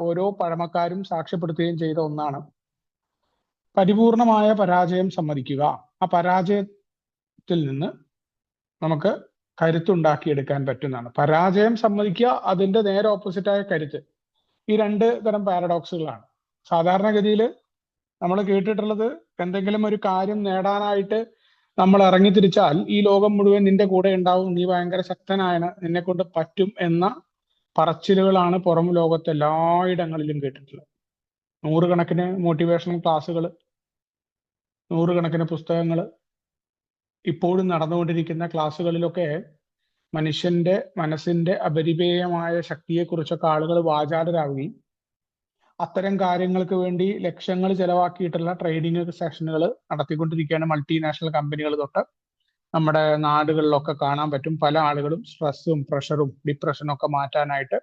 ഓരോ പഴമക്കാരും സാക്ഷ്യപ്പെടുത്തുകയും ചെയ്ത ഒന്നാണ് പരിപൂർണമായ പരാജയം സമ്മതിക്കുക. ആ പരാജയത്തിൽ നിന്ന് നമുക്ക് കരുത്തുണ്ടാക്കിയെടുക്കാൻ പറ്റുന്നതാണ്. പരാജയം സമ്മതിക്കുക, അതിന്റെ നേരെ ഓപ്പോസിറ്റായ കരുത്ത്. ഈ രണ്ട് തരം പാരഡോക്സുകളാണ്. സാധാരണഗതിയിൽ നമ്മൾ കേട്ടിട്ടുള്ളത്, എന്തെങ്കിലും ഒരു കാര്യം നേടാനായിട്ട് നമ്മൾ ഇറങ്ങിത്തിരിച്ചാൽ ഈ ലോകം മുഴുവൻ നിന്റെ കൂടെ ഉണ്ടാവും, നീ ഭയങ്കര ശക്തനാണ്, നിന്നെ കൊണ്ട് പറ്റും എന്ന പറച്ചിലുകളാണ് പുറം ലോകത്ത് എല്ലായിടങ്ങളിലും കേട്ടിട്ടുള്ളത്. നൂറുകണക്കിന് മോട്ടിവേഷണൽ ക്ലാസ്സുകൾ, നൂറുകണക്കിന് പുസ്തകങ്ങൾ, ഇപ്പോഴും നടന്നുകൊണ്ടിരിക്കുന്ന ക്ലാസ്സുകളിലൊക്കെ മനുഷ്യന്റെ മനസ്സിന്റെ അപരിമേയമായ ശക്തിയെക്കുറിച്ചൊക്കെ ആളുകൾ വാചാലരാകുകയും അത്തരം കാര്യങ്ങൾക്ക് വേണ്ടി ലക്ഷങ്ങൾ ചെലവാക്കിയിട്ടുള്ള ട്രെയിനിങ് സെഷനുകൾ നടത്തിക്കൊണ്ടിരിക്കുകയാണ്. മൾട്ടിനാഷണൽ കമ്പനികൾ തൊട്ട് നമ്മുടെ നാടുകളിലൊക്കെ കാണാൻ പറ്റും. പല ആളുകളും സ്ട്രെസ്സും പ്രഷറും ഡിപ്രഷനും ഒക്കെ മാറ്റാനായിട്ട്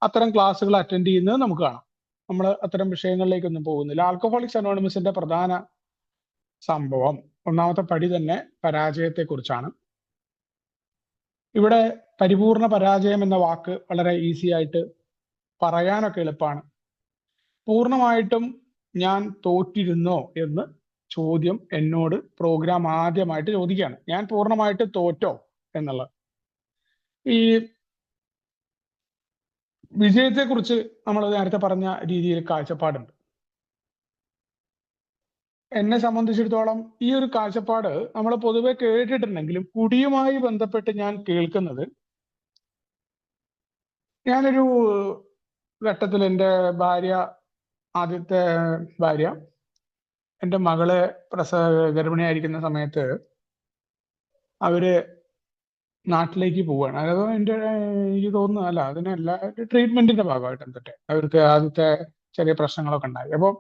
അത്തരം ക്ലാസ്സുകൾ അറ്റൻഡ് ചെയ്യുന്നത് നമുക്ക് കാണാം. നമ്മൾ അത്തരം വിഷയങ്ങളിലേക്കൊന്നും പോകുന്നില്ല. ആൽക്കഹോളിക്സ് അനോണിമസിന്റെ പ്രധാന സംഭവം, ഒന്നാമത്തെ പടി തന്നെ പരാജയത്തെക്കുറിച്ചാണ്. ഇവിടെ പരിപൂർണ പരാജയം എന്ന വാക്ക് വളരെ ഈസി ആയിട്ട് പറയാനൊക്കെ എളുപ്പമാണ്. പൂർണ്ണമായിട്ടും ഞാൻ തോറ്റിരുന്നോ എന്ന് ചോദ്യം എന്നോട് പ്രോഗ്രാം ആദ്യമായിട്ട് ചോദിക്കുകയാണ്. ഞാൻ പൂർണ്ണമായിട്ട് തോറ്റോ എന്നുള്ളത്. ഈ വിജയത്തെക്കുറിച്ച് നമ്മൾ നേരത്തെ പറഞ്ഞ രീതിയിൽ കാഴ്ചപ്പാടുണ്ട്. എന്നെ സംബന്ധിച്ചിടത്തോളം ഈ ഒരു കാഴ്ചപ്പാട് നമ്മൾ പൊതുവെ കേട്ടിട്ടുണ്ടെങ്കിലും കുടിയുമായി ബന്ധപ്പെട്ട് ഞാൻ കേൾക്കുന്നത്, ഞാനൊരു ഘട്ടത്തിൽ എൻ്റെ ഭാര്യ, ആദ്യത്തെ ഭാര്യ, എൻ്റെ മകളെ ഗർഭിണിയായിരിക്കുന്ന സമയത്ത് അവര് നാട്ടിലേക്ക് പോവുകയാണ്. അതായത് എനിക്ക് തോന്നുന്നു, അല്ല അതിനല്ല, ട്രീറ്റ്മെന്റിന്റെ ഭാഗമായിട്ട് എന്തൊക്കെ അവർക്ക് ആദ്യത്തെ ചെറിയ പ്രശ്നങ്ങളൊക്കെ ഉണ്ടായി. അപ്പോൾ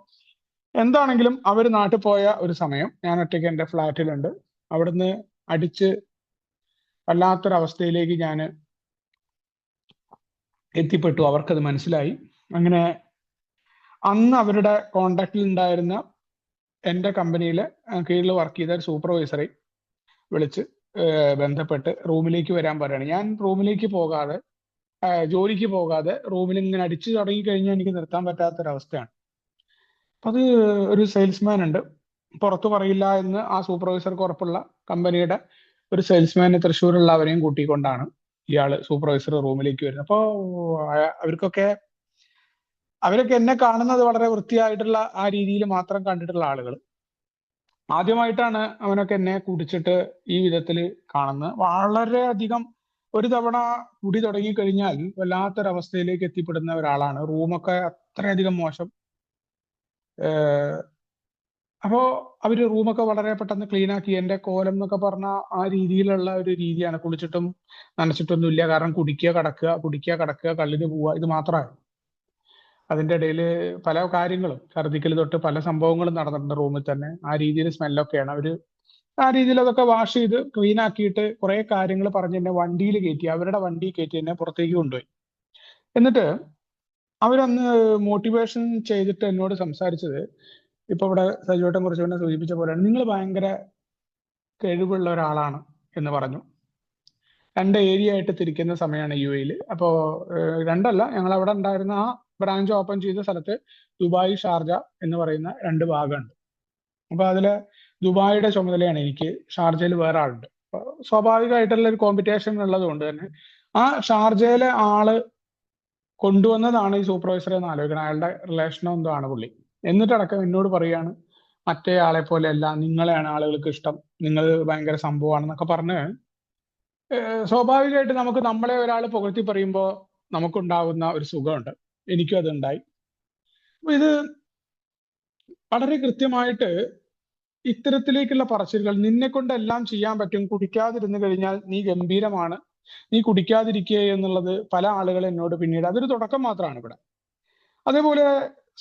എന്താണെങ്കിലും അവർ നാട്ടിൽ പോയ ഒരു സമയം ഞാൻ ഒറ്റയ്ക്ക് എൻ്റെ ഫ്ലാറ്റിലുണ്ട്. അവിടുന്ന് അടിച്ച് വല്ലാത്തൊരവസ്ഥയിലേക്ക് ഞാൻ എത്തിപ്പെട്ടു. അവർക്കത് മനസ്സിലായി. അങ്ങനെ അന്ന് അവരുടെ കോണ്ടാക്റ്റിൽ ഉണ്ടായിരുന്ന എൻ്റെ കമ്പനിയിലെ കീഴിൽ വർക്ക് ചെയ്ത ഒരു സൂപ്പർവൈസറെ വിളിച്ച് ബന്ധപ്പെട്ട് റൂമിലേക്ക് വരാൻ പറയുകയാണ്. ഞാൻ റൂമിലേക്ക് പോകാതെ, ജോലിക്ക് പോകാതെ റൂമിൽ ഇങ്ങനെ അടിച്ചു തുടങ്ങി കഴിഞ്ഞാൽ എനിക്ക് നിർത്താൻ പറ്റാത്തൊരവസ്ഥയാണ്. അപ്പൊ അത് ഒരു സെയിൽസ്മാൻ ഉണ്ട്, പുറത്തു പറയില്ല എന്ന് ആ സൂപ്പർവൈസർക്ക് ഉറപ്പുള്ള കമ്പനിയുടെ ഒരു സെയിൽസ്മാനെ തൃശ്ശൂരുള്ളവരെയും കൂട്ടിക്കൊണ്ടാണ് ഇയാള് സൂപ്പർവൈസർ റൂമിലേക്ക് വരുന്നത്. അപ്പോൾ അവരൊക്കെ എന്നെ കാണുന്നത് വളരെ വൃത്തിയായിട്ടുള്ള ആ രീതിയിൽ മാത്രം കണ്ടിട്ടുള്ള ആളുകൾ. ആദ്യമായിട്ടാണ് അവനൊക്കെ എന്നെ കുടിച്ചിട്ട് ഈ വിധത്തിൽ കാണുന്നത്. വളരെയധികം ഒരു തവണ കുടി തുടങ്ങിക്കഴിഞ്ഞാൽ വല്ലാത്തൊരവസ്ഥയിലേക്ക് എത്തിപ്പെടുന്ന ഒരാളാണ്. റൂമൊക്കെ അത്രയധികം മോശം. അപ്പോ അവര് റൂമൊക്കെ വളരെ പെട്ടെന്ന് ക്ലീൻ ആക്കി. എൻ്റെ കോലം എന്നൊക്കെ പറഞ്ഞ ആ രീതിയിലുള്ള ഒരു രീതിയാണ്. കുളിച്ചിട്ടും നനച്ചിട്ടൊന്നും ഇല്ല. കാരണം കുടിക്കുക കിടക്കുക കള്ളിന് പോവുക, ഇത് മാത്രമാണ്. അതിൻ്റെ ഇടയിൽ പല കാര്യങ്ങളും, ഛർദ്ദിക്കൽ തൊട്ട് പല സംഭവങ്ങളും നടന്നിട്ടുണ്ട് റൂമിൽ തന്നെ. ആ രീതിയിൽ സ്മെല്ലൊക്കെയാണ്. അവര് ആ രീതിയിൽ അതൊക്കെ വാഷ് ചെയ്ത് ക്ലീൻ ആക്കിയിട്ട് കുറെ കാര്യങ്ങൾ പറഞ്ഞ് എന്നെ വണ്ടിയിൽ കയറ്റി, അവരുടെ വണ്ടിയിൽ കയറ്റി എന്നെ പുറത്തേക്ക് കൊണ്ടുപോയി. എന്നിട്ട് അവരന്ന് മോട്ടിവേഷൻ ചെയ്തിട്ട് എന്നോട് സംസാരിച്ചത്, ഇപ്പൊ ഇവിടെ സജുവേട്ടൻ കുറച്ച് മുന്നേ സൂചിപ്പിച്ച പോലെയാണ്, നിങ്ങൾ ഭയങ്കര കഴിവുള്ള ഒരാളാണ് എന്ന് പറഞ്ഞു. 2 ഏരിയ ആയിട്ട് തിരിക്കുന്ന സമയമാണ് UAE. അപ്പോൾ രണ്ടല്ല, ഞങ്ങൾ അവിടെ ഉണ്ടായിരുന്ന ആ ബ്രാഞ്ച് ഓപ്പൺ ചെയ്ത സ്ഥലത്ത് ദുബായ്, ഷാർജ എന്ന് പറയുന്ന 2 ഭാഗമുണ്ട്. അപ്പൊ അതില് ദുബായിയുടെ ചുമതലയാണ് എനിക്ക്, ഷാർജയിൽ വേറെ ആളുണ്ട്. അപ്പൊ സ്വാഭാവികമായിട്ടുള്ള ഒരു കോമ്പറ്റീഷൻ ഉള്ളത് കൊണ്ട് തന്നെ ആ ഷാർജയിലെ ആള് കൊണ്ടുവന്നതാണ് ഈ സൂപ്പർവൈസറെ എന്ന് ആലോചിക്കണം. അയാളുടെ റിലേഷനോ എന്തോ ആണ് പുള്ളി. എന്നിട്ടടക്കം എന്നോട് പറയാണ്, മറ്റേ ആളെ പോലെ അല്ല, നിങ്ങളെയാണ് ആളുകൾക്ക് ഇഷ്ടം, നിങ്ങൾ ഭയങ്കര സംഭവമാണെന്നൊക്കെ പറഞ്ഞ് സ്വാഭാവികമായിട്ട് നമുക്ക് നമ്മളെ ഒരാൾ പുകഴ്ത്തി പറയുമ്പോൾ നമുക്കുണ്ടാവുന്ന ഒരു സുഖമുണ്ട്. എനിക്കും അതുണ്ടായി. അപ്പൊ ഇത് വളരെ കൃത്യമായിട്ട് ഇത്തരത്തിലേക്കുള്ള പറച്ചിലുകൾ, നിന്നെ കൊണ്ട് എല്ലാം ചെയ്യാൻ പറ്റും, കുടിക്കാതിരുന്നു കഴിഞ്ഞാൽ നീ ഗംഭീരമാണ്, നീ കുടിക്കാതിരിക്കുക എന്നുള്ളത് പല ആളുകൾ എന്നോട് പിന്നീട്, അതൊരു തുടക്കം മാത്രമാണ് ഇവിടെ. അതേപോലെ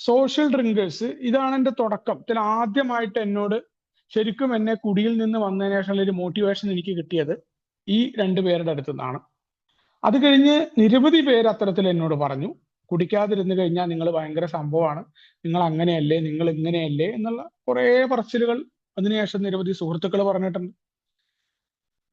സോഷ്യൽ ഡ്രിങ്കേഴ്സ്, ഇതാണ് എൻ്റെ തുടക്കത്തിൽ ആദ്യമായിട്ട് എന്നോട് ശരിക്കും എന്നെ കുടിയിൽ നിന്ന് വന്നതിന് ശേഷമുള്ള ഒരു മോട്ടിവേഷൻ എനിക്ക് കിട്ടിയത് ഈ 2 പേരുടെ അടുത്തു നിന്നാണ്. അത് കഴിഞ്ഞ് നിരവധി പേര് അത്തരത്തിൽ എന്നോട് പറഞ്ഞു, കുടിക്കാതിരുന്നു കഴിഞ്ഞാൽ നിങ്ങൾ ഭയങ്കര സംഭവമാണ്, നിങ്ങൾ അങ്ങനെയല്ലേ, നിങ്ങൾ ഇങ്ങനെയല്ലേ എന്നുള്ള കുറെ പറച്ചിലുകൾ അതിനുശേഷം നിരവധി സുഹൃത്തുക്കൾ പറഞ്ഞിട്ടുണ്ട്.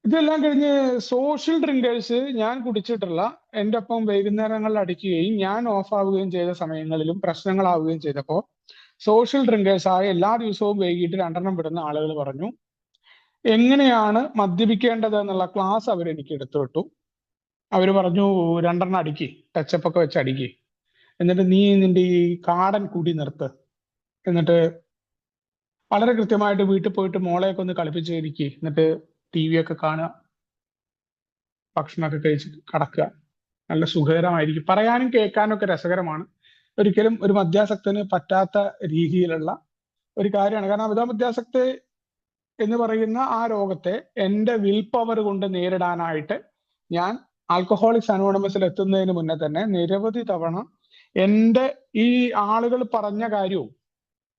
ഇതെല്ലാം കഴിഞ്ഞ് സോഷ്യൽ ഡ്രിങ്കേഴ്സ് ഞാൻ കുടിച്ചിട്ടുള്ള എൻ്റെ ഒപ്പം വൈകുന്നേരങ്ങളിൽ അടിക്കുകയും ഞാൻ ഓഫ് ആവുകയും ചെയ്ത സമയങ്ങളിലും പ്രശ്നങ്ങളാവുകയും ചെയ്തപ്പോൾ സോഷ്യൽ ഡ്രിങ്കേഴ്സ് ആയ എല്ലാ ദിവസവും വൈകിട്ട് 2 വിടുന്ന ആളുകൾ പറഞ്ഞു എങ്ങനെയാണ് മദ്യപിക്കേണ്ടത് എന്നുള്ള ക്ലാസ് അവരെനിക്ക് എടുത്തു വിട്ടു. അവർ പറഞ്ഞു 2 അടിക്ക്, ടച്ചപ്പ് ഒക്കെ വെച്ച് അടിക്ക്, എന്നിട്ട് നീ നിന്റെ ഈ കാടൻ കുടി നിർത്ത്, എന്നിട്ട് വളരെ കൃത്യമായിട്ട് വീട്ടിൽ പോയിട്ട് മോളെയൊക്കെ ഒന്ന് കളിപ്പിച്ചിരിക്കുക, എന്നിട്ട് TV ഒക്കെ കാണുക, ഭക്ഷണമൊക്കെ കഴിച്ച് കടക്കുക, നല്ല സുഖകരമായിരിക്കും, പറയാനും കേൾക്കാനും ഒക്കെ രസകരമാണ്. ഒരിക്കലും ഒരു മദ്യാസക്തന് പറ്റാത്ത രീതിയിലുള്ള ഒരു കാര്യമാണ്. കാരണം മദ്യാസക്തി എന്ന് പറയുന്ന ആ രോഗത്തെ എൻ്റെ വിൽ പവർ കൊണ്ട് നേരിടാനായിട്ട് ഞാൻ ആൽക്കഹോളിക്സ് അനോണിമസിൽ എത്തുന്നതിന് മുന്നേ തന്നെ നിരവധി തവണ എൻ്റെ ഈ ആളുകൾ പറഞ്ഞ കാര്യവും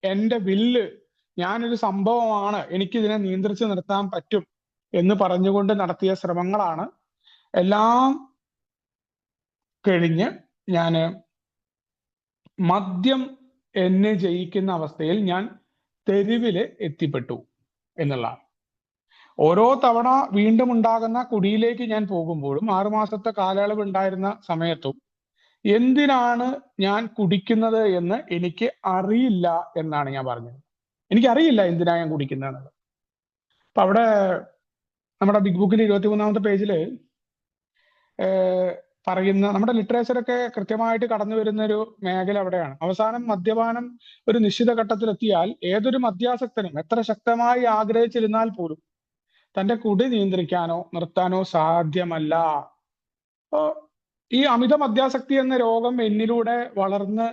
എൻ്റെ വില്ല്, ഞാനൊരു സംഭവമാണ്, എനിക്കിതിനെ നിയന്ത്രിച്ച് നിർത്താൻ പറ്റും എന്ന് പറഞ്ഞുകൊണ്ട് നടത്തിയ ശ്രമങ്ങളാണ് എല്ലാം കഴിഞ്ഞ് ഞാൻ മദ്യം എന്നെ ജയിക്കുന്ന അവസ്ഥയിൽ ഞാൻ തെരുവില് എത്തിപ്പെട്ടു എന്നുള്ളതാണ്. ഓരോ തവണ വീണ്ടും ഉണ്ടാകുന്ന കുടിയിലേക്ക് ഞാൻ പോകുമ്പോഴും 6 മാസത്തെ കാലയളവ് ഉണ്ടായിരുന്ന സമയത്തും എന്തിനാണ് ഞാൻ കുടിക്കുന്നത് എന്ന് എനിക്ക് അറിയില്ല എന്നാണ് ഞാൻ പറഞ്ഞത്. എനിക്കറിയില്ല എന്തിനാ ഞാൻ കുടിക്കുന്നത്. അപ്പൊ അവിടെ നമ്മുടെ ബിഗ് ബുക്കിൽ 23-ാമത്തെ പേജില് പറയുന്ന നമ്മുടെ ലിറ്ററേച്ചറൊക്കെ കൃത്യമായിട്ട് കടന്നു വരുന്ന ഒരു മേഖല അവിടെയാണ്. അവസാനം മദ്യപാനം ഒരു നിശ്ചിത ഘട്ടത്തിലെത്തിയാൽ ഏതൊരു മദ്യാസക്തനും എത്ര ശക്തമായി ആഗ്രഹിച്ചിരുന്നാൽ പോലും തന്റെ കുടി നിയന്ത്രിക്കാനോ നിർത്താനോ സാധ്യമല്ല. അപ്പോ ഈ അമിത മദ്യാസക്തി എന്ന രോഗം എന്നിലൂടെ വളർന്ന്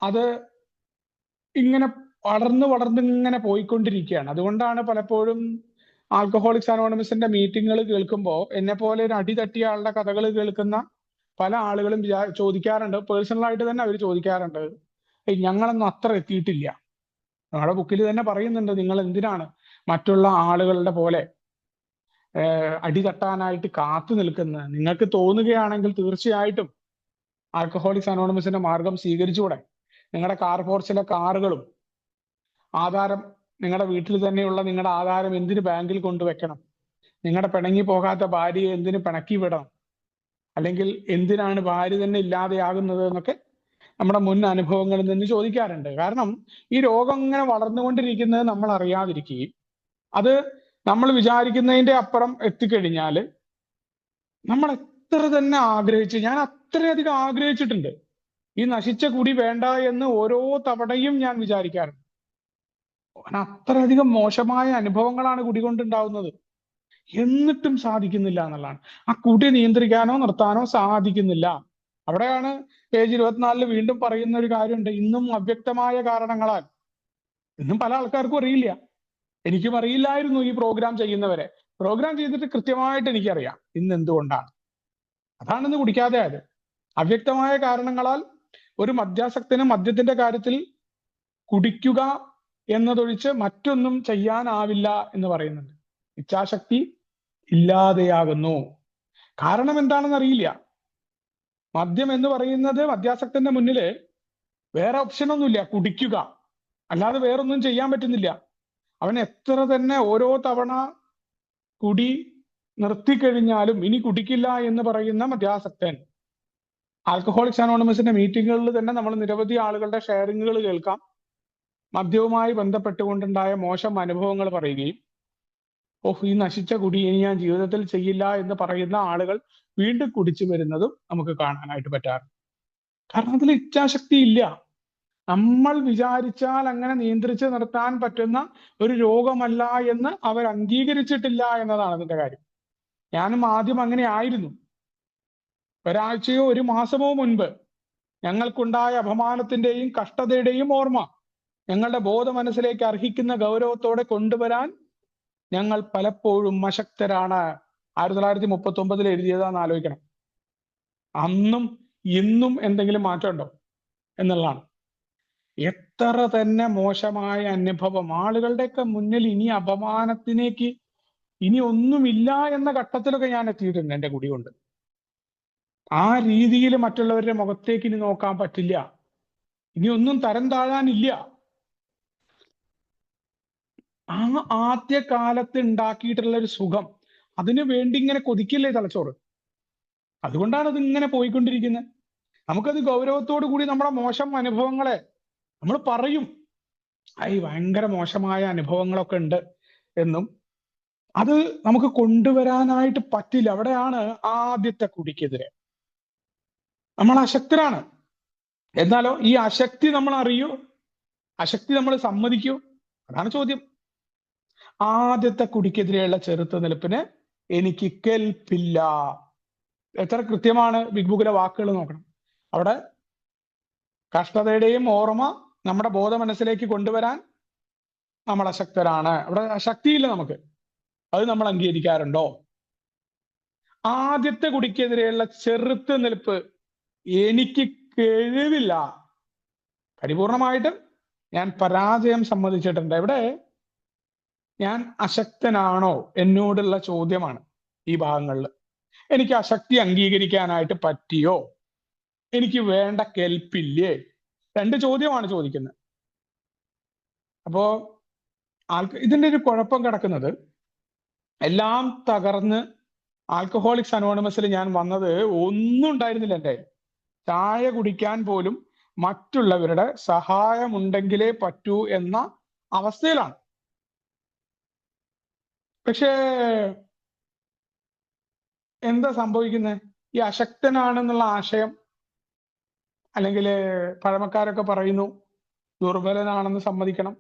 അത് ഇങ്ങനെ വളർന്ന് ഇങ്ങനെ പോയിക്കൊണ്ടിരിക്കുകയാണ്. അതുകൊണ്ടാണ് പലപ്പോഴും ആൽക്കഹോളിക്സ് അനോണിമസിന്റെ മീറ്റിങ്ങുകൾ കേൾക്കുമ്പോൾ എന്നെ പോലെ ഒരു അടി തട്ടിയ ആളുടെ കഥകൾ കേൾക്കുന്ന പല ആളുകളും ചോദിക്കാറുണ്ട്, പേഴ്സണലായിട്ട് തന്നെ അവർ ചോദിക്കാറുണ്ട്, ഞങ്ങളൊന്നും അത്ര എത്തിയിട്ടില്ല. നമ്മുടെ ബുക്കിൽ തന്നെ പറയുന്നുണ്ട്, നിങ്ങൾ എന്തിനാണ് മറ്റുള്ള ആളുകളുടെ പോലെ അടി തട്ടാനായിട്ട് കാത്തു നിൽക്കുന്നത്? നിങ്ങൾക്ക് തോന്നുകയാണെങ്കിൽ തീർച്ചയായിട്ടും ആൽക്കഹോളിക്സ് അനോണിമസിന്റെ മാർഗം സ്വീകരിച്ചുകൂടെ? നിങ്ങളുടെ കാർ ഫോർസിലെ കാറുകളും ആധാരം, നിങ്ങളുടെ വീട്ടിൽ തന്നെയുള്ള നിങ്ങളുടെ ആധാരം എന്തിന് ബാങ്കിൽ കൊണ്ടുവെക്കണം? നിങ്ങളുടെ പിണങ്ങി പോകാത്ത ഭാര്യയെ എന്തിന് പിണക്കി വിടണം? അല്ലെങ്കിൽ എന്തിനാണ് ഭാര്യ തന്നെ ഇല്ലാതെയാകുന്നത് എന്നൊക്കെ നമ്മുടെ മുൻ അനുഭവങ്ങളിൽ നിന്ന് ചോദിക്കാറുണ്ട്. കാരണം ഈ രോഗം ഇങ്ങനെ വളർന്നുകൊണ്ടിരിക്കുന്നത് നമ്മൾ അറിയാതിരിക്കുകയും അത് നമ്മൾ വിചാരിക്കുന്നതിന്റെ അപ്പുറം എത്തിക്കഴിഞ്ഞാൽ നമ്മൾ എത്ര തന്നെ ആഗ്രഹിച്ച്, ഞാൻ അത്രയധികം ആഗ്രഹിച്ചിട്ടുണ്ട് ഈ നശിച്ച കുടി വേണ്ട എന്ന് ഓരോ തവണയും ഞാൻ വിചാരിക്കാറുണ്ട്. അത്രയധികം മോശമായ അനുഭവങ്ങളാണ് കുടി കൊണ്ടുണ്ടാവുന്നത്. എന്നിട്ടും സാധിക്കുന്നില്ല എന്നുള്ളതാണ്. ആ കുടി നിയന്ത്രിക്കാനോ നിർത്താനോ സാധിക്കുന്നില്ല. അവിടെയാണ് പേജ് 24 വീണ്ടും പറയുന്ന ഒരു കാര്യമുണ്ട്, ഇന്നും അവ്യക്തമായ കാരണങ്ങളാൽ. ഇന്നും പല ആൾക്കാർക്കും അറിയില്ല, എനിക്കും അറിയില്ലായിരുന്നു ഈ പ്രോഗ്രാം ചെയ്യുന്നവരെ. പ്രോഗ്രാം ചെയ്തിട്ട് കൃത്യമായിട്ട് എനിക്കറിയാം ഇന്ന് എന്തുകൊണ്ടാണ്. അതാണ് ഇന്ന് കുടിക്കാതെ ആയത്. അവ്യക്തമായ കാരണങ്ങളാൽ ഒരു മദ്യാസക്തന് മദ്യത്തിന്റെ കാര്യത്തിൽ കുടിക്കുക എന്നതൊഴിച്ച് മറ്റൊന്നും ചെയ്യാനാവില്ല എന്ന് പറയുന്നുണ്ട്. ഇച്ഛാശക്തി ഇല്ലാതെയാകുന്നു. കാരണം എന്താണെന്ന് അറിയില്ല. മദ്യം എന്ന് പറയുന്നത് മദ്യാസക്തന്റെ മുന്നില് വേറെ ഓപ്ഷനൊന്നുമില്ല, കുടിക്കുക, അല്ലാതെ വേറൊന്നും ചെയ്യാൻ പറ്റുന്നില്ല. അവൻ എത്ര തന്നെ ഓരോ തവണ കുടി നിർത്തിക്കഴിഞ്ഞാലും ഇനി കുടിക്കില്ല എന്ന് പറയുന്ന മദ്യാസക്തൻ. ആൽക്കഹോളിക്സ് അനോണിമസിന്റെ മീറ്റിങ്ങുകളിൽ തന്നെ നമ്മൾ നിരവധി ആളുകളുടെ ഷെയറിങ്ങുകൾ കേൾക്കാം. മദ്യവുമായി ബന്ധപ്പെട്ടുകൊണ്ടുണ്ടായ മോശം അനുഭവങ്ങൾ പറയുകയും ഈ നശിച്ച കുടി ഇനി ഞാൻ ജീവിതത്തിൽ ചെയ്യില്ല എന്ന് പറയുന്ന ആളുകൾ വീണ്ടും കുടിച്ചു വരുന്നതും നമുക്ക് കാണാനായിട്ട് പറ്റാറുണ്ട്. കാരണം അതിൽ ഇച്ഛാശക്തി ഇല്ല. നമ്മൾ വിചാരിച്ചാൽ അങ്ങനെ നിയന്ത്രിച്ച് നിർത്താൻ പറ്റുന്ന ഒരു രോഗമല്ല എന്ന് അവർ അംഗീകരിച്ചിട്ടില്ല എന്നതാണ് അതിന്റെ കാര്യം. ഞാനും ആദ്യം അങ്ങനെ ആയിരുന്നു. ഒരാഴ്ചയോ ഒരു മാസമോ മുൻപ് ഞങ്ങൾക്കുണ്ടായ അപമാനത്തിന്റെയും കഷ്ടതയുടെയും ഓർമ്മ ഞങ്ങളുടെ ബോധമനസ്സിലേക്ക് അർഹിക്കുന്ന ഗൗരവത്തോടെ കൊണ്ടുവരാൻ ഞങ്ങൾ പലപ്പോഴും അശക്തരാണ്. 1939 എഴുതിയതാന്ന് ആലോചിക്കണം. അന്നും ഇന്നും എന്തെങ്കിലും മാറ്റമുണ്ടോ എന്നുള്ളതാണ്. എത്ര തന്നെ മോശമായ അനുഭവം ആളുകളുടെയൊക്കെ മുന്നിൽ ഇനി അപമാനത്തിലേക്ക് ഇനി ഒന്നുമില്ല എന്ന ഘട്ടത്തിലൊക്കെ ഞാൻ എത്തിയിട്ടുണ്ട് എൻ്റെ കുടി കൊണ്ട്. ആ രീതിയിൽ മറ്റുള്ളവരുടെ മുഖത്തേക്ക് ഇനി നോക്കാൻ പറ്റില്ല, ഇനി ഒന്നും തരം താഴാനില്ല. ആ ആദ്യ കാലത്ത് ഉണ്ടാക്കിയിട്ടുള്ള ഒരു സുഖം അതിന് വേണ്ടി ഇങ്ങനെ കൊതിക്കില്ലേ തലച്ചോറ്. അതുകൊണ്ടാണ് അത് ഇങ്ങനെ പോയിക്കൊണ്ടിരിക്കുന്നത്. നമുക്കത് ഗൗരവത്തോടു കൂടി നമ്മുടെ മോശം അനുഭവങ്ങളെ നമ്മൾ പറയും, ഈ ഭയങ്കര മോശമായ അനുഭവങ്ങളൊക്കെ ഉണ്ട് എന്നും അത് നമുക്ക് കൊണ്ടുവരാനായിട്ട് പറ്റില്ല. അവിടെയാണ് ആദ്യത്തെ കുടിക്കെതിരെ നമ്മൾ അശക്തരാണ്. എന്നാലോ ഈ അശക്തി നമ്മൾ അറിയൂ, അശക്തി നമ്മൾ സമ്മതിക്കൂ? അതാണ് ചോദ്യം. ആദ്യത്തെ കുടിക്കെതിരെയുള്ള ചെറുത്തുനിൽപ്പിന് എനിക്ക് കെൽപ്പില്ല. എത്ര കൃത്യമാണ് ബിഗ് ബുക്കിലെ വാക്കുകൾ നോക്കണം. അവിടെ കഷ്ടതയുടെയും ഓർമ്മ നമ്മുടെ ബോധ മനസ്സിലേക്ക് കൊണ്ടുവരാൻ നമ്മൾ അശക്തരാണ്. അവിടെ ശക്തിയില്ല നമുക്ക്. അത് നമ്മൾ അംഗീകരിക്കാറുണ്ടോ? ആദ്യത്തെ കുടിക്കെതിരെയുള്ള ചെറുത്ത് നിൽപ്പ് എനിക്ക് കഴിവില്ല. പരിപൂർണമായിട്ടും ഞാൻ പരാജയം സമ്മതിച്ചിട്ടുണ്ട്. ഇവിടെ ഞാൻ അശക്തനാണോ എന്നോടുള്ള ചോദ്യമാണ് ഈ ഭാഗങ്ങളിൽ. എനിക്ക് അശക്തി അംഗീകരിക്കാനായിട്ട് പറ്റിയോ? എനിക്ക് വേണ്ട കെൽപ്പില്ലേ? രണ്ട് ചോദ്യമാണ് ചോദിക്കുന്നത്. അപ്പോ ഇതിന്റെ ഒരു കുഴപ്പം കിടക്കുന്നത്, എല്ലാം തകർന്ന് ആൽക്കഹോളിക്സ് അനോണിമസിൽ ഞാൻ വന്നത് ഒന്നും ഉണ്ടായിരുന്നില്ല. എൻ്റെ ചായ കുടിക്കാൻ പോലും മറ്റുള്ളവരുടെ സഹായമുണ്ടെങ്കിലേ പറ്റൂ എന്ന അവസ്ഥയിലാണ്. പക്ഷേ എന്താ സംഭവിക്കുന്നത്? ഈ അശക്തനാണെന്നുള്ള ആശയം, അല്ലെങ്കിൽ പഴമക്കാരൊക്കെ പറയുന്നു ദുർബലനാണെന്ന് സമ്മതിക്കണം,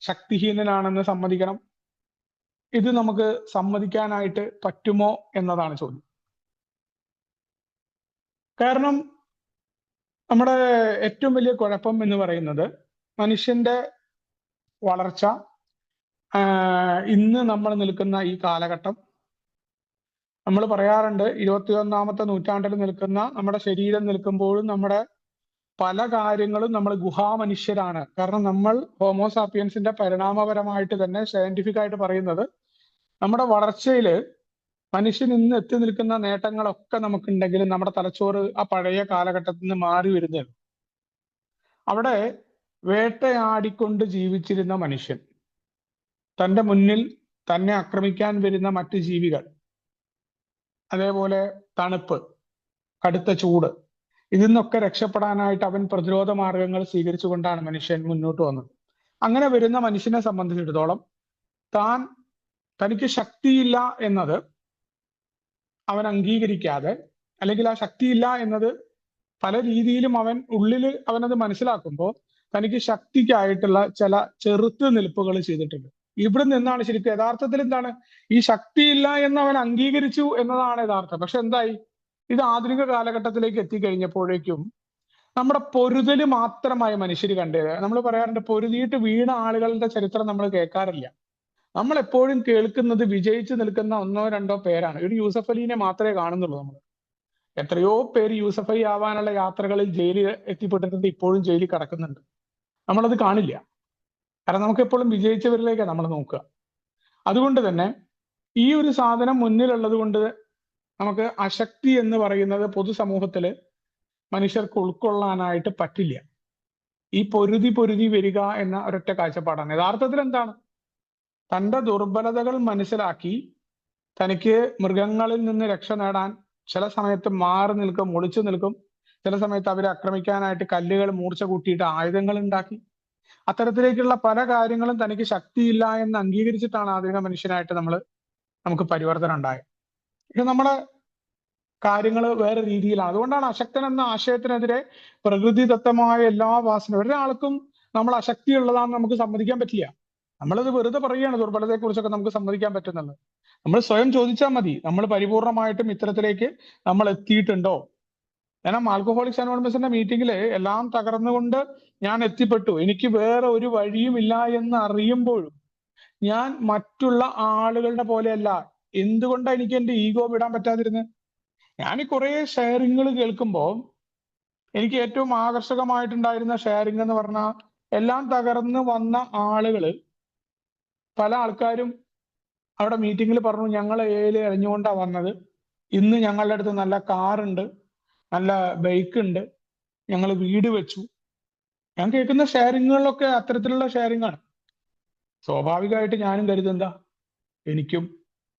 ശക്തിഹീനനാണെന്ന് സമ്മതിക്കണം. ഇത് നമുക്ക് സമ്മതിക്കാനായിട്ട് പറ്റുമോ എന്നതാണ് ചോദ്യം. കാരണം നമ്മുടെ ഏറ്റവും വലിയ കുഴപ്പം എന്ന് പറയുന്നത് മനുഷ്യന്റെ വളർച്ച, ഇന്ന് നമ്മൾ നിൽക്കുന്ന ഈ കാലഘട്ടം, നമ്മൾ പറയാറുണ്ട് 21ാമത്തെ നൂറ്റാണ്ടിൽ നിൽക്കുന്ന നമ്മുടെ ശരീരം നിൽക്കുമ്പോഴും നമ്മുടെ പല കാര്യങ്ങളും നമ്മൾ ഗുഹാമനുഷ്യരാണ്. കാരണം നമ്മൾ ഹോമോസാപ്പിയൻസിന്റെ പരിണാമപരമായിട്ട് തന്നെ സയന്റിഫിക് ആയിട്ട് പറയുന്നത്, നമ്മുടെ വളർച്ചയിൽ മനുഷ്യൻ ഇന്ന് എത്തി നിൽക്കുന്ന നേട്ടങ്ങളൊക്കെ നമുക്കുണ്ടെങ്കിലും നമ്മുടെ തലച്ചോറ് ആ പഴയ കാലഘട്ടത്തിൽ നിന്ന് മാറി വരുന്നത്. അവിടെ വേട്ടയാടിക്കൊണ്ട് ജീവിച്ചിരുന്ന മനുഷ്യൻ, തന്റെ മുന്നിൽ തന്നെ ആക്രമിക്കാൻ വരുന്ന മറ്റ് ജീവികൾ, അതേപോലെ തണുപ്പ്, കടുത്ത ചൂട്, ഇതിൽ നിന്നൊക്കെ രക്ഷപ്പെടാനായിട്ട് അവൻ പ്രതിരോധ മാർഗങ്ങൾ സ്വീകരിച്ചുകൊണ്ടാണ് മനുഷ്യൻ മുന്നോട്ട് വന്നത്. അങ്ങനെ വരുന്ന മനുഷ്യനെ സംബന്ധിച്ചിടത്തോളം തനിക്ക് ശക്തിയില്ല എന്നത് അവൻ അംഗീകരിക്കാതെ, അല്ലെങ്കിൽ ആ ശക്തിയില്ല എന്നത് പല രീതിയിലും അവനത് മനസ്സിലാക്കുമ്പോൾ തനിക്ക് ശക്തിക്കായിട്ടുള്ള ചില ചെറുത്ത് നിൽപ്പുകൾ ചെയ്തിട്ടുണ്ട്. ഇവിടെ നിന്നാണ് ശരിക്കും യഥാർത്ഥത്തിൽ എന്താണ് ഈ ശക്തിയില്ല എന്ന് അവൻ അംഗീകരിച്ചു എന്നതാണ് യഥാർത്ഥം. പക്ഷെ എന്തായി? ഇത് ആധുനിക കാലഘട്ടത്തിലേക്ക് എത്തിക്കഴിഞ്ഞപ്പോഴേക്കും നമ്മുടെ പൊരുതല് മാത്രമായി മനുഷ്യർ കണ്ടത്. നമ്മൾ പറയാറുണ്ട്, പൊരുതിയിട്ട് വീണ ആളുകളുടെ ചരിത്രം നമ്മൾ കേൾക്കാറില്ല. നമ്മൾ എപ്പോഴും കേൾക്കുന്നത് വിജയിച്ചു നിൽക്കുന്ന ഒന്നോ രണ്ടോ പേരാണ്. ഒരു യൂസഫ് അലിനെ മാത്രമേ കാണുന്നുള്ളൂ നമ്മൾ. എത്രയോ പേര് യൂസഫ് അലി ആവാനുള്ള യാത്രകളിൽ ജയിലിൽ എത്തിപ്പെട്ടിട്ടുണ്ട്, ഇപ്പോഴും ജയിലിൽ കിടക്കുന്നുണ്ട്. നമ്മളത് കാണില്ല. കാരണം നമുക്ക് എപ്പോഴും വിജയിച്ചവരിലേക്കാണ് നമ്മൾ നോക്കുക. അതുകൊണ്ട് തന്നെ ഈ ഒരു സാധനം മുന്നിലുള്ളത് കൊണ്ട് നമുക്ക് അശക്തി എന്ന് പറയുന്നത് പൊതുസമൂഹത്തില് മനുഷ്യർക്ക് ഉൾക്കൊള്ളാനായിട്ട് പറ്റില്ല. ഈ പൊരുതി വരിക എന്ന ഒരൊറ്റ കാഴ്ചപ്പാടാണ്. യഥാർത്ഥത്തിൽ എന്താണ്? തന്റെ ദുർബലതകൾ മനസ്സിലാക്കി തനിക്ക് മൃഗങ്ങളിൽ നിന്ന് രക്ഷ നേടാൻ ചില സമയത്ത് മാറി നിൽക്കും, ഒളിച്ചു നിൽക്കും. ചില സമയത്ത് അവരെ ആക്രമിക്കാനായിട്ട് കല്ലുകൾ മൂർച്ച കൂട്ടിയിട്ട് ആയുധങ്ങൾ ഉണ്ടാക്കി. അത്തരത്തിലേക്കുള്ള പല കാര്യങ്ങളും തനിക്ക് ശക്തിയില്ല എന്ന് അംഗീകരിച്ചിട്ടാണ് ആധുനിക മനുഷ്യനായിട്ട് നമുക്ക് പരിവർത്തനം ഉണ്ടായത്. പക്ഷെ നമ്മുടെ കാര്യങ്ങൾ വേറെ രീതിയിലാണ്. അതുകൊണ്ടാണ് അശക്തൻ എന്ന ആശയത്തിനെതിരെ പ്രകൃതിദത്തമായ എല്ലാ വാസന, ഒരാൾക്കും നമ്മൾ അശക്തിയുള്ളതാണെന്ന് നമുക്ക് സമ്മതിക്കാൻ പറ്റില്ല. നമ്മളത് വെറുതെ പറയുകയാണ്, ദുർബലതയെ കുറിച്ചൊക്കെ നമുക്ക് സമ്മതിക്കാൻ പറ്റുന്നുള്ളത്. നമ്മൾ സ്വയം ചോദിച്ചാൽ മതി, നമ്മൾ പരിപൂർണമായിട്ടും ഇത്തരത്തിലേക്ക് നമ്മൾ എത്തിയിട്ടുണ്ടോ? കാരണം ആൽക്കഹോളിക്സ് അനോണിമസിന്റെ മീറ്റിംഗിൽ എല്ലാം തകർന്നുകൊണ്ട് ഞാൻ എത്തിപ്പെട്ടു, എനിക്ക് വേറെ ഒരു വഴിയുമില്ല എന്ന് അറിയുമ്പോഴും ഞാൻ മറ്റുള്ള ആളുകളുടെ പോലെയല്ല. എന്തുകൊണ്ടാണ് എനിക്ക് എന്റെ ഈഗോ വിടാൻ പറ്റാതിരുന്നത്? ഞാൻ കുറെ ഷെയറിങ്ങുകൾ കേൾക്കുമ്പോൾ എനിക്ക് ഏറ്റവും ആകർഷകമായിട്ടുണ്ടായിരുന്ന ഷെയറിംഗ് എന്ന് പറഞ്ഞാൽ, എല്ലാം തകർന്ന് വന്ന ആളുകള്, പല ആൾക്കാരും അവിടെ മീറ്റിംഗിൽ പറഞ്ഞു, ഞങ്ങൾ ഏല് എറിഞ്ഞുകൊണ്ടാണ് വന്നത്, ഇന്ന് ഞങ്ങളുടെ അടുത്ത് നല്ല കാറുണ്ട്, നല്ല ബൈക്ക് ഉണ്ട്, ഞങ്ങൾ വീട് വെച്ചു. ഞാൻ കേൾക്കുന്ന ഷെയറിങ്ങുകളിലൊക്കെ അത്തരത്തിലുള്ള ഷെയറിംഗ് ആണ്. സ്വാഭാവികമായിട്ട് ഞാനും കരുതെന്താ, എനിക്കും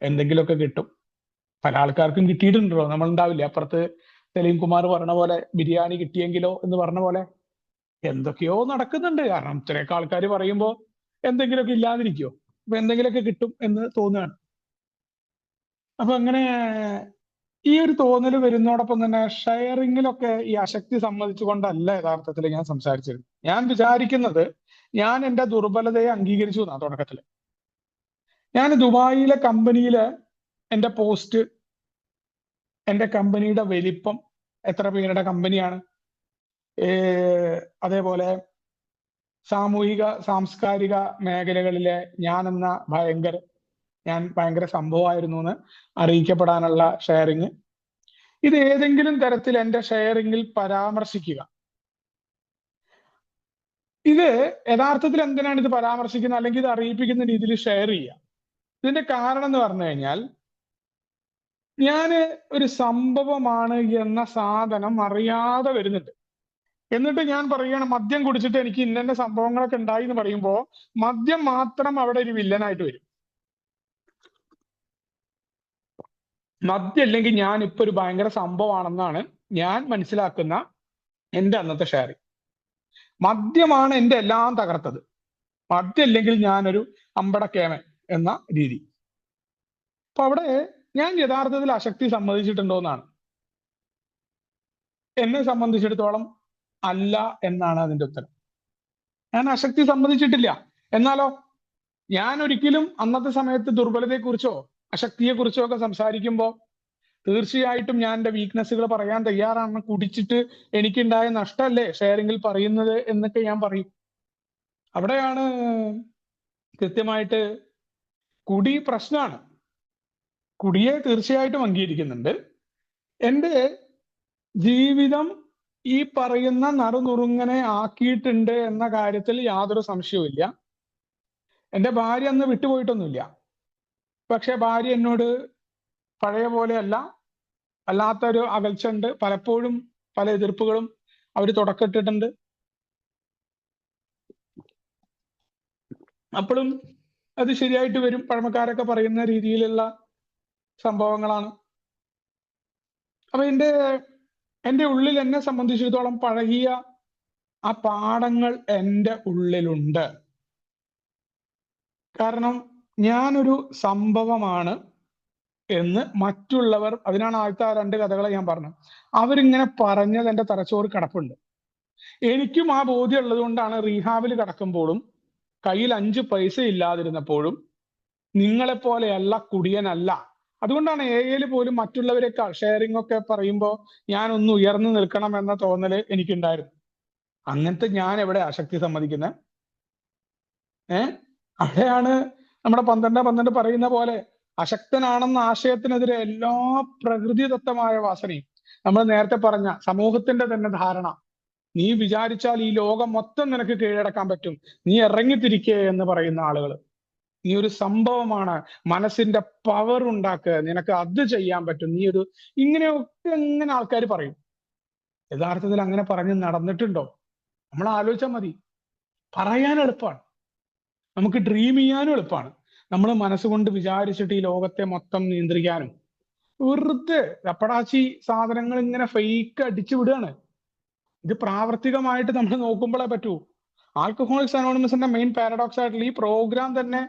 എന്തെങ്കിലുമൊക്കെ കിട്ടും. പല ആൾക്കാർക്കും കിട്ടിയിട്ടുണ്ടല്ലോ, നമ്മളുണ്ടാവില്ലേ അപ്പുറത്ത് സലീം കുമാർ പറഞ്ഞ പോലെ ബിരിയാണി കിട്ടിയെങ്കിലോ എന്ന് പറഞ്ഞ പോലെ എന്തൊക്കെയോ നടക്കുന്നുണ്ട്. കാരണം ഇത്രയൊക്കെ ആൾക്കാർ പറയുമ്പോൾ എന്തെങ്കിലുമൊക്കെ ഇല്ലാതിരിക്കുമോ? അപ്പൊ എന്തെങ്കിലുമൊക്കെ കിട്ടും എന്ന് തോന്നുകയാണ്. അപ്പൊ അങ്ങനെ ഈ ഒരു തോന്നൽ വരുന്നതോടൊപ്പം തന്നെ ഷെയറിങ്ങിലൊക്കെ ഈ അശക്തി സമ്മതിച്ചുകൊണ്ടല്ല യഥാർത്ഥത്തിൽ ഞാൻ സംസാരിച്ചത്. ഞാൻ വിചാരിക്കുന്നത് ഞാൻ എന്റെ ദുർബലതയെ അംഗീകരിച്ചു എന്നാ തുടക്കത്തില്. ഞാൻ ദുബായിലെ കമ്പനിയില് എന്റെ പോസ്റ്റ്, എന്റെ കമ്പനിയുടെ വലിപ്പം, എത്ര പേരുടെ കമ്പനിയാണ്, അതേപോലെ സാമൂഹിക സാംസ്കാരിക മേഖലകളിലെ ഞാൻ ഭയങ്കര സംഭവമായിരുന്നു എന്ന് അറിയിക്കപ്പെടാനുള്ള ഷെയറിങ്, ഇത് ഏതെങ്കിലും തരത്തിൽ എന്റെ ഷെയറിങ്ങിൽ പരാമർശിക്കുക. ഇത് യഥാർത്ഥത്തിൽ എന്തിനാണ് ഇത് പരാമർശിക്കുന്നത് അല്ലെങ്കിൽ ഇത് അറിയിപ്പിക്കുന്ന രീതിയിൽ ഷെയർ ചെയ്യുക? ഇതിന്റെ കാരണം എന്ന് പറഞ്ഞു കഴിഞ്ഞാൽ, ഞാന് ഒരു സംഭവമാണ് എന്ന സാധനം അറിയാതെ വരുന്നുണ്ട്. എന്നിട്ട് ഞാൻ പറയുകയാണ് മദ്യം കുടിച്ചിട്ട് എനിക്ക് ഇന്ന സംഭവങ്ങളൊക്കെ ഉണ്ടായി എന്ന് പറയുമ്പോൾ മദ്യം മാത്രം അവിടെ ഒരു വില്ലനായിട്ട് വരും. മദ്യം അല്ലെങ്കിൽ ഞാൻ ഇപ്പൊ ഒരു ഭയങ്കര സംഭവമാണെന്നാണ് ഞാൻ മനസ്സിലാക്കുന്ന എന്റെ അന്നത്തെ ഷെയറിങ്. മദ്യമാണ് എന്റെ എല്ലാം തകർത്തത്. മദ്യം ഇല്ലെങ്കിൽ ഞാനൊരു അമ്പടക്കേമൻ എന്ന രീതി. അപ്പൊ അവിടെ ഞാൻ യഥാർത്ഥത്തിൽ അശക്തി സമ്മതിച്ചിട്ടുണ്ടോ എന്നാണ്. എന്നെ സംബന്ധിച്ചിടത്തോളം അല്ല എന്നാണ് അതിന്റെ ഉത്തരം. ഞാൻ അശക്തി സമ്മതിച്ചിട്ടില്ല. എന്നാലോ ഞാൻ ഒരിക്കലും അന്നത്തെ സമയത്ത് ദുർബലതയെക്കുറിച്ചോ അശക്തിയെക്കുറിച്ചോ ഒക്കെ സംസാരിക്കുമ്പോൾ തീർച്ചയായിട്ടും ഞാൻ എന്റെ വീക്ക്നെസ്സുകൾ പറയാൻ തയ്യാറാണ്. കുടിച്ചിട്ട് എനിക്കുണ്ടായ നഷ്ടമല്ലേ ഷെയറിങ്ങിൽ പറയുന്നത് എന്നൊക്കെ ഞാൻ പറയും. അവിടെയാണ് കൃത്യമായിട്ട് കുടി പ്രശ്നമാണ്. കുടിയെ തീർച്ചയായിട്ടും അംഗീകരിക്കുന്നുണ്ട്. എന്റെ ജീവിതം ഈ പറയുന്ന നറുനുറുങ്ങനെ ആക്കിയിട്ടുണ്ട് എന്ന കാര്യത്തിൽ യാതൊരു സംശയവുമില്ല. എന്റെ ഭാര്യ അന്ന് വിട്ടുപോയിട്ടൊന്നുമില്ല. പക്ഷെ ഭാര്യ എന്നോട് പഴയ പോലെയല്ല, അല്ലാത്തൊരു അകൽച്ച ഉണ്ട്. പലപ്പോഴും പല എതിർപ്പുകളും അവർ തുടക്കമിട്ടിട്ടുണ്ട്. അപ്പോഴും അത് ശരിയായിട്ട് വരും. പഴമക്കാരൊക്കെ പറയുന്ന രീതിയിലുള്ള സംഭവങ്ങളാണ്. അപ്പൊ എന്റെ ഉള്ളിൽ എന്നെ സംബന്ധിച്ചിടത്തോളം പഴകിയ ആ പാഠങ്ങൾ എന്റെ ഉള്ളിലുണ്ട്. കാരണം ഞാനൊരു സംഭവമാണ് എന്ന് മറ്റുള്ളവർ, അതിനാണ് ആദ്യത്തെ ആ 2 കഥകളെ ഞാൻ പറഞ്ഞത്, അവരിങ്ങനെ പറഞ്ഞത് എന്റെ തലച്ചോറ് കിടപ്പുണ്ട്. എനിക്കും ആ ബോധ്യം ഉള്ളത് കൊണ്ടാണ് റീഹാബിൽ കിടക്കുമ്പോഴും കയ്യിൽ 5 പൈസ ഇല്ലാതിരുന്നപ്പോഴും നിങ്ങളെപ്പോലെയല്ല, കുടിയനല്ല. അതുകൊണ്ടാണ് എയിൽ പോലും മറ്റുള്ളവരെക്കാൾ ഷെയറിംഗ് ഒക്കെ പറയുമ്പോൾ ഞാൻ ഒന്ന് ഉയർന്നു നിൽക്കണം എന്ന തോന്നല് എനിക്കുണ്ടായിരുന്നു. അങ്ങനത്തെ ഞാൻ എവിടെ അശക്തി സമ്മതിക്കുന്നത്? അവിടെയാണ് നമ്മുടെ 12 പറയുന്ന പോലെ അശക്തനാണെന്ന ആശയത്തിനെതിരെ എല്ലാ പ്രകൃതിദത്തമായ വാസനയും, നമ്മൾ നേരത്തെ പറഞ്ഞ സമൂഹത്തിന്റെ തന്നെ ധാരണ, നീ വിചാരിച്ചാൽ ഈ ലോകം മൊത്തം നിനക്ക് കീഴടക്കാൻ പറ്റും, നീ ഇറങ്ങിത്തിരിക്കേ എന്ന് പറയുന്ന ആളുകൾ, നീ ഒരു സംഭവമാണ്, മനസ്സിന്റെ പവർ ഉണ്ടാക്കുക, നിനക്ക് അത് ചെയ്യാൻ പറ്റും, നീ ഒരു ഇങ്ങനെയൊക്കെ എങ്ങനെ ആൾക്കാർ പറയും. യഥാർത്ഥത്തിൽ അങ്ങനെ പറഞ്ഞ് നടന്നിട്ടുണ്ടോ? നമ്മൾ ആലോചിച്ചാൽ മതി. പറയാൻ എളുപ്പമാണ്, നമുക്ക് ഡ്രീം ചെയ്യാനും എളുപ്പമാണ്. നമ്മൾ മനസ്സുകൊണ്ട് വിചാരിച്ചിട്ട് ഈ ലോകത്തെ മൊത്തം നിയന്ത്രിക്കാനും വെറുതെ അപ്പടാച്ചി സാധനങ്ങൾ ഇങ്ങനെ ഫേക്ക് അടിച്ചു വിടുകയാണ്. ഇത് പ്രാവർത്തികമായിട്ട് നമ്മൾ നോക്കുമ്പോഴേ പറ്റൂ. ആൽക്കഹോളിക്സ് അനോണിമസിന്റെ മെയിൻ പാരഡോക്സ് ആയിട്ടുള്ള ഈ പ്രോഗ്രാം തന്നെ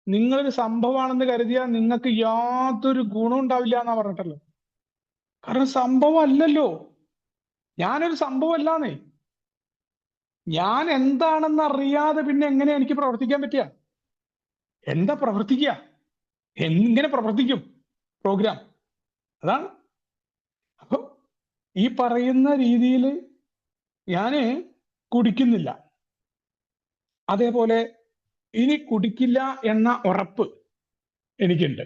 നിങ്ങളൊരു സംഭവമാണെന്ന് കരുതിയാൽ നിങ്ങൾക്ക് യാതൊരു ഗുണം ഉണ്ടാവില്ല എന്നാ പറഞ്ഞിട്ടല്ലോ. കാരണം സംഭവം അല്ലല്ലോ, ഞാനൊരു സംഭവം അല്ലാന്നേ. ഞാൻ എന്താണെന്ന് അറിയാതെ പിന്നെ എങ്ങനെയാ എനിക്ക് പ്രവർത്തിക്കാൻ പറ്റുക? എന്താ പ്രവർത്തിക്കുക? എങ്ങനെ പ്രവർത്തിക്കും പ്രോഗ്രാം? അതാണ്. അപ്പൊ ഈ പറയുന്ന രീതിയിൽ ഞാന് കുടിക്കുന്നില്ല, അതേപോലെ ഇനി കുടിക്കില്ല എന്ന ഉറപ്പ് എനിക്കുണ്ട്.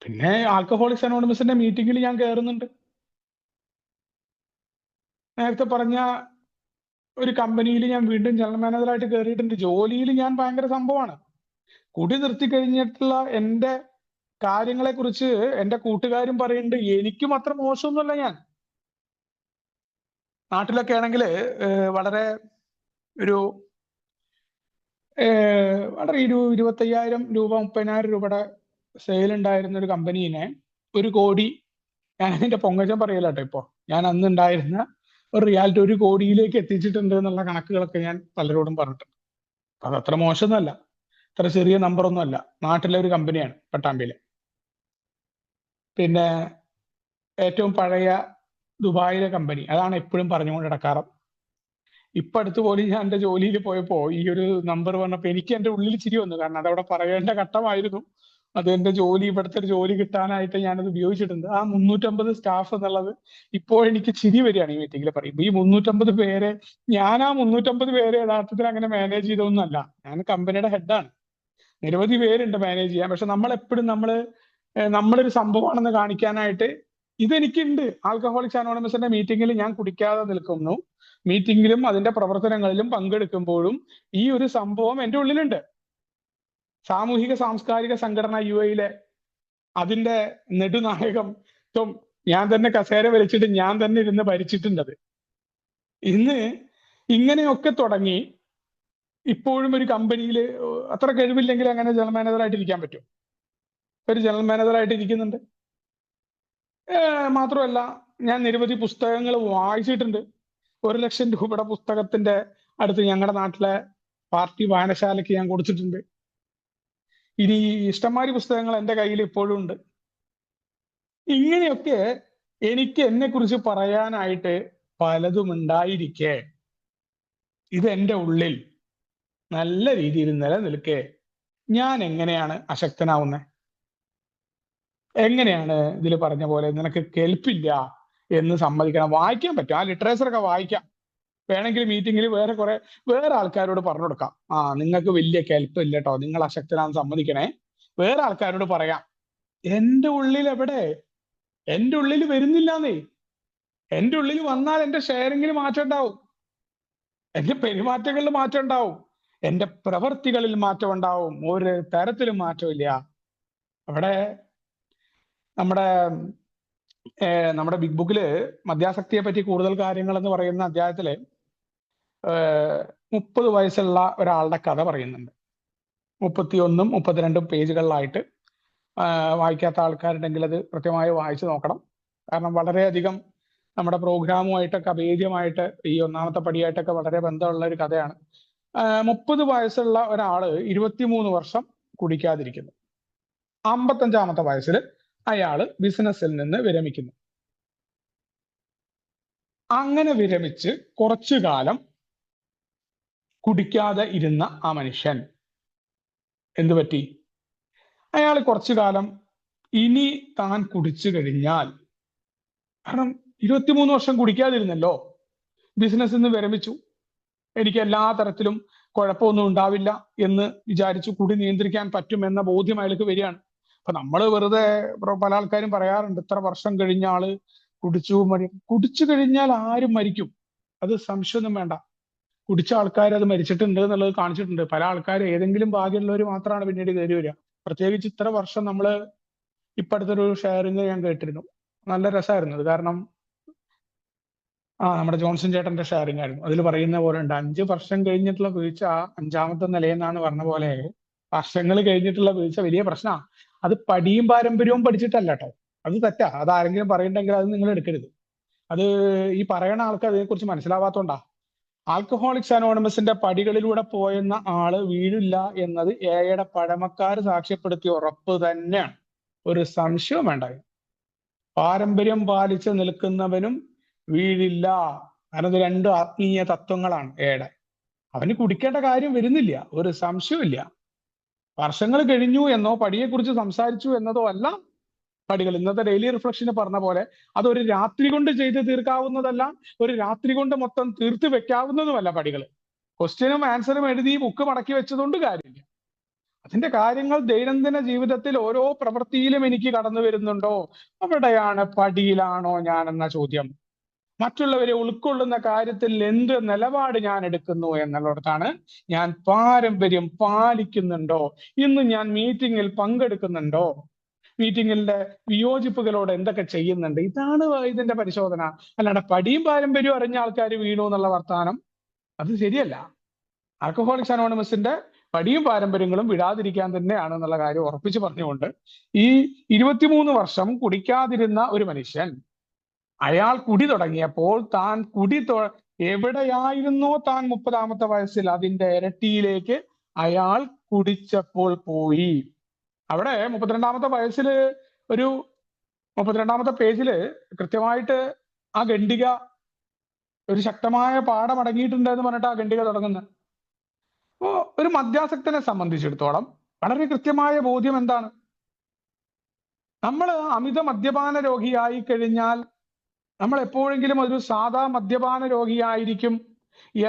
പിന്നെ ആൽക്കഹോളിക്സ് അനോണിമസിന്റെ മീറ്റിംഗിൽ ഞാൻ കയറുന്നുണ്ട്. നേരത്തെ പറഞ്ഞ ഒരു കമ്പനിയിൽ ഞാൻ വീണ്ടും ജനറൽ മാനേജറായിട്ട് കയറിയിട്ടുണ്ട്. ജോലിയിൽ ഞാൻ ഭയങ്കര സംഭവമാണ്. കുടി നിർത്തി കഴിഞ്ഞിട്ടുള്ള എന്റെ കാര്യങ്ങളെ കുറിച്ച് എന്റെ കൂട്ടുകാരും പറയുന്നുണ്ട്, എനിക്കും അത്ര മോശമൊന്നുമല്ല ഞാൻ. നാട്ടിലൊക്കെ ആണെങ്കിൽ വളരെ ഒരു വളരെ 25,000 രൂപ 30,000 രൂപയുടെ സെയിൽ ഉണ്ടായിരുന്ന ഒരു കമ്പനീനെ 1 കോടി, ഞാൻ അതിന്റെ പൊങ്ങച്ചം പറയല കേട്ടോ. ഇപ്പോ ഞാൻ അന്ന് ഉണ്ടായിരുന്ന ഒരു റിയാലിറ്റി 1 കോടിയിലേക്ക് എത്തിച്ചിട്ടുണ്ട് എന്നുള്ള കണക്കുകളൊക്കെ ഞാൻ പലരോടും പറഞ്ഞിട്ടുണ്ട്. അത് അത്ര മോശമൊന്നുമല്ല, അത്ര ചെറിയ നമ്പറൊന്നും അല്ല. നാട്ടിലെ ഒരു കമ്പനിയാണ് പട്ടാമ്പിയിലെ. പിന്നെ ഏറ്റവും പഴയ ദുബായിലെ കമ്പനി, അതാണ് എപ്പോഴും പറഞ്ഞുകൊണ്ട് നടക്കാറ്. ഇപ്പൊ അടുത്ത് പോലും ഞാൻ എന്റെ ജോലിയിൽ പോയപ്പോ ഈ ഒരു നമ്പർ പറഞ്ഞപ്പോ എനിക്ക് എന്റെ ഉള്ളിൽ ചിരി വന്നു. കാരണം അതവിടെ പറയേണ്ട ഘട്ടമായിരുന്നു. അത് എന്റെ ജോലി, ഇവിടുത്തെ ഒരു ജോലി കിട്ടാനായിട്ട് ഞാനത് ഉപയോഗിച്ചിട്ടുണ്ട്. ആ 350 സ്റ്റാഫ് എന്നുള്ളത് ഇപ്പോൾ എനിക്ക് ചിരി വരികയാണ് ഈ മീറ്റിംഗിൽ പറയുമ്പോൾ. ഈ 350 പേരെ, ഞാൻ ആ 350 പേരെ യഥാർത്ഥത്തിൽ അങ്ങനെ മാനേജ് ചെയ്തൊന്നുമല്ല. ഞാൻ കമ്പനിയുടെ ഹെഡാണ്. നിരവധി പേരുണ്ട് മാനേജ് ചെയ്യാൻ. പക്ഷെ നമ്മളെപ്പോഴും നമ്മളൊരു സംഭവമാണെന്ന് കാണിക്കാനായിട്ട് ഇതെനിക്കുണ്ട്. ആൽക്കഹോളിക്സ് അനോണിമസിന്റെ മീറ്റിംഗിൽ ഞാൻ കുടിക്കാതെ നിൽക്കുന്നു, മീറ്റിംഗിലും അതിന്റെ പ്രവർത്തനങ്ങളിലും പങ്കെടുക്കുമ്പോഴും ഈ ഒരു സംഭവം എന്റെ ഉള്ളിലുണ്ട്. സാമൂഹിക സാംസ്കാരിക സംഘടന UAE അതിന്റെ നെടുനായകത്വം ഞാൻ തന്നെ കസേര വലിച്ചിട്ട് ഞാൻ തന്നെ ഇരുന്ന് ഭരിച്ചിട്ടുണ്ടത്. ഇന്ന് ഇങ്ങനെയൊക്കെ തുടങ്ങി ഇപ്പോഴും ഒരു കമ്പനിയിൽ അത്ര കഴിവില്ലെങ്കിൽ അങ്ങനെ ജനറൽ മാനേജറായിട്ട് ഇരിക്കാൻ പറ്റും. ഒരു ജനറൽ മാനേജറായിട്ട് ഇരിക്കുന്നുണ്ട്. മാത്രമല്ല, ഞാൻ നിരവധി പുസ്തകങ്ങൾ വായിച്ചിട്ടുണ്ട്. 1,00,000 രൂപയുടെ പുസ്തകത്തിന്റെ അടുത്ത് ഞങ്ങളുടെ നാട്ടിലെ പാർട്ടി വായനശാലയ്ക്ക് ഞാൻ കൊടുത്തിട്ടുണ്ട്. ഇനി ഇഷ്ടംമാതിരി പുസ്തകങ്ങൾ എൻ്റെ കയ്യിൽ ഇപ്പോഴും ഉണ്ട്. ഇങ്ങനെയൊക്കെ എനിക്ക് എന്നെ കുറിച്ച് പറയാനായിട്ട് പലതും ഉണ്ടായിരിക്കെ ഇത് എൻ്റെ ഉള്ളിൽ നല്ല രീതിയിൽ നിലനിൽക്കെ ഞാൻ എങ്ങനെയാണ് അശക്തനാവുന്നത്? എങ്ങനെയാണ് ഇതിൽ പറഞ്ഞ പോലെ നിനക്ക് കേൾപ്പില്ല എന്ന് സമ്മതിക്കണം? വായിക്കാൻ പറ്റും, ആ ലിറ്ററേച്ചറൊക്കെ വായിക്കാം. വേണമെങ്കിൽ മീറ്റിങ്ങിൽ വേറെ ആൾക്കാരോട് പറഞ്ഞു കൊടുക്കാം, നിങ്ങൾക്ക് വലിയ കേൾപ്പില്ല കേട്ടോ, നിങ്ങൾ അശക്തനാന്ന് സമ്മതിക്കണേ, വേറെ ആൾക്കാരോട് പറയാം. എൻ്റെ ഉള്ളിൽ എവിടെ? എൻ്റെ ഉള്ളിൽ വരുന്നില്ലാന്നേ. എൻ്റെ ഉള്ളിൽ വന്നാൽ എൻ്റെ ഷെയറിങ്ങിൽ മാറ്റം ഉണ്ടാവും, എൻ്റെ പെരുമാറ്റങ്ങളിൽ മാറ്റം ഉണ്ടാവും, എൻ്റെ പ്രവൃത്തികളിൽ മാറ്റം ഉണ്ടാവും. ഒരു തരത്തിലും മാറ്റമില്ല. അവിടെ നമ്മുടെ ബിഗ് ബുക്കില് മദ്യാസക്തിയെ പറ്റി കൂടുതൽ കാര്യങ്ങൾ എന്ന് പറയുന്ന അധ്യായത്തില് 30 വയസ്സുള്ള ഒരാളുടെ കഥ പറയുന്നുണ്ട്. 31ഉം 32ഉം പേജുകളിലായിട്ട്. വായിക്കാത്ത ആൾക്കാരുണ്ടെങ്കിൽ അത് കൃത്യമായി വായിച്ചു നോക്കണം. കാരണം വളരെയധികം നമ്മുടെ പ്രോഗ്രാമുമായിട്ടൊക്കെ അഭേദ്യമായിട്ട്, ഈ ഒന്നാമത്തെ പടിയായിട്ടൊക്കെ വളരെ ബന്ധമുള്ള ഒരു കഥയാണ്. 30 വയസ്സുള്ള ഒരാള് 23 വർഷം കുടിക്കാതിരിക്കുന്നു. 55-ാമത്തെ വയസ്സിൽ അയാള് ബിസിനസ്സിൽ നിന്ന് വിരമിക്കുന്നു. അങ്ങനെ വിരമിച്ച് കുറച്ചു കാലം കുടിക്കാതെ ഇരുന്ന ആ മനുഷ്യൻ എന്തു പറ്റി? അയാൾ കുറച്ചു കാലം ഇനി താൻ കുടിച്ചു കഴിഞ്ഞാൽ, കാരണം 23 വർഷം കുടിക്കാതിരുന്നല്ലോ, ബിസിനസ്സിൽ നിന്ന് വിരമിച്ചു, എനിക്ക് എല്ലാ തരത്തിലും കുഴപ്പമൊന്നും ഉണ്ടാവില്ല എന്ന് വിചാരിച്ചു കുടി നിയന്ത്രിക്കാൻ പറ്റും എന്ന ബോധ്യം അയാൾക്ക് വരികയാണ്. അപ്പൊ നമ്മൾ വെറുതെ, പല ആൾക്കാരും പറയാറുണ്ട്, ഇത്ര വർഷം കഴിഞ്ഞ ആള് കുടിച്ചു കഴിഞ്ഞാൽ ആരും മരിക്കും, അത് സംശയമൊന്നും വേണ്ട. കുടിച്ച ആൾക്കാർ അത് മരിച്ചിട്ടുണ്ട് എന്നുള്ളത് കാണിച്ചിട്ടുണ്ട്. പല ആൾക്കാരും, ഏതെങ്കിലും ഭാഗ്യമുള്ളവർ മാത്രമാണ് പിന്നീട് കയറി വരിക. പ്രത്യേകിച്ച് ഇത്ര വർഷം ഇപ്പൊ അടുത്തൊരു ഷെയറിങ് ഞാൻ കേട്ടിരുന്നു, നല്ല രസമായിരുന്നു അത്. കാരണം നമ്മുടെ ജോൺസൺ ചേട്ടന്റെ ഷെയറിങ് ആയിരുന്നു. അതിൽ പറയുന്ന പോലെ ഉണ്ട്, 5 വർഷം കഴിഞ്ഞിട്ടുള്ള വീഴ്ച 5ാമത്തെ നിലയെന്നാണ് പറഞ്ഞ പോലെ, വർഷങ്ങൾ കഴിഞ്ഞിട്ടുള്ള വീഴ്ച വലിയ പ്രശ്നമാണ്. അത് പടിയും പാരമ്പര്യവും പഠിച്ചിട്ടല്ല കേട്ടോ, അത് തെറ്റാ. അത് ആരെങ്കിലും പറയണ്ടെങ്കിൽ അത് നിങ്ങൾ എടുക്കരുത്. അത് ഈ പറയണ ആൾക്ക് അതിനെക്കുറിച്ച് മനസ്സിലാവാത്തോണ്ടാ. ആൽക്കഹോളിക്സ് അനോണിമസിന്റെ പടികളിലൂടെ പോയെന്ന ആള് വീഴില്ല എന്നത് എയുടെ പഴമക്കാർ സാക്ഷ്യപ്പെടുത്തിയ ഉറപ്പ് തന്നെയാണ്, ഒരു സംശയവും വേണ്ട. പാരമ്പര്യം പാലിച്ച് നിൽക്കുന്നവനും വീഴില്ല. കാരണം ഇത് 2 ആത്മീയ തത്വങ്ങളാണ് എയുടെ. അവന് കുടിക്കേണ്ട കാര്യം വരുന്നില്ല, ഒരു സംശയമില്ല. വർഷങ്ങൾ കഴിഞ്ഞു എന്നോ പടിയെക്കുറിച്ച് സംസാരിച്ചു എന്നതോ അല്ല പടികൾ. ഇന്നത്തെ ഡെയിലി റിഫ്ലക്ഷന് പറഞ്ഞ പോലെ അതൊരു രാത്രി കൊണ്ട് ചെയ്ത് തീർക്കാവുന്നതല്ല, ഒരു രാത്രി കൊണ്ട് മൊത്തം തീർത്ത് വെക്കാവുന്നതുമല്ല പടികൾ. ക്വസ്റ്റ്യനും ആൻസറും എഴുതി ബുക്ക് മടക്കി വെച്ചതുകൊണ്ട് കാര്യമില്ല. അതിന്റെ കാര്യങ്ങൾ ദൈനംദിന ജീവിതത്തിൽ ഓരോ പ്രവൃത്തിയിലും എനിക്ക് കടന്നു വരുന്നുണ്ടോ, അവിടെയാണ് പടിയിലാണോ ഞാൻ എന്ന ചോദ്യം. മറ്റുള്ളവരെ ഉൾക്കൊള്ളുന്ന കാര്യത്തിൽ എന്ത് നിലപാട് ഞാൻ എടുക്കുന്നു എന്നുള്ളിടത്താണ് ഞാൻ പാരമ്പര്യം പാലിക്കുന്നുണ്ടോ, ഇന്ന് ഞാൻ മീറ്റിങ്ങിൽ പങ്കെടുക്കുന്നുണ്ടോ, മീറ്റിങ്ങിന്റെ വിയോജിപ്പുകളോട് എന്തൊക്കെ ചെയ്യുന്നുണ്ട്. ഇതാണ് ഇതിന്റെ പരിശോധന. അല്ലാണ്ട് പടിയും പാരമ്പര്യവും അറിഞ്ഞ ആൾക്കാർ വീണു എന്നുള്ള വർത്താനം അത് ശരിയല്ല. ആൽക്കഹോളിക്സ് അനോണിമസിന്റെ പടിയും പാരമ്പര്യങ്ങളും വിടാതിരിക്കാൻ തന്നെയാണ് എന്നുള്ള കാര്യം ഉറപ്പിച്ച് പറഞ്ഞുകൊണ്ട്, ഈ 23 വർഷം കുടിക്കാതിരുന്ന ഒരു മനുഷ്യൻ, അയാൾ കുടി തുടങ്ങിയപ്പോൾ താൻ എവിടെയായിരുന്നോ താൻ 30-ാമത്തെ വയസ്സിൽ അതിന്റെ ഇരട്ടിയിലേക്ക് അയാൾ കുടിച്ചപ്പോൾ പോയി. അവിടെ 32-ാമത്തെ വയസ്സിൽ ഒരു 32-ാമത്തെ പേജില് കൃത്യമായിട്ട് ആ ഖണ്ഡിക ഒരു ശക്തമായ പാഠം അടങ്ങിയിട്ടുണ്ട് എന്ന് പറഞ്ഞിട്ട് ആ ഖണ്ഡിക തുടങ്ങുന്നത്. അപ്പോ ഒരു മദ്യാസക്തനെ സംബന്ധിച്ചിടത്തോളം വളരെ കൃത്യമായ ബോധ്യം എന്താണ്? നമ്മൾ അമിത മദ്യപാന രോഗിയായി കഴിഞ്ഞാൽ നമ്മൾ എപ്പോഴെങ്കിലും ഒരു സാധാ മദ്യപാന രോഗിയായിരിക്കും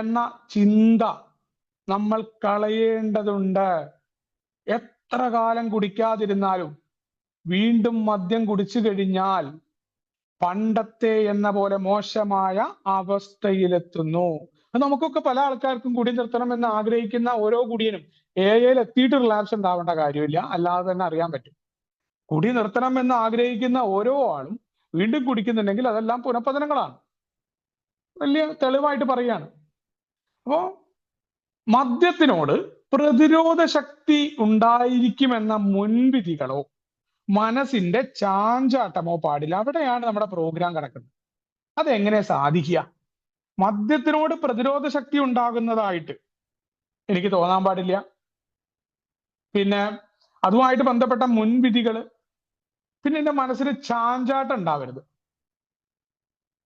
എന്ന ചിന്ത നമ്മൾ കളയേണ്ടതുണ്ട്. എത്ര കാലം കുടിക്കാതിരുന്നാലും വീണ്ടും മദ്യം കുടിച്ചു കഴിഞ്ഞാൽ പണ്ടത്തെ എന്ന പോലെ മോശമായ അവസ്ഥയിലെത്തുന്നു. നമുക്കൊക്കെ പല ആൾക്കാർക്കും കുടി നിർത്തണം എന്ന് ആഗ്രഹിക്കുന്ന ഓരോ കുടിയനും എയിൽ എത്തിയിട്ട് റിലാപ്സ് ഉണ്ടാവേണ്ട കാര്യമില്ല, അല്ലാതെ തന്നെ അറിയാൻ പറ്റും. കുടി നിർത്തണം എന്ന് ആഗ്രഹിക്കുന്ന ഓരോ ആളും വീണ്ടും കുടിക്കുന്നുണ്ടെങ്കിൽ അതെല്ലാം പുനഃപതനങ്ങളാണ്. വലിയ തെളിവായിട്ട് പറയുകയാണ്. അപ്പോ മദ്യത്തിനോട് പ്രതിരോധ ശക്തി ഉണ്ടായിരിക്കുമെന്ന മുൻവിധികളോ മനസ്സിന്റെ ചാഞ്ചാട്ടമോ പാടില്ല. അവിടെയാണ് നമ്മുടെ പ്രോഗ്രാം കിടക്കുന്നത്. അതെങ്ങനെ സാധിക്കുക? മദ്യത്തിനോട് പ്രതിരോധ ശക്തി ഉണ്ടാകുന്നതായിട്ട് എനിക്ക് തോന്നാൻ പാടില്ല. പിന്നെ അതുമായിട്ട് ബന്ധപ്പെട്ട മുൻവിധികള്, പിന്നെ എന്റെ മനസ്സിൽ ചാഞ്ചാട്ടം ഉണ്ടാവരുത്.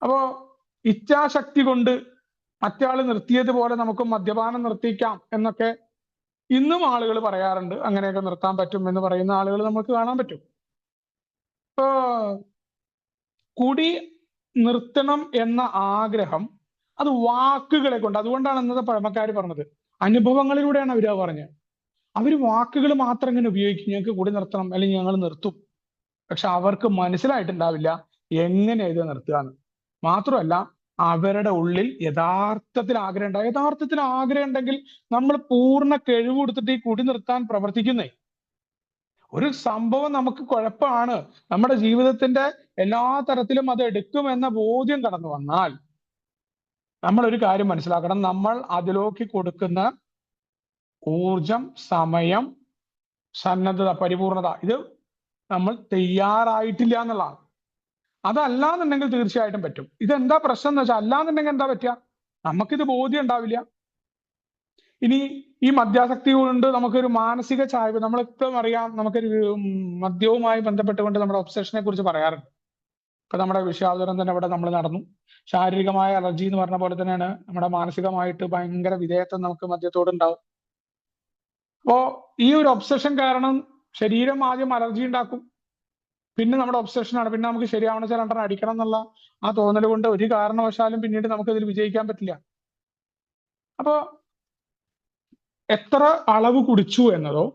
അപ്പോ ഇച്ഛാശക്തി കൊണ്ട് മറ്റാൾ നിർത്തിയതുപോലെ നമുക്ക് മദ്യപാനം നിർത്തിക്കാം എന്നൊക്കെ ഇന്നും ആളുകൾ പറയാറുണ്ട്. അങ്ങനെയൊക്കെ നിർത്താൻ പറ്റും എന്ന് പറയുന്ന ആളുകൾ നമുക്ക് കാണാൻ പറ്റും. ഇപ്പോ കുടി നിർത്തണം എന്ന ആഗ്രഹം അത് വാക്കുകളെ കൊണ്ട്, അതുകൊണ്ടാണ് ഇന്നത്തെ പഴമക്കാർ പറഞ്ഞത്, അനുഭവങ്ങളിലൂടെയാണ് അവര് പറഞ്ഞത്. അവര് വാക്കുകൾ മാത്രം ഇങ്ങനെ ഉപയോഗിക്കും, ഞങ്ങൾക്ക് കുടി നിർത്തണം അല്ലെങ്കിൽ ഞങ്ങൾ നിർത്തും. പക്ഷെ അവർക്ക് മനസ്സിലായിട്ടുണ്ടാവില്ല എങ്ങനെ ഇത് നിർത്തുകയെന്ന്. മാത്രമല്ല അവരുടെ ഉള്ളിൽ യഥാർത്ഥത്തിൽ ആഗ്രഹം ഉണ്ടാവും. യഥാർത്ഥത്തിൽ ആഗ്രഹം ഉണ്ടെങ്കിൽ നമ്മൾ പൂർണ്ണ കഴിവ് കൊടുത്തിട്ട് ഈ കുടി നിർത്താൻ പ്രവർത്തിക്കുന്നേ. ഒരു സംഭവം നമുക്ക് കുഴപ്പമാണ്, നമ്മുടെ ജീവിതത്തിന്റെ എല്ലാ തരത്തിലും അത് എടുക്കുമെന്ന ബോധ്യം കടന്നു വന്നാൽ നമ്മൾ ഒരു കാര്യം മനസ്സിലാക്കണം, നമ്മൾ അതിലേക്ക് കൊടുക്കുന്ന ഊർജം, സമയം, സന്നദ്ധത, പരിപൂർണത, ഇത് നമ്മൾ തയ്യാറായിട്ടില്ല എന്നുള്ളതാണ്. അതല്ലാന്നുണ്ടെങ്കിൽ തീർച്ചയായിട്ടും പറ്റും. ഇതെന്താ പ്രശ്നം എന്ന് വെച്ചാൽ, അല്ലാന്നുണ്ടെങ്കിൽ എന്താ പറ്റുക? നമുക്കിത് ബോധ്യം ഉണ്ടാവില്ല. ഇനി ഈ മദ്യാസക്തി കൊണ്ട് നമുക്കൊരു മാനസിക ചായ്വ്, നമ്മളിപ്പം അറിയാം, നമുക്കൊരു മദ്യവുമായി ബന്ധപ്പെട്ടുകൊണ്ട് നമ്മുടെ ഒബ്സഷനെ കുറിച്ച് പറയാറുണ്ട്. ഇപ്പൊ നമ്മുടെ വിഷയാവതരണം തന്നെ ഇവിടെ നമ്മൾ നടന്നു. ശാരീരികമായ അലർജി എന്ന് പറഞ്ഞ പോലെ തന്നെയാണ് നമ്മുടെ മാനസികമായിട്ട് ഭയങ്കര വിധേയത്വം നമുക്ക് മദ്യത്തോട് ഉണ്ടാവും. അപ്പോ ഈ ഒരു ഒബ്സഷൻ കാരണം ശരീരം ആദ്യം അലർജി ഉണ്ടാക്കും, പിന്നെ നമ്മുടെ ഒബ്സഷനാണ്, പിന്നെ നമുക്ക് ശരിയാവണ ചില രണ്ടെണ്ണം അടിക്കണം എന്നുള്ള ആ തോന്നൽ കൊണ്ട് ഒരു കാരണവശാലും പിന്നീട് നമുക്ക് ഇതിൽ വിജയിക്കാൻ പറ്റില്ല. അപ്പോ എത്ര അളവ് കുടിച്ചു എന്നതോ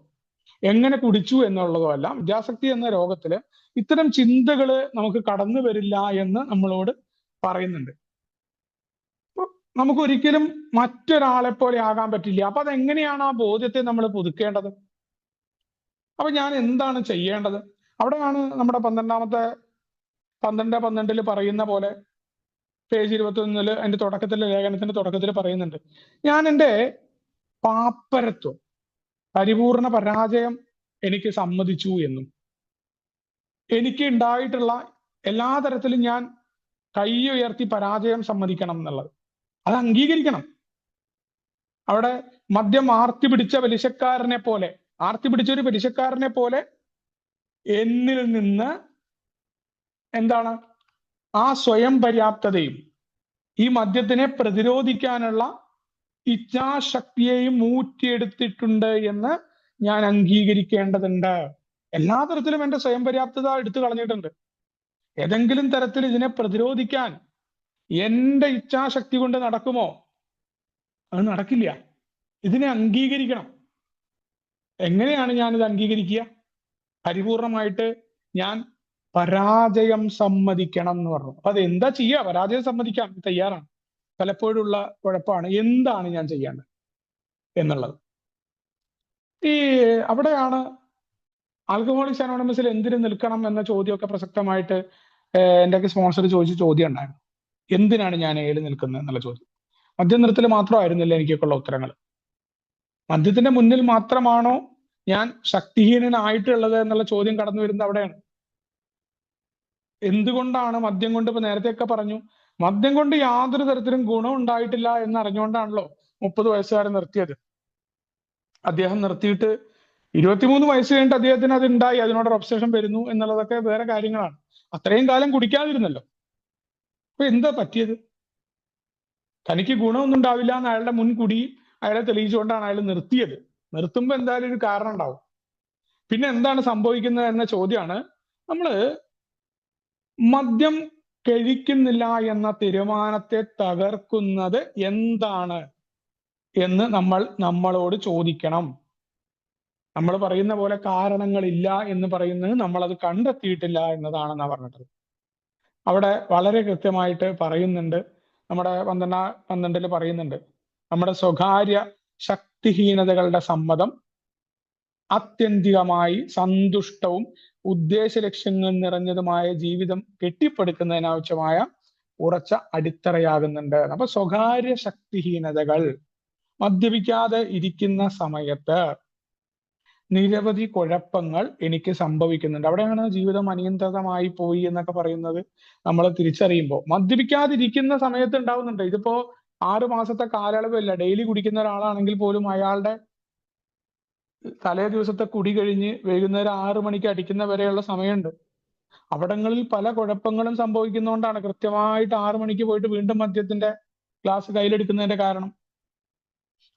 എങ്ങനെ കുടിച്ചു എന്നുള്ളതോ അല്ല, മദ്യാസക്തി എന്ന രോഗത്തില് ഇത്തരം ചിന്തകള് നമുക്ക് കടന്നു വരില്ല എന്ന് നമ്മളോട് പറയുന്നുണ്ട്. അപ്പൊ നമുക്ക് ഒരിക്കലും മറ്റൊരാളെ പോലെ ആകാൻ പറ്റില്ല. അപ്പൊ അതെങ്ങനെയാണ് ആ ബോധ്യത്തെ നമ്മൾ പുതുക്കേണ്ടത്? അപ്പൊ ഞാൻ എന്താണ് ചെയ്യേണ്ടത്? അവിടെയാണ് നമ്മുടെ 12 പറയുന്ന പോലെ, പേജ് 21 അതിന്റെ തുടക്കത്തിലെ ലേഖനത്തിന്റെ തുടക്കത്തിൽ പറയുന്നുണ്ട്, ഞാൻ എൻ്റെ പാപ്പരത്വം, പരിപൂർണ പരാജയം എനിക്ക് സമ്മതിച്ചു എന്നും, എനിക്ക് ഉണ്ടായിട്ടുള്ള എല്ലാ തരത്തിലും ഞാൻ കൈ ഉയർത്തി പരാജയം സമ്മതിക്കണം എന്നുള്ളത്, അത് അംഗീകരിക്കണം. അവിടെ മദ്യം ആർത്തി പിടിച്ച ഒരു പലിശക്കാരനെ പോലെ എന്നിൽ നിന്ന് എന്താണ് ആ സ്വയം പര്യാപ്തതയും ഈ മദ്യത്തിനെ പ്രതിരോധിക്കാനുള്ള ഇച്ഛാശക്തിയെയും ഊറ്റിയെടുത്തിട്ടുണ്ട് എന്ന് ഞാൻ അംഗീകരിക്കേണ്ടതുണ്ട്. എല്ലാ തരത്തിലും എൻ്റെ സ്വയം പര്യാപ്തത എടുത്തു കളഞ്ഞിട്ടുണ്ട്. ഏതെങ്കിലും തരത്തിൽ ഇതിനെ പ്രതിരോധിക്കാൻ എൻ്റെ ഇച്ഛാശക്തി കൊണ്ട് നടക്കുമോ? അത് നടക്കില്ല. ഇതിനെ അംഗീകരിക്കണം. എങ്ങനെയാണ് ഞാനിത് അംഗീകരിക്കുക? പരിപൂർണമായിട്ട് ഞാൻ പരാജയം സമ്മതിക്കണം എന്ന് പറഞ്ഞു. അപ്പൊ അത് എന്താ ചെയ്യുക? പരാജയം സമ്മതിക്കാൻ തയ്യാറാണ്. പലപ്പോഴുള്ള കുഴപ്പമാണ് എന്താണ് ഞാൻ ചെയ്യേണ്ടത് എന്നുള്ളത്. അവിടെയാണ് ആൽക്കഹോളിക്സ് അനോണിമസിൽ എന്തിനു നിൽക്കണം എന്ന ചോദ്യമൊക്കെ പ്രസക്തമായിട്ട് എൻ്റെ സ്പോൺസർ ചോദിച്ച ചോദ്യം ഉണ്ടായിരുന്നു. എന്തിനാണ് ഞാൻ ഏല് നിൽക്കുന്നത് എന്നുള്ള ചോദ്യം. മദ്യം നിർത്തൽ മാത്രമായിരുന്നില്ല എനിക്കൊക്കെ ഉള്ള ഉത്തരങ്ങൾ. മദ്യത്തിന്റെ മുന്നിൽ മാത്രമാണോ ഞാൻ ശക്തിഹീനനായിട്ടുള്ളത് എന്നുള്ള ചോദ്യം കടന്നു വരുന്നത് അവിടെയാണ്. എന്തുകൊണ്ടാണ് മദ്യം കൊണ്ട്, ഇപ്പൊ നേരത്തെയൊക്കെ പറഞ്ഞു, മദ്യം കൊണ്ട് യാതൊരു തരത്തിലും ഗുണം ഉണ്ടായിട്ടില്ല എന്ന് അറിഞ്ഞുകൊണ്ടാണല്ലോ 30 വയസ്സുകാരൻ നിർത്തിയത്. അദ്ദേഹം നിർത്തിയിട്ട് 23 വയസ്സ് കഴിഞ്ഞിട്ട് അദ്ദേഹത്തിന് അത് ഉണ്ടായി, അതിനോടൊരു ഒബ്സഷൻ വരുന്നു എന്നുള്ളതൊക്കെ വേറെ കാര്യങ്ങളാണ്. അത്രയും കാലം കുടിക്കാതിരുന്നല്ലോ. അപ്പൊ എന്താ പറ്റിയത്? തനിക്ക് ഗുണമൊന്നും ഉണ്ടാവില്ല എന്ന് അയാളുടെ മുൻകുടി അയാളെ തെളിയിച്ചുകൊണ്ടാണ് അയാൾ നിർത്തിയത്. നിർത്തുമ്പോൾ എന്തായാലും ഒരു കാരണം ഉണ്ടാവും. പിന്നെ എന്താണ് സംഭവിക്കുന്നത് എന്ന ചോദ്യമാണ്. നമ്മള് മദ്യം കഴിക്കുന്നില്ല എന്ന തീരുമാനത്തെ തകർക്കുന്നത് എന്താണ് എന്ന് നമ്മളോട് ചോദിക്കണം. നമ്മൾ പറയുന്ന പോലെ കാരണങ്ങളില്ല എന്ന് പറയുന്നത് നമ്മളത് കണ്ടെത്തിയിട്ടില്ല എന്നതാണെന്നാ പറഞ്ഞിട്ടത്. അവിടെ വളരെ കൃത്യമായിട്ട് പറയുന്നുണ്ട്, നമ്മുടെ 12 പറയുന്നുണ്ട്, നമ്മുടെ സ്വകാര്യ ശക്തിഹീനതകളുടെ സമ്മതം ആത്യന്തികമായി സന്തുഷ്ടവും ഉദ്ദേശ ലക്ഷ്യങ്ങൾ നിറഞ്ഞതുമായ ജീവിതം കെട്ടിപ്പടുക്കുന്നതിനാവശ്യമായ ഉറച്ച അടിത്തറയാകുന്നുണ്ട്. അപ്പൊ സ്വകാര്യ ശക്തിഹീനതകൾ മദ്യപിക്കാതെ ഇരിക്കുന്ന സമയത്ത് നിരവധി കുഴപ്പങ്ങൾ എനിക്ക് സംഭവിക്കുന്നുണ്ട്. അവിടെയാണ് ജീവിതം അനിയന്ത്രിതമായി പോയി എന്നൊക്കെ പറയുന്നത്. നമ്മൾ തിരിച്ചറിയുമ്പോൾ മദ്യപിക്കാതിരിക്കുന്ന സമയത്ത് ഉണ്ടാവുന്നുണ്ട്. ഇതിപ്പോ 6 മാസത്തെ കാലയളവല്ല. ഡെയിലി കുടിക്കുന്ന ഒരാളാണെങ്കിൽ പോലും അയാളുടെ തലേ ദിവസത്തെ കുടി കഴിഞ്ഞ് വൈകുന്നേരം 6 മണിക്ക് അടിക്കുന്ന വരെയുള്ള സമയമുണ്ട്. അവിടങ്ങളിൽ പല കുഴപ്പങ്ങളും സംഭവിക്കുന്നതുകൊണ്ടാണ് കൃത്യമായിട്ട് 6 മണിക്ക് പോയിട്ട് വീണ്ടും മദ്യത്തിന്റെ ഗ്ലാസ് കയ്യിലെടുക്കുന്നതിന്റെ കാരണം.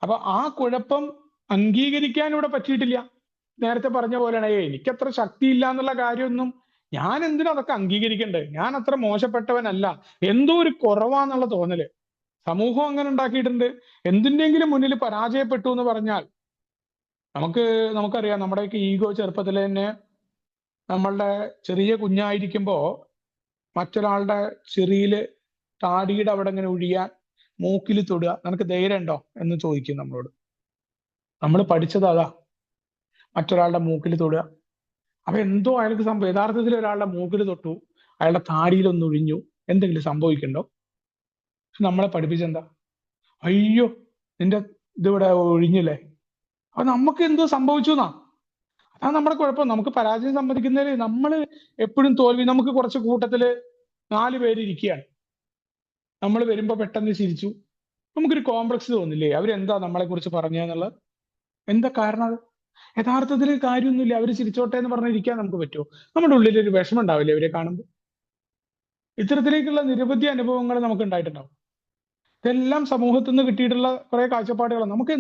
അപ്പൊ ആ കുഴപ്പം അംഗീകരിക്കാൻ ഇവിടെ പറ്റിയിട്ടില്ല. നേരത്തെ പറഞ്ഞ പോലെയാണ്, എനിക്കത്ര ശക്തിയില്ല എന്നുള്ള കാര്യമൊന്നും ഞാൻ എന്തിനാ അതൊക്കെ അംഗീകരിക്കണ്ടേ? ഞാൻ അത്ര മോശപ്പെട്ടവനല്ല, എന്തോ ഒരു കുറവാന്നുള്ള തോന്നല് സമൂഹം അങ്ങനെ ഉണ്ടാക്കിയിട്ടുണ്ട്. എന്തിന്റെങ്കിലും മുന്നിൽ പരാജയപ്പെട്ടു എന്ന് പറഞ്ഞാൽ നമുക്കറിയാം, നമ്മുടെയൊക്കെ ഈഗോ ചെറുപ്പത്തിൽ തന്നെ, നമ്മളുടെ ചെറിയ കുഞ്ഞായിരിക്കുമ്പോ മറ്റൊരാളുടെ ചെറിയില് താടിയുടെ അവിടെ ഇങ്ങനെ ഒഴിയാൻ മൂക്കിൽ തൊടുക, നിനക്ക് ധൈര്യം ഉണ്ടോ എന്ന് ചോദിക്കും നമ്മളോട്. നമ്മൾ പഠിച്ചത് അതാ, മറ്റൊരാളുടെ മൂക്കിൽ തൊടുക. അപ്പൊ എന്തോ അയാൾക്ക് സംഭവം. യഥാർത്ഥത്തിൽ ഒരാളുടെ മൂക്കിൽ തൊട്ടു, അയാളുടെ താടിയിലൊന്ന് ഒഴിഞ്ഞു, എന്തെങ്കിലും സംഭവിക്കണ്ടോ? നമ്മളെ പഠിപ്പിച്ചെന്താ? അയ്യോ നിന്റെ ഇതിവിടെ ഒഴിഞ്ഞില്ലേ, അപ്പൊ നമുക്ക് എന്തോ സംഭവിച്ചു എന്നാ. അതാണ് നമ്മുടെ കുഴപ്പം. നമുക്ക് പരാജയം സമ്മതിക്കുന്നതിൽ നമ്മൾ എപ്പോഴും തോൽവി. നമുക്ക് കുറച്ച് കൂട്ടത്തില് 4 പേര് ഇരിക്കുകയാണ്, നമ്മൾ വരുമ്പോ പെട്ടെന്ന് ചിരിച്ചു, നമുക്കൊരു കോംപ്ലക്സ് തോന്നില്ലേ അവരെന്താ നമ്മളെ കുറിച്ച് പറഞ്ഞെന്നുള്ളത്? എന്താ കാരണം? അത് യഥാർത്ഥത്തിൽ കാര്യമൊന്നുമില്ല, അവർ ചിരിച്ചോട്ടെ എന്ന് പറഞ്ഞിരിക്കാൻ നമുക്ക് പറ്റുമോ? നമ്മുടെ ഉള്ളിൽ ഒരു വിഷമം ഉണ്ടാവില്ലേ അവരെ കാണുമ്പോൾ? ഇത്തരത്തിലേക്കുള്ള നിരവധി അനുഭവങ്ങൾ നമുക്ക് ഉണ്ടായിട്ടുണ്ടാവും. ഇതെല്ലാം സമൂഹത്തിൽ നിന്ന് കിട്ടിയിട്ടുള്ള കുറെ കാഴ്ചപ്പാടുകളാണ്. നമുക്ക്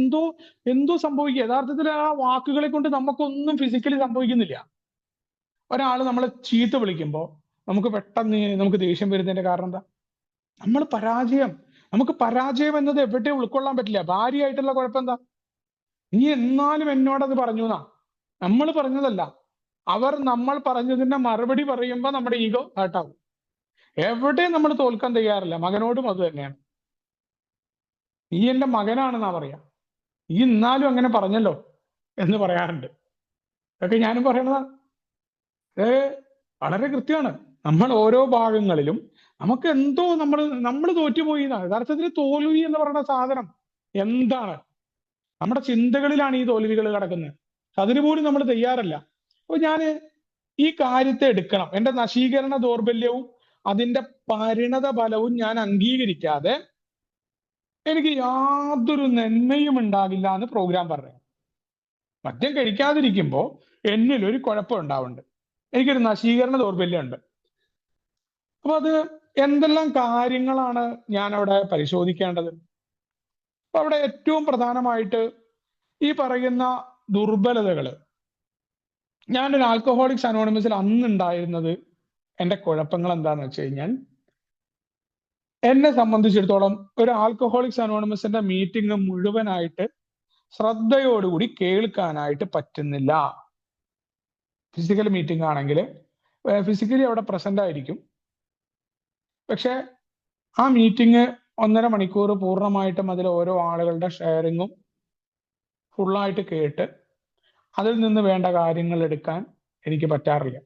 എന്തോ സംഭവിക്കുക. യഥാർത്ഥത്തിൽ ആ വാക്കുകളെ കൊണ്ട് നമുക്കൊന്നും ഫിസിക്കലി സംഭവിക്കുന്നില്ല. ഒരാൾ നമ്മളെ ചീത്ത വിളിക്കുമ്പോൾ നമുക്ക് ദേഷ്യം വരുന്നതിന്റെ കാരണം എന്താ? നമുക്ക് പരാജയം എന്നത് എവിടെ ഉൾക്കൊള്ളാൻ പറ്റില്ല. ഭാര്യയായിട്ടുള്ള കുഴപ്പം എന്താ? നീ എന്നാലും എന്നോടത് പറഞ്ഞു എന്നാ. നമ്മൾ പറഞ്ഞതല്ല, നമ്മൾ പറഞ്ഞതിന്റെ മറുപടി പറയുമ്പോൾ നമ്മുടെ ഈഗോ ഹേർട്ടാവും. എവിടെയും നമ്മൾ തോൽക്കാൻ തയ്യാറില്ല. മകനോടും അത് തന്നെയാണ്. നീ എന്റെ മകനാണെന്നാ പറയാ, ഈ എന്നാലും അങ്ങനെ പറഞ്ഞല്ലോ എന്ന് പറയാറുണ്ട്. അതൊക്കെ ഞാനും പറയണതാ. വളരെ കൃത്യമാണ്. നമ്മൾ ഓരോ ഭാഗങ്ങളിലും നമുക്ക് എന്തോ നമ്മൾ തോറ്റുപോയി എന്നാണ്. യഥാർത്ഥത്തിൽ തോൽവി എന്ന് പറയുന്ന സാധനം എന്താണ്? നമ്മുടെ ചിന്തകളിലാണ് ഈ തോൽവികൾ കിടക്കുന്നത്. അതിനു പോലും നമ്മൾ തയ്യാറല്ല. അപ്പൊ ഞാന് ഈ കാര്യത്തെ എടുക്കണം. എന്റെ നശീകരണ ദൗർബല്യവും അതിന്റെ പരിണത ഫലവും ഞാൻ അംഗീകരിക്കാതെ എനിക്ക് യാതൊരു നന്മയും ഉണ്ടാകില്ല എന്ന് പ്രോഗ്രാം പറഞ്ഞു. മദ്യം കഴിക്കാതിരിക്കുമ്പോ എന്നിലൊരു കുഴപ്പം ഉണ്ടാവുന്നുണ്ട്, എനിക്കൊരു നശീകരണ ദൗർബല്യം ഉണ്ട്. അപ്പൊ അത് എന്തെല്ലാം കാര്യങ്ങളാണ് ഞാൻ അവിടെ പരിശോധിക്കേണ്ടത്? അപ്പൊ അവിടെ ഏറ്റവും പ്രധാനമായിട്ട് ഈ പറയുന്ന ദുർബലതകള്, ഞാനൊരു ആൽക്കഹോളിക്സ് അനോണിമസിൽ അന്നുണ്ടായിരുന്നത് എന്റെ കുഴപ്പങ്ങൾ എന്താന്ന് വെച്ച് കഴിഞ്ഞാൽ, എന്നെ സംബന്ധിച്ചിടത്തോളം ഒരു ആൽക്കഹോളിക്സ് അനോണിമസിന്റെ മീറ്റിംഗ് മുഴുവനായിട്ട് ശ്രദ്ധയോടുകൂടി കേൾക്കാനായിട്ട് പറ്റുന്നില്ല. ഫിസിക്കൽ മീറ്റിംഗ് ആണെങ്കിൽ ഫിസിക്കലി അവിടെ പ്രസന്റ് ആയിരിക്കും, പക്ഷെ ആ മീറ്റിംഗ് 1.5 മണിക്കൂർ പൂർണ്ണമായിട്ടും അതിൽ ഓരോ ആളുകളുടെ ഷെയറിങ്ങും ഫുള്ളായിട്ട് കേട്ട് അതിൽ നിന്ന് വേണ്ട കാര്യങ്ങൾ എടുക്കാൻ എനിക്ക് പറ്റാറില്ല.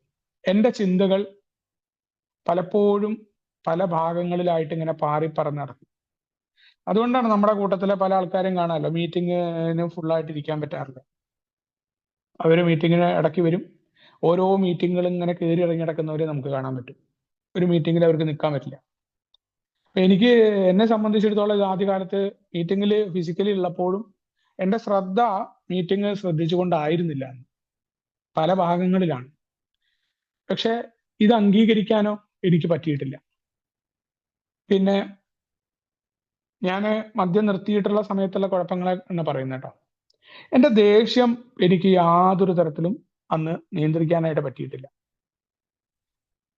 എൻ്റെ ചിന്തകൾ പലപ്പോഴും പല ഭാഗങ്ങളിലായിട്ട് ഇങ്ങനെ പാറിപ്പറന്ന് നടക്കും. അതുകൊണ്ടാണ് നമ്മുടെ കൂട്ടത്തിലെ പല ആൾക്കാരും കാണാമല്ലോ മീറ്റിങ്ങിന് ഫുള്ളായിട്ട് ഇരിക്കാൻ പറ്റാറില്ല. അവർ മീറ്റിങ്ങിന് ഇടയ്ക്ക് വരും. ഓരോ മീറ്റിങ്ങുകളും ഇങ്ങനെ കയറി ഇറങ്ങി നടക്കുന്നവരെ നമുക്ക് കാണാൻ പറ്റും. ഒരു മീറ്റിങ്ങിൽ അവർക്ക് നിൽക്കാൻ പറ്റില്ല. അപ്പൊ എനിക്ക് എന്നെ സംബന്ധിച്ചിടത്തോളം ഇത് ആദ്യകാലത്ത് മീറ്റിങ്ങിൽ ഫിസിക്കലി ഉള്ളപ്പോഴും എന്റെ ശ്രദ്ധ മീറ്റിംഗ് ശ്രദ്ധിച്ചുകൊണ്ടായിരുന്നില്ല. പല ഭാഗങ്ങളിലാണ്. പക്ഷെ ഇത് അംഗീകരിക്കാനോ എനിക്ക് പറ്റിയിട്ടില്ല. പിന്നെ ഞാൻ മദ്യം നിർത്തിയിട്ടുള്ള സമയത്തുള്ള കുഴപ്പങ്ങളെ എന്ന് പറയുന്നത് കേട്ടോ. എന്റെ ദേഷ്യം എനിക്ക് യാതൊരു തരത്തിലും അന്ന് നിയന്ത്രിക്കാനായിട്ട് പറ്റിയിട്ടില്ല.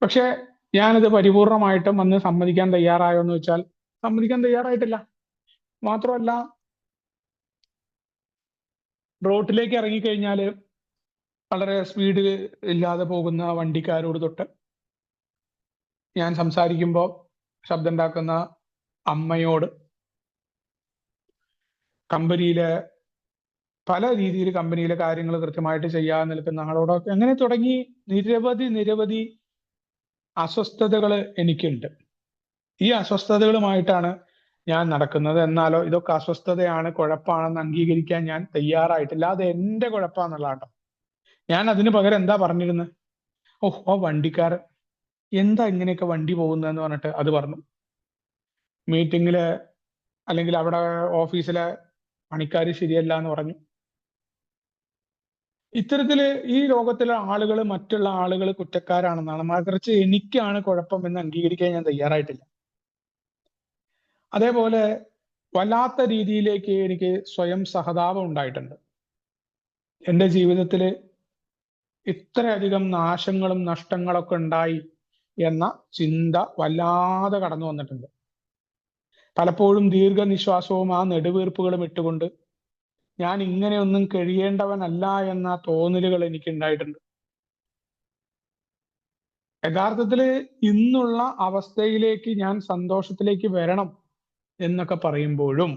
പക്ഷെ ഞാനത് പരിപൂർണമായിട്ടും അന്ന് സമ്മതിക്കാൻ തയ്യാറായോ എന്ന് വെച്ചാൽ സമ്മതിക്കാൻ തയ്യാറായിട്ടില്ല. മാത്രമല്ല, റോട്ടിലേക്ക് ഇറങ്ങിക്കഴിഞ്ഞാൽ വളരെ സ്പീഡിൽ ഇല്ലാതെ പോകുന്ന വണ്ടിക്കാരോട് തൊട്ട് ഞാൻ സംസാരിക്കുമ്പോൾ ശബ്ദം ഉണ്ടാക്കുന്ന അമ്മയോട്, കമ്പനിയിലെ പല രീതിയിൽ കമ്പനിയിലെ കാര്യങ്ങൾ കൃത്യമായിട്ട് ചെയ്യാൻ നിൽക്കുന്ന ആളോടൊക്കെ അങ്ങനെ തുടങ്ങി നിരവധി അസ്വസ്ഥതകൾ എനിക്കുണ്ട്. ഈ അസ്വസ്ഥതകളുമായിട്ടാണ് ഞാൻ നടക്കുന്നത്. എന്നാലോ ഇതൊക്കെ അസ്വസ്ഥതയാണ്, കുഴപ്പമാണെന്ന് അംഗീകരിക്കാൻ ഞാൻ തയ്യാറായിട്ടില്ല. അത് എന്റെ കുഴപ്പമാണെന്നുള്ളതാട്ടോ. ഞാൻ അതിന് പകരം എന്താ പറഞ്ഞിരുന്നത്? ഓഹ്, ആ വണ്ടിക്കാരൻ എന്താ ഇങ്ങനെയൊക്കെ വണ്ടി പോകുന്നതെന്ന് പറഞ്ഞിട്ട് അത് പറഞ്ഞു. മീറ്റിങ്ങില് അല്ലെങ്കിൽ അവിടെ ഓഫീസിലെ പണിക്കാർ ശരിയല്ല എന്ന് പറഞ്ഞു. ഇത്തരത്തില് ഈ ലോകത്തിലെ ആളുകൾ മറ്റുള്ള ആളുകൾ കുറ്റക്കാരാണെന്നാണ്, മറിച്ച് എനിക്കാണ് കുഴപ്പം എന്ന് അംഗീകരിക്കാൻ ഞാൻ തയ്യാറായിട്ടില്ല. അതേപോലെ വല്ലാത്ത രീതിയിലേക്ക് എനിക്ക് സ്വയം സഹതാപം ഉണ്ടായിട്ടുണ്ട്. എൻ്റെ ജീവിതത്തിൽ ഇത്രയധികം നാശങ്ങളും നഷ്ടങ്ങളൊക്കെ ഉണ്ടായി എന്ന ചിന്ത വല്ലാതെ കടന്നു വന്നിട്ടുണ്ട്. പലപ്പോഴും ദീർഘനിശ്വാസവും ആ നെടുവീർപ്പുകളും ഇട്ടുകൊണ്ട് ഞാൻ ഇങ്ങനെയൊന്നും കഴിയേണ്ടവനല്ല എന്ന തോന്നലുകൾ എനിക്ക് ഉണ്ടായിട്ടുണ്ട്. യഥാർത്ഥത്തില് ഇന്നുള്ള അവസ്ഥയിലേക്ക് ഞാൻ സന്തോഷത്തിലേക്ക് വരണം എന്നൊക്കെ പറയുമ്പോഴും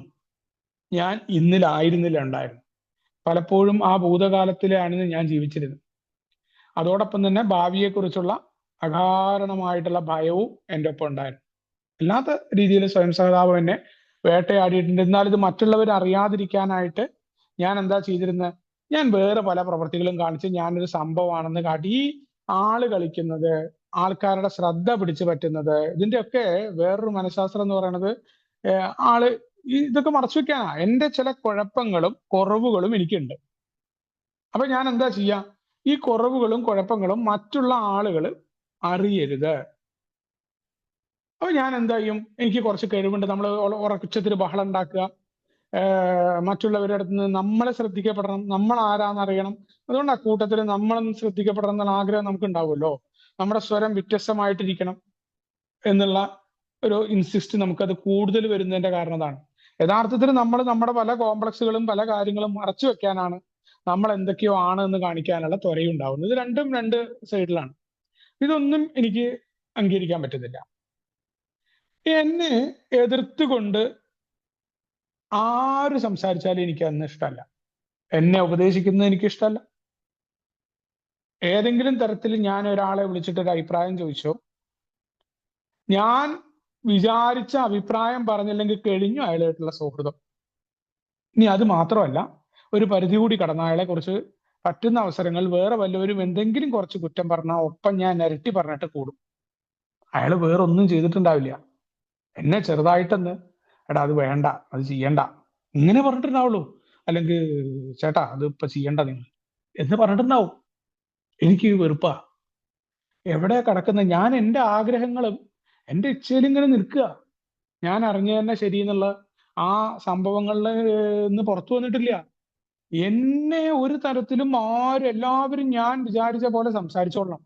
ഞാൻ ഇന്നിലായിരുന്നില്ല ഉണ്ടായിരുന്നു. പലപ്പോഴും ആ ഭൂതകാലത്തിലാണ് ഞാൻ ജീവിച്ചിരുന്നത്. അതോടൊപ്പം തന്നെ ഭാവിയെക്കുറിച്ചുള്ള അകാരണമായിട്ടുള്ള ഭയവും എൻ്റെ ഒപ്പം ഉണ്ടായിരുന്നു. അല്ലാത്ത രീതിയിൽ സ്വയം സഹതാപം എന്നെ വേട്ടയാടിയിട്ടുണ്ട്. എന്നാൽ ഇത് മറ്റുള്ളവർ അറിയാതിരിക്കാനായിട്ട് ഞാൻ എന്താ ചെയ്തിരുന്നത്? ഞാൻ വേറെ പല പ്രവൃത്തികളും കാണിച്ച് ഞാനൊരു സംഭവമാണെന്ന് കാട്ടി ഈ ആള് കളിക്കുന്നത്, ആൾക്കാരുടെ ശ്രദ്ധ പിടിച്ചു പറ്റുന്നത്, ഇതിന്റെയൊക്കെ വേറൊരു മനഃശാസ്ത്രം എന്ന് പറയുന്നത് ആള് ഇതൊക്കെ മറച്ചു വെക്കാനാ. എന്റെ ചില കുഴപ്പങ്ങളും കുറവുകളും എനിക്കുണ്ട്. അപ്പൊ ഞാൻ എന്താ ചെയ്യാ? ഈ കുറവുകളും കുഴപ്പങ്ങളും മറ്റുള്ള ആളുകൾ അറിയരുത്. അപ്പൊ ഞാൻ എന്താ ചെയ്യും? എനിക്ക് കുറച്ച് കഴിവുണ്ട്. നമ്മൾ ഉറക്കത്തിൽ ബഹളം ഉണ്ടാക്കുക, മറ്റുള്ളവരുടെ അടുത്ത് നിന്ന് നമ്മളെ ശ്രദ്ധിക്കപ്പെടണം, നമ്മൾ ആരാന്നറിയണം. അതുകൊണ്ട് അക്കൂട്ടത്തിൽ നമ്മളൊന്ന് ശ്രദ്ധിക്കപ്പെടണം എന്നുള്ള ആഗ്രഹം നമുക്ക് ഉണ്ടാവുമല്ലോ. നമ്മുടെ സ്വരം വ്യത്യസ്തമായിട്ടിരിക്കണം എന്നുള്ള ഒരു ഇൻസിസ്റ്റ് നമുക്കത് കൂടുതൽ വരുന്നതിന്റെ കാരണം അതാണ്. യഥാർത്ഥത്തിൽ നമ്മൾ നമ്മുടെ പല കോംപ്ലക്സുകളും പല കാര്യങ്ങളും മറച്ചു വെക്കാനാണ്, നമ്മൾ എന്തൊക്കെയോ ആണ് എന്ന് കാണിക്കാനുള്ള ത്വരയുണ്ടാവുന്നത്. ഇത് രണ്ടും രണ്ട് സൈഡിലാണ്. ഇതൊന്നും എനിക്ക് അംഗീകരിക്കാൻ പറ്റുന്നില്ല. എന്നെ എതിർത്തുകൊണ്ട് ആര് സംസാരിച്ചാലും എനിക്ക് അന്ന് ഇഷ്ടമല്ല. എന്നെ ഉപദേശിക്കുന്നത് എനിക്ക് ഇഷ്ടമല്ല. ഏതെങ്കിലും തരത്തിൽ ഞാൻ ഒരാളെ വിളിച്ചിട്ട് ഒരു അഭിപ്രായം ചോദിച്ചോ, ഞാൻ വിചാരിച്ച അഭിപ്രായം പറഞ്ഞില്ലെങ്കിൽ കഴിഞ്ഞു അയാളായിട്ടുള്ള സൗഹൃദം. ഇനി അത് മാത്രമല്ല, ഒരു പരിധി കൂടി കടന്ന അയാളെ കുറിച്ച് പറ്റുന്ന അവസരങ്ങൾ വേറെ വല്ലവരും എന്തെങ്കിലും കുറച്ച് കുറ്റം പറഞ്ഞാൽ ഒപ്പം ഞാൻ ഇരട്ടി പറഞ്ഞിട്ട് കൂടും. അയാൾ വേറൊന്നും ചെയ്തിട്ടുണ്ടാവില്ല. എന്നെ ചെറുതായിട്ടെന്ന് എടാ അത് വേണ്ട, അത് ചെയ്യണ്ട, ഇങ്ങനെ പറഞ്ഞിട്ടുണ്ടാവുള്ളൂ. അല്ലെങ്കിൽ ചേട്ടാ അത് ഇപ്പൊ ചെയ്യണ്ട നിങ്ങൾ എന്ന് പറഞ്ഞിട്ടുണ്ടാവും. എനിക്ക് വെറുപ്പാ. എവിടെ കിടക്കുന്ന ഞാൻ എൻ്റെ ആഗ്രഹങ്ങളും എൻ്റെ ഇച്ഛയിലും ഇങ്ങനെ നിൽക്കുക. ഞാൻ അറിഞ്ഞു തന്നെ ശരി എന്നുള്ള ആ സംഭവങ്ങളിൽ നിന്ന് പുറത്തു വന്നിട്ടില്ല. എന്നെ ഒരു തരത്തിലും ആരും എല്ലാവരും ഞാൻ വിചാരിച്ച പോലെ സംസാരിച്ചോളണം.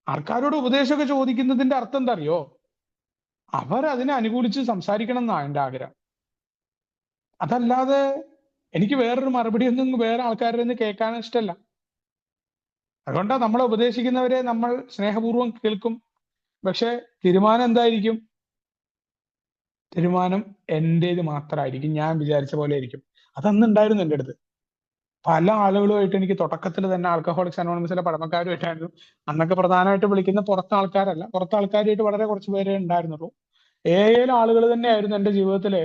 ആൾക്കാരോട് ഉപദേശമൊക്കെ ചോദിക്കുന്നതിന്റെ അർത്ഥം എന്താ അറിയോ? അവർ അതിനെ അനുകൂലിച്ച് സംസാരിക്കണം എന്നാ എൻ്റെ ആഗ്രഹം. അതല്ലാതെ എനിക്ക് വേറൊരു മറുപടി ഒന്നും വേറെ ആൾക്കാരുടെ നിന്ന് കേൾക്കാൻ ഇഷ്ടമല്ല. അതുകൊണ്ടാണ് നമ്മളെ ഉപദേശിക്കുന്നവരെ നമ്മൾ സ്നേഹപൂർവ്വം കേൾക്കും. പക്ഷെ തീരുമാനം എന്തായിരിക്കും? തീരുമാനം എന്റേത് മാത്രമായിരിക്കും. ഞാൻ വിചാരിച്ച പോലെ ആയിരിക്കും. അതന്ന് ഉണ്ടായിരുന്നു എൻ്റെ അടുത്ത്. പല ആളുകളുമായിട്ട് എനിക്ക് തുടക്കത്തിൽ തന്നെ ആൽക്കഹോളിക്സ് അനോണിമസിലെ പഴമക്കാരുമായിട്ടായിരുന്നു. അന്നൊക്കെ പ്രധാനമായിട്ട് വിളിക്കുന്ന പുറത്തെ ആൾക്കാരല്ല, പുറത്തെ ആൾക്കാരുമായിട്ട് വളരെ കുറച്ച് പേരെ ഉണ്ടായിരുന്നുള്ളൂ. AI ആളുകൾ തന്നെയായിരുന്നു എൻ്റെ ജീവിതത്തില്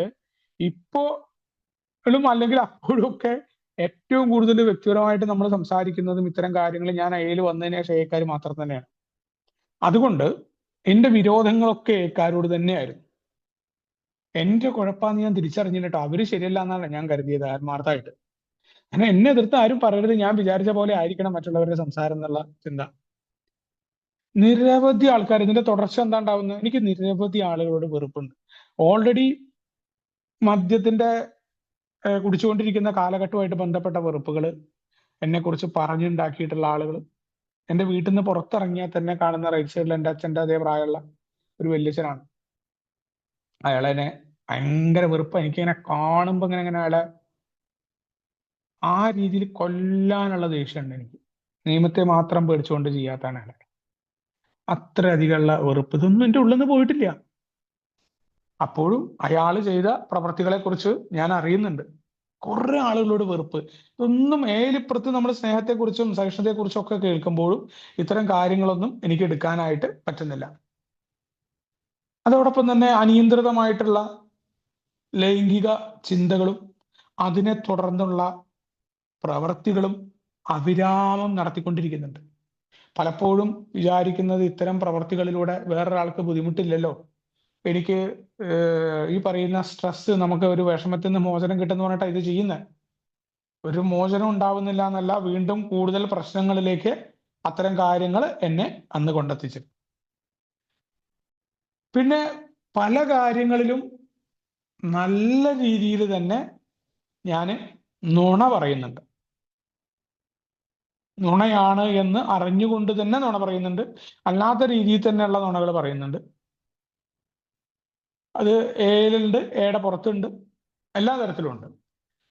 ഇപ്പോഴും അല്ലെങ്കിൽ അപ്പോഴും ഒക്കെ ഏറ്റവും കൂടുതൽ വ്യക്തിപരമായിട്ട് നമ്മൾ സംസാരിക്കുന്നതും ഇത്തരം കാര്യങ്ങൾ ഞാൻ AI വന്നതിന് ശേഷം AI മാത്രം തന്നെയാണ്. അതുകൊണ്ട് എന്റെ വിരോധങ്ങളൊക്കെ AIക്കാരോട് തന്നെയായിരുന്നു. എന്റെ കുഴപ്പമാണെന്ന് ഞാൻ തിരിച്ചറിഞ്ഞില്ല കേട്ടോ. അവര് ശരിയല്ല എന്നാണ് ഞാൻ കരുതിയത് ആത്മാർത്ഥമായിട്ട്. അങ്ങനെ എന്നെ എതിർത്ത് ആരും പറയരുത്, ഞാൻ വിചാരിച്ച പോലെ ആയിരിക്കണം മറ്റുള്ളവരുടെ സംസാരം എന്നുള്ള ചിന്ത. നിരവധി ആൾക്കാർ, ഇതിന്റെ തുടർച്ച എന്താ ഉണ്ടാവുന്നത്? എനിക്ക് നിരവധി ആളുകളോട് വെറുപ്പുണ്ട്. ഓൾറെഡി മദ്യത്തിന്റെ കുടിച്ചുകൊണ്ടിരിക്കുന്ന കാലഘട്ടമായിട്ട് ബന്ധപ്പെട്ട വെറുപ്പുകൾ എന്നെ കുറിച്ച് പറഞ്ഞുണ്ടാക്കിയിട്ടുള്ള ആളുകൾ. എന്റെ വീട്ടിൽ നിന്ന് പുറത്തിറങ്ങിയാൽ തന്നെ കാണുന്ന റൈറ്റ് സൈഡിൽ എൻ്റെ അച്ഛൻ്റെ അതേ പ്രായമുള്ള ഒരു വല്യച്ഛനാണ്. അയാളെന്നെ ഭയങ്കര വെറുപ്പ്. എനിക്കിങ്ങനെ കാണുമ്പോ ഇങ്ങനെ ഇങ്ങനെ അയാളെ ആ രീതിയിൽ കൊല്ലാനുള്ള ദേഷ്യമുണ്ട് എനിക്ക്. നിയമത്തെ മാത്രം പേടിച്ചുകൊണ്ട് ചെയ്യാത്താണ് അയാളെ. അത്രയധികമുള്ള വെറുപ്പ്. ഇതൊന്നും എൻ്റെ ഉള്ളിൽ നിന്ന് പോയിട്ടില്ല. അപ്പോഴും അയാൾ ചെയ്ത പ്രവർത്തികളെ കുറിച്ച് ഞാൻ അറിയുന്നുണ്ട്. കുറെ ആളുകളോട് വെറുപ്പ്. ഇതൊന്നും ഏലിപ്പുറത്ത് നമ്മുടെ സ്നേഹത്തെക്കുറിച്ചും സഹിഷ്ണുതയെക്കുറിച്ചും ഒക്കെ കേൾക്കുമ്പോഴും ഇത്തരം കാര്യങ്ങളൊന്നും എനിക്ക് എടുക്കാനായിട്ട് പറ്റുന്നില്ല. അതോടൊപ്പം തന്നെ അനിയന്ത്രിതമായിട്ടുള്ള ലൈംഗിക ചിന്തകളും അതിനെ തുടർന്നുള്ള പ്രവർത്തികളും അവിരാമം നടത്തിക്കൊണ്ടിരിക്കുന്നുണ്ട്. പലപ്പോഴും വിചാരിക്കുന്നത് ഇത്തരം പ്രവർത്തികളിലൂടെ വേറൊരാൾക്ക് ബുദ്ധിമുട്ടില്ലല്ലോ, എനിക്ക് ഈ പറയുന്ന സ്ട്രെസ്, നമുക്ക് ഒരു വിഷമത്തിൽ നിന്ന് മോചനം കിട്ടുന്ന പറഞ്ഞിട്ടാണ് ഇത് ചെയ്യുന്നത്. ഒരു മോചനം ഉണ്ടാവുന്നില്ല എന്നല്ല, വീണ്ടും കൂടുതൽ പ്രശ്നങ്ങളിലേക്ക് അത്തരം കാര്യങ്ങൾ എന്നെ അന്ന് കൊണ്ടെത്തിച്ചു. പിന്നെ പല കാര്യങ്ങളിലും നല്ല രീതിയിൽ തന്നെ ഞാൻ നുണ പറയുന്നുണ്ട്. നുണയാണ് എന്ന് അറിഞ്ഞുകൊണ്ട് തന്നെ നുണ പറയുന്നുണ്ട്. അല്ലാത്ത രീതിയിൽ തന്നെയുള്ള നുണകൾ പറയുന്നുണ്ട്. അത് ഏലുണ്ട്, ഏടെ പുറത്തുണ്ട്, എല്ലാ തരത്തിലും ഉണ്ട്.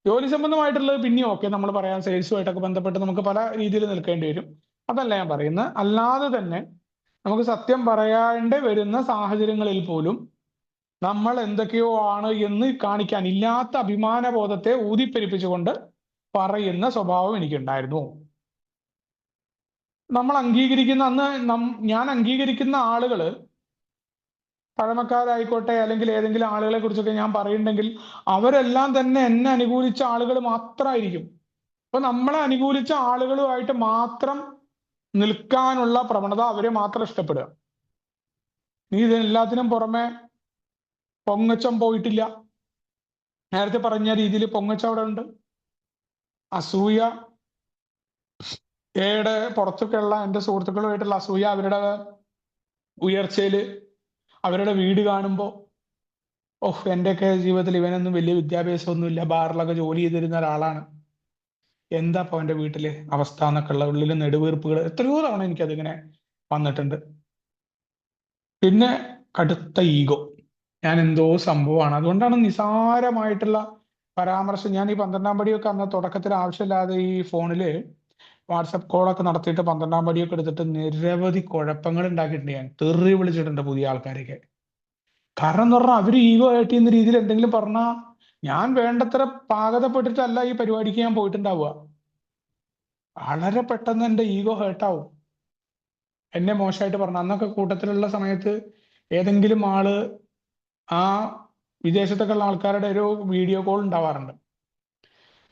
ജോലി സംബന്ധമായിട്ടുള്ളത് പിന്നെയും ഓക്കെ, നമ്മൾ പറയാൻ സെയിൽസുമായിട്ടൊക്കെ ബന്ധപ്പെട്ട് നമുക്ക് പല രീതിയിൽ നിൽക്കേണ്ടി വരും. അതല്ല ഞാൻ പറയുന്നത്. അല്ലാതെ തന്നെ നമുക്ക് സത്യം പറയാണ്ട് വരുന്ന സാഹചര്യങ്ങളിൽ പോലും നമ്മൾ എന്തൊക്കെയോ ആണ് എന്ന് കാണിക്കാൻ, ഇല്ലാത്ത അഭിമാന ബോധത്തെ ഊതിപ്പെരിപ്പിച്ചുകൊണ്ട് പറയുന്ന സ്വഭാവം എനിക്കുണ്ടായിരുന്നു. നമ്മൾ അംഗീകരിക്കുന്ന ഞാൻ അംഗീകരിക്കുന്ന ആളുകള് പഴമക്കാരായിക്കോട്ടെ, അല്ലെങ്കിൽ ഏതെങ്കിലും ആളുകളെ കുറിച്ചൊക്കെ ഞാൻ പറയുന്നുണ്ടെങ്കിൽ അവരെല്ലാം തന്നെ എന്നെ അനുകൂലിച്ച ആളുകൾ മാത്രമായിരിക്കും. അപ്പൊ നമ്മളെ അനുകൂലിച്ച ആളുകളുമായിട്ട് മാത്രം നിൽക്കാനുള്ള പ്രവണത, അവരെ മാത്രം ഇഷ്ടപ്പെടുക. നീ ഇതെല്ലാത്തിനും പുറമെ പൊങ്ങച്ചം പോയിട്ടില്ല. നേരത്തെ പറഞ്ഞ രീതിയിൽ പൊങ്ങച്ചം അവിടെ ഉണ്ട്. അസൂയ, ഏടെ പുറത്തൊക്കെയുള്ള എൻ്റെ സുഹൃത്തുക്കളുമായിട്ടുള്ള അസൂയ, അവരുടെ ഉയർച്ചയില്, അവരുടെ വീട് കാണുമ്പോൾ ഓഹ്, എന്റെയൊക്കെ ജീവിതത്തിൽ ഇവനൊന്നും വലിയ വിദ്യാഭ്യാസമൊന്നുമില്ല, ബാറിലൊക്കെ ജോലി ചെയ്തിരുന്ന ഒരാളാണ്, എന്താ ഇപ്പൊ അവന്റെ വീട്ടില് അവസ്ഥ എന്നൊക്കെ ഉള്ള ഉള്ളിൽ നെടുവീർപ്പുകൾ എത്രയോ തവണ എനിക്കതിങ്ങനെ വന്നിട്ടുണ്ട്. പിന്നെ കടുത്ത ഈഗോ, ഞാൻ എന്തോ സംഭവമാണ്. അതുകൊണ്ടാണ് നിസാരമായിട്ടുള്ള പരാമർശം, ഞാൻ ഈ 12ാം പടിയൊക്കെ അന്ന് തുടക്കത്തിൽ ആവശ്യമില്ലാതെ ഈ ഫോണില് വാട്സപ്പ് കോളൊക്കെ നടത്തിയിട്ട് 12ാം പടിയൊക്കെ എടുത്തിട്ട് നിരവധി കുഴപ്പങ്ങൾ ഉണ്ടാക്കിയിട്ടുണ്ട്. ഞാൻ തെറി വിളിച്ചിട്ടുണ്ട് പുതിയ ആൾക്കാരൊക്കെ. കാരണം എന്ന് പറഞ്ഞാൽ അവര് ഈഗോ ആയിട്ട് ചെയ്യുന്ന രീതിയിൽ എന്തെങ്കിലും പറഞ്ഞാൽ ഞാൻ വേണ്ടത്ര പാകതപ്പെട്ടിട്ടല്ല ഈ പരിപാടിക്ക് ഞാൻ പോയിട്ടുണ്ടാവുക. വളരെ പെട്ടെന്ന് എൻ്റെ ഈഗോ ഹേർട്ടാവും. എന്നെ മോശമായിട്ട് പറഞ്ഞു. അന്നൊക്കെ കൂട്ടത്തിലുള്ള സമയത്ത് ഏതെങ്കിലും ആള്, ആ വിദേശത്തൊക്കെ ഉള്ള ആൾക്കാരുടെ ഒരു വീഡിയോ കോൾ ഉണ്ടാവാറുണ്ട്.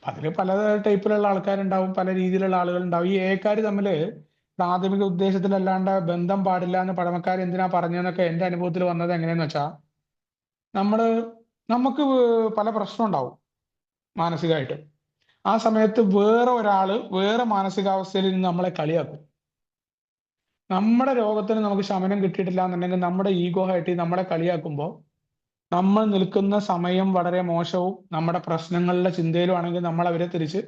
അതിൽ പല ടൈപ്പിലുള്ള ആൾക്കാരുണ്ടാവും, പല രീതിയിലുള്ള ആളുകൾ ഉണ്ടാവും. ഈ ഏക്കാര് തമ്മില് പ്രാഥമിക ഉദ്ദേശത്തിലല്ലാണ്ട് ബന്ധം പാടില്ല എന്ന് പഴമക്കാർ എന്തിനാ പറഞ്ഞതെന്നൊക്കെ എൻ്റെ അനുഭവത്തിൽ വന്നത് എങ്ങനെയാന്ന് വെച്ചാൽ, നമ്മള് നമുക്ക് പല പ്രശ്നം ഉണ്ടാവും മാനസികമായിട്ട്. ആ സമയത്ത് വേറെ ഒരാള് വേറെ മാനസികാവസ്ഥയിൽ നിന്ന് നമ്മളെ കളിയാക്കും. നമ്മുടെ രോഗത്തിന് നമുക്ക് ശമനം കിട്ടിയിട്ടില്ല എന്നുണ്ടെങ്കിൽ നമ്മുടെ ഈഗോ ആയിട്ട് നമ്മളെ കളിയാക്കുമ്പോൾ നമ്മൾ നിൽക്കുന്ന സമയം വളരെ മോശവും നമ്മുടെ പ്രശ്നങ്ങളുടെ ചിന്തയിലും ആണെങ്കിൽ നമ്മൾ അവരെ തിരിച്ച്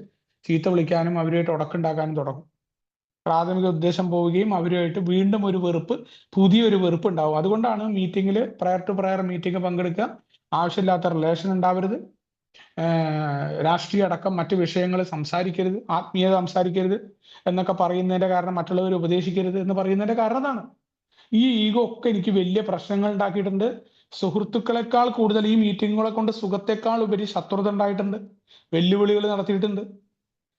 ചീത്ത വിളിക്കാനും അവരുമായിട്ട് ഉടക്കുണ്ടാക്കാനും തുടങ്ങും. പ്രാഥമിക ഉദ്ദേശം പോവുകയും അവരുമായിട്ട് വീണ്ടും ഒരു വെറുപ്പ്, പുതിയൊരു വെറുപ്പ് ഉണ്ടാവും. അതുകൊണ്ടാണ് മീറ്റിംഗിൽ, പ്രയർ ടു പ്രയർ മീറ്റിംഗ് പങ്കെടുക്കുക, ആവശ്യമില്ലാത്ത റിലേഷൻ ഉണ്ടാവരുത്, രാഷ്ട്രീയ അടക്കം മറ്റു വിഷയങ്ങൾ സംസാരിക്കരുത്, ആത്മീയത സംസാരിക്കരുത് എന്നൊക്കെ പറയുന്നതിന്റെ കാരണം, മറ്റുള്ളവർ ഉപദേശിക്കരുത് എന്ന് പറയുന്നതിന്റെ കാരണം അതാണ്. ഈ ഈഗോ ഒക്കെ എനിക്ക് വലിയ പ്രശ്നങ്ങൾ ഉണ്ടാക്കിയിട്ടുണ്ട്. സുഹൃത്തുക്കളെക്കാൾ കൂടുതൽ ഈ മീറ്റിങ്ങുകളെ കൊണ്ട് സുഖത്തെക്കാൾ ഉപരി ശത്രുത ഉണ്ടായിട്ടുണ്ട്, വെല്ലുവിളികൾ നടത്തിയിട്ടുണ്ട്.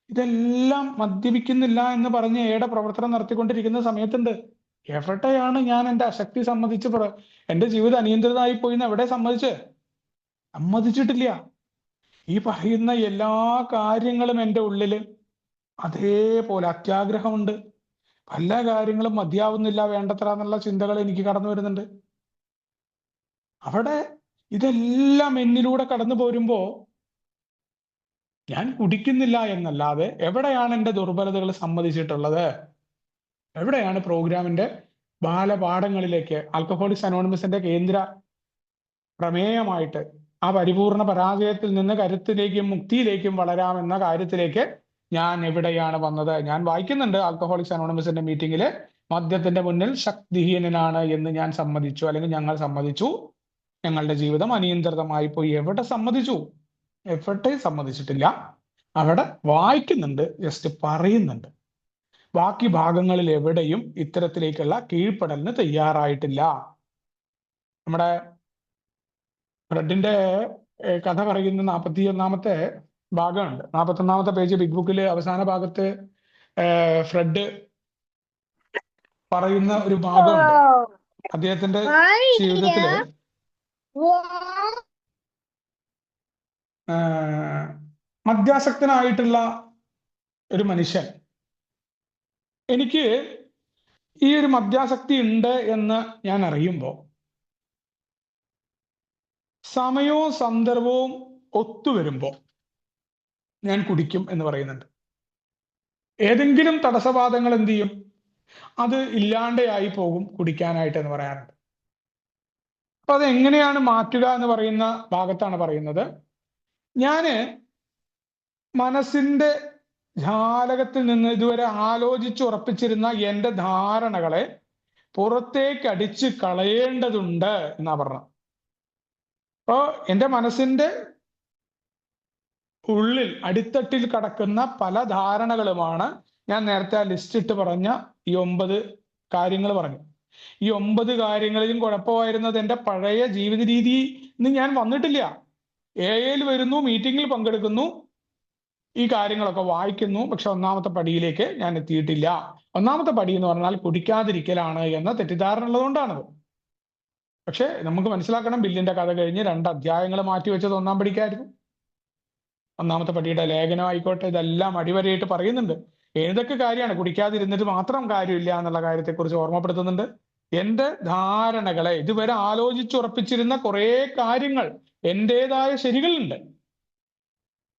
ഇതെല്ലാം മദ്യപിക്കുന്നില്ല എന്ന് പറഞ്ഞ് ഏടെ പ്രവർത്തനം നടത്തിക്കൊണ്ടിരിക്കുന്ന സമയത്തുണ്ട്. എവിടെയാണ് ഞാൻ എൻ്റെ അശക്തി സമ്മതിച്ച് എൻ്റെ ജീവിതം അനിയന്ത്രിതമായി പോയി എന്ന് എവിടെ സമ്മതിച്ചിട്ടില്ല. ഈ പറയുന്ന എല്ലാ കാര്യങ്ങളും എൻ്റെ ഉള്ളില് അതേപോലെ അത്യാഗ്രഹമുണ്ട്. പല കാര്യങ്ങളും മതിയാവുന്നില്ല, വേണ്ടത്ര എന്നുള്ള ചിന്തകൾ എനിക്ക് കടന്നു വരുന്നുണ്ട്. അവിടെ ഇതെല്ലാം എന്നിലൂടെ കടന്നു പോരുമ്പോ ഞാൻ കുടിക്കുന്നില്ല എന്നല്ലാതെ എവിടെയാണ് എൻ്റെ ദുർബലതകൾ സമ്മതിച്ചിട്ടുള്ളത്? എവിടെയാണ് പ്രോഗ്രാമിന്റെ ബാലപാഠങ്ങളിലേക്ക് ആൽക്കഹോളിക്സ് അനോണിമസിന്റെ കേന്ദ്ര പ്രമേയമായിട്ട് ആ പരിപൂർണ പരാജയത്തിൽ നിന്ന് കരുത്തിലേക്കും മുക്തിയിലേക്കും വളരാമെന്ന കാര്യത്തിലേക്ക് ഞാൻ എവിടെയാണ് വന്നത്? ഞാൻ വായിക്കുന്നുണ്ട് ആൽക്കഹോളിക്സ് അനോണിമസിന്റെ മീറ്റിംഗില്, മദ്യത്തിന്റെ മുന്നിൽ ശക്തിഹീനനാണ് എന്ന് ഞാൻ സമ്മതിച്ചു, അല്ലെങ്കിൽ ഞങ്ങൾ സമ്മതിച്ചു. ഞങ്ങളുടെ ജീവിതം അനിയന്ത്രിതമായി പോയി. എവിടെ സമ്മതിച്ചു? എവിടെ സമ്മതിച്ചിട്ടില്ല. അവിടെ വായിക്കുന്നുണ്ട്, ജസ്റ്റ് പറയുന്നുണ്ട്. ബാക്കി ഭാഗങ്ങളിൽ എവിടെയും ഇത്തരത്തിലേക്കുള്ള കീഴ്പ്പെടലിന് തയ്യാറായിട്ടില്ല. നമ്മുടെ ഫ്രെഡിന്റെ കഥ പറയുന്ന 41-ാമത്തെ ഭാഗമുണ്ട്. 41-ാമത്തെ പേജ് ബിഗ് ബുക്കില് അവസാന ഭാഗത്ത് ഫ്രെഡ് പറയുന്ന ഒരു ഭാഗമുണ്ട്. അദ്ദേഹത്തിന്റെ ജീവിതത്തില് മദ്യാസക്തനായിട്ടുള്ള ഒരു മനുഷ്യൻ, എനിക്ക് ഈ ഒരു മദ്യാസക്തി ഉണ്ട് എന്ന് ഞാൻ അറിയുമ്പോൾ സമയവും സന്ദർഭവും ഒത്തുവരുമ്പോ ഞാൻ കുടിക്കും എന്ന് പറയുന്നുണ്ട്. ഏതെങ്കിലും തടസ്സവാദങ്ങൾ എന്ത് ചെയ്യും? അത് ഇല്ലാണ്ടായി പോകും കുടിക്കാനായിട്ട് എന്ന് പറയാറുണ്ട്. അപ്പൊ അത് എങ്ങനെയാണ് മാറ്റുക എന്ന് പറയുന്ന ഭാഗത്താണ് പറയുന്നത്. ഞാന് മനസ്സിന്റെ ജാലകത്തിൽ നിന്ന് ഇതുവരെ ആലോചിച്ചുറപ്പിച്ചിരുന്ന എൻ്റെ ധാരണകളെ പുറത്തേക്ക് അടിച്ച് കളയേണ്ടതുണ്ട് എന്നാ പറഞ്ഞത്. അപ്പോ എൻ്റെ മനസ്സിന്റെ ഉള്ളിൽ അടിത്തട്ടിൽ കിടക്കുന്ന പല ധാരണകളുമാണ് ഞാൻ നേരത്തെ ആ ലിസ്റ്റ് ഇട്ട് പറഞ്ഞ ഈ 9 കാര്യങ്ങൾ പറഞ്ഞു. ഈ 9 കാര്യങ്ങളിലും കുഴപ്പമായിരുന്നത് എൻ്റെ പഴയ ജീവിത രീതി എന്ന് ഞാൻ വന്നിട്ടില്ല. എയിൽ വരുന്നു, മീറ്റിങ്ങിൽ പങ്കെടുക്കുന്നു, ഈ കാര്യങ്ങളൊക്കെ വായിക്കുന്നു, പക്ഷെ 1-ാമത്തെ പടിയിലേക്ക് ഞാൻ എത്തിയിട്ടില്ല. 1-ാമത്തെ പടി എന്ന് പറഞ്ഞാൽ കുടിക്കാതിരിക്കലാണ് എന്ന തെറ്റിദ്ധാരണ ഉള്ളതുകൊണ്ടാണത്. പക്ഷെ നമുക്ക് മനസ്സിലാക്കണം, ബില്ലിന്റെ കഥ കഴിഞ്ഞ് 2 അധ്യായങ്ങൾ മാറ്റിവെച്ചത് 1-ാം പടിക്കായിരുന്നു. 1-ാമത്തെ പടിയുടെ ലേഖനം ആയിക്കോട്ടെ, ഇതെല്ലാം അടിവരയിട്ട് പറയുന്നുണ്ട്. ഏതൊക്കെ കാര്യമാണ്, കുടിക്കാതിരുന്നിട്ട് മാത്രം കാര്യമില്ല എന്നുള്ള കാര്യത്തെക്കുറിച്ച് ഓർമ്മപ്പെടുത്തുന്നുണ്ട്. എൻ്റെ ധാരണകളെ, ഇതുവരെ ആലോചിച്ചുറപ്പിച്ചിരുന്ന കുറെ കാര്യങ്ങൾ, എൻ്റെതായ ശരികളുണ്ട്.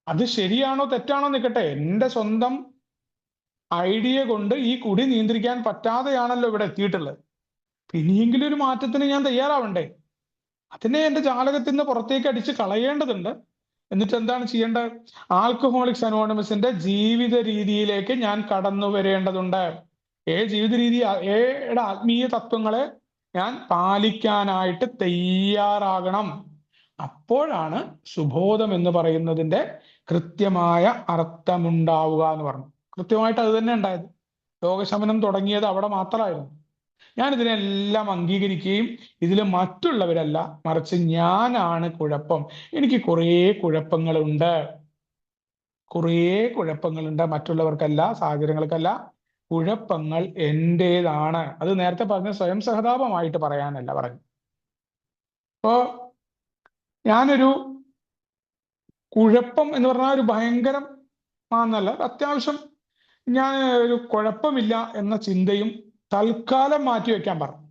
അത് ശരിയാണോ തെറ്റാണോ നിൽക്കട്ടെ, എൻ്റെ സ്വന്തം ഐഡിയ കൊണ്ട് ഈ കുടി നിയന്ത്രിക്കാൻ പറ്റാതെയാണല്ലോ ഇവിടെ എത്തിയിട്ടുള്ളത്. ഇനിയെങ്കിലും ഒരു മാറ്റത്തിന് ഞാൻ തയ്യാറാവണ്ടേ? അതിനെ എൻ്റെ ജാലകത്തിൽ നിന്ന് പുറത്തേക്ക് അടിച്ച് കളയേണ്ടതുണ്ട്. എന്നിട്ട് എന്താണ് ചെയ്യേണ്ടത്? ആൽക്കഹോളിക്സ് അനോണിമസിന്റെ ജീവിത രീതിയിലേക്ക് ഞാൻ കടന്നു വരേണ്ടതുണ്ട്. ജീവിത രീതി, ഏയുടെ ആത്മീയ തത്വങ്ങളെ ഞാൻ പാലിക്കാനായിട്ട് തയ്യാറാകണം. അപ്പോഴാണ് സുബോധം എന്ന് പറയുന്നതിന്റെ കൃത്യമായ അർത്ഥമുണ്ടാവുക എന്ന് പറഞ്ഞു. കൃത്യമായിട്ട് അത് തന്നെ ഉണ്ടായത്. രോഗശമനം തുടങ്ങിയത് അവിടെ മാത്രമായിരുന്നു. ഞാൻ ഇതിനെല്ലാം അംഗീകരിക്കുകയും ഇതിൽ മറ്റുള്ളവരല്ല, മറിച്ച് ഞാനാണ് കുഴപ്പം. എനിക്ക് കുറേ കുഴപ്പങ്ങളുണ്ട്, മറ്റുള്ളവർക്കല്ല, സാഹചര്യങ്ങൾക്കല്ല. കുഴപ്പങ്ങൾ എൻ്റേതാണ്. അത് നേരത്തെ പറഞ്ഞ സ്വയം സഹതാപമായിട്ട് പറയാനല്ല പറഞ്ഞു. അപ്പോ ഞാനൊരു കുഴപ്പം എന്ന് പറഞ്ഞാൽ ഒരു ഭയങ്കരം ആണെന്നല്ല, അത്യാവശ്യം ഞാൻ ഒരു കുഴപ്പമില്ല എന്ന ചിന്തയും തൽക്കാലം മാറ്റിവെക്കാൻ പറഞ്ഞു.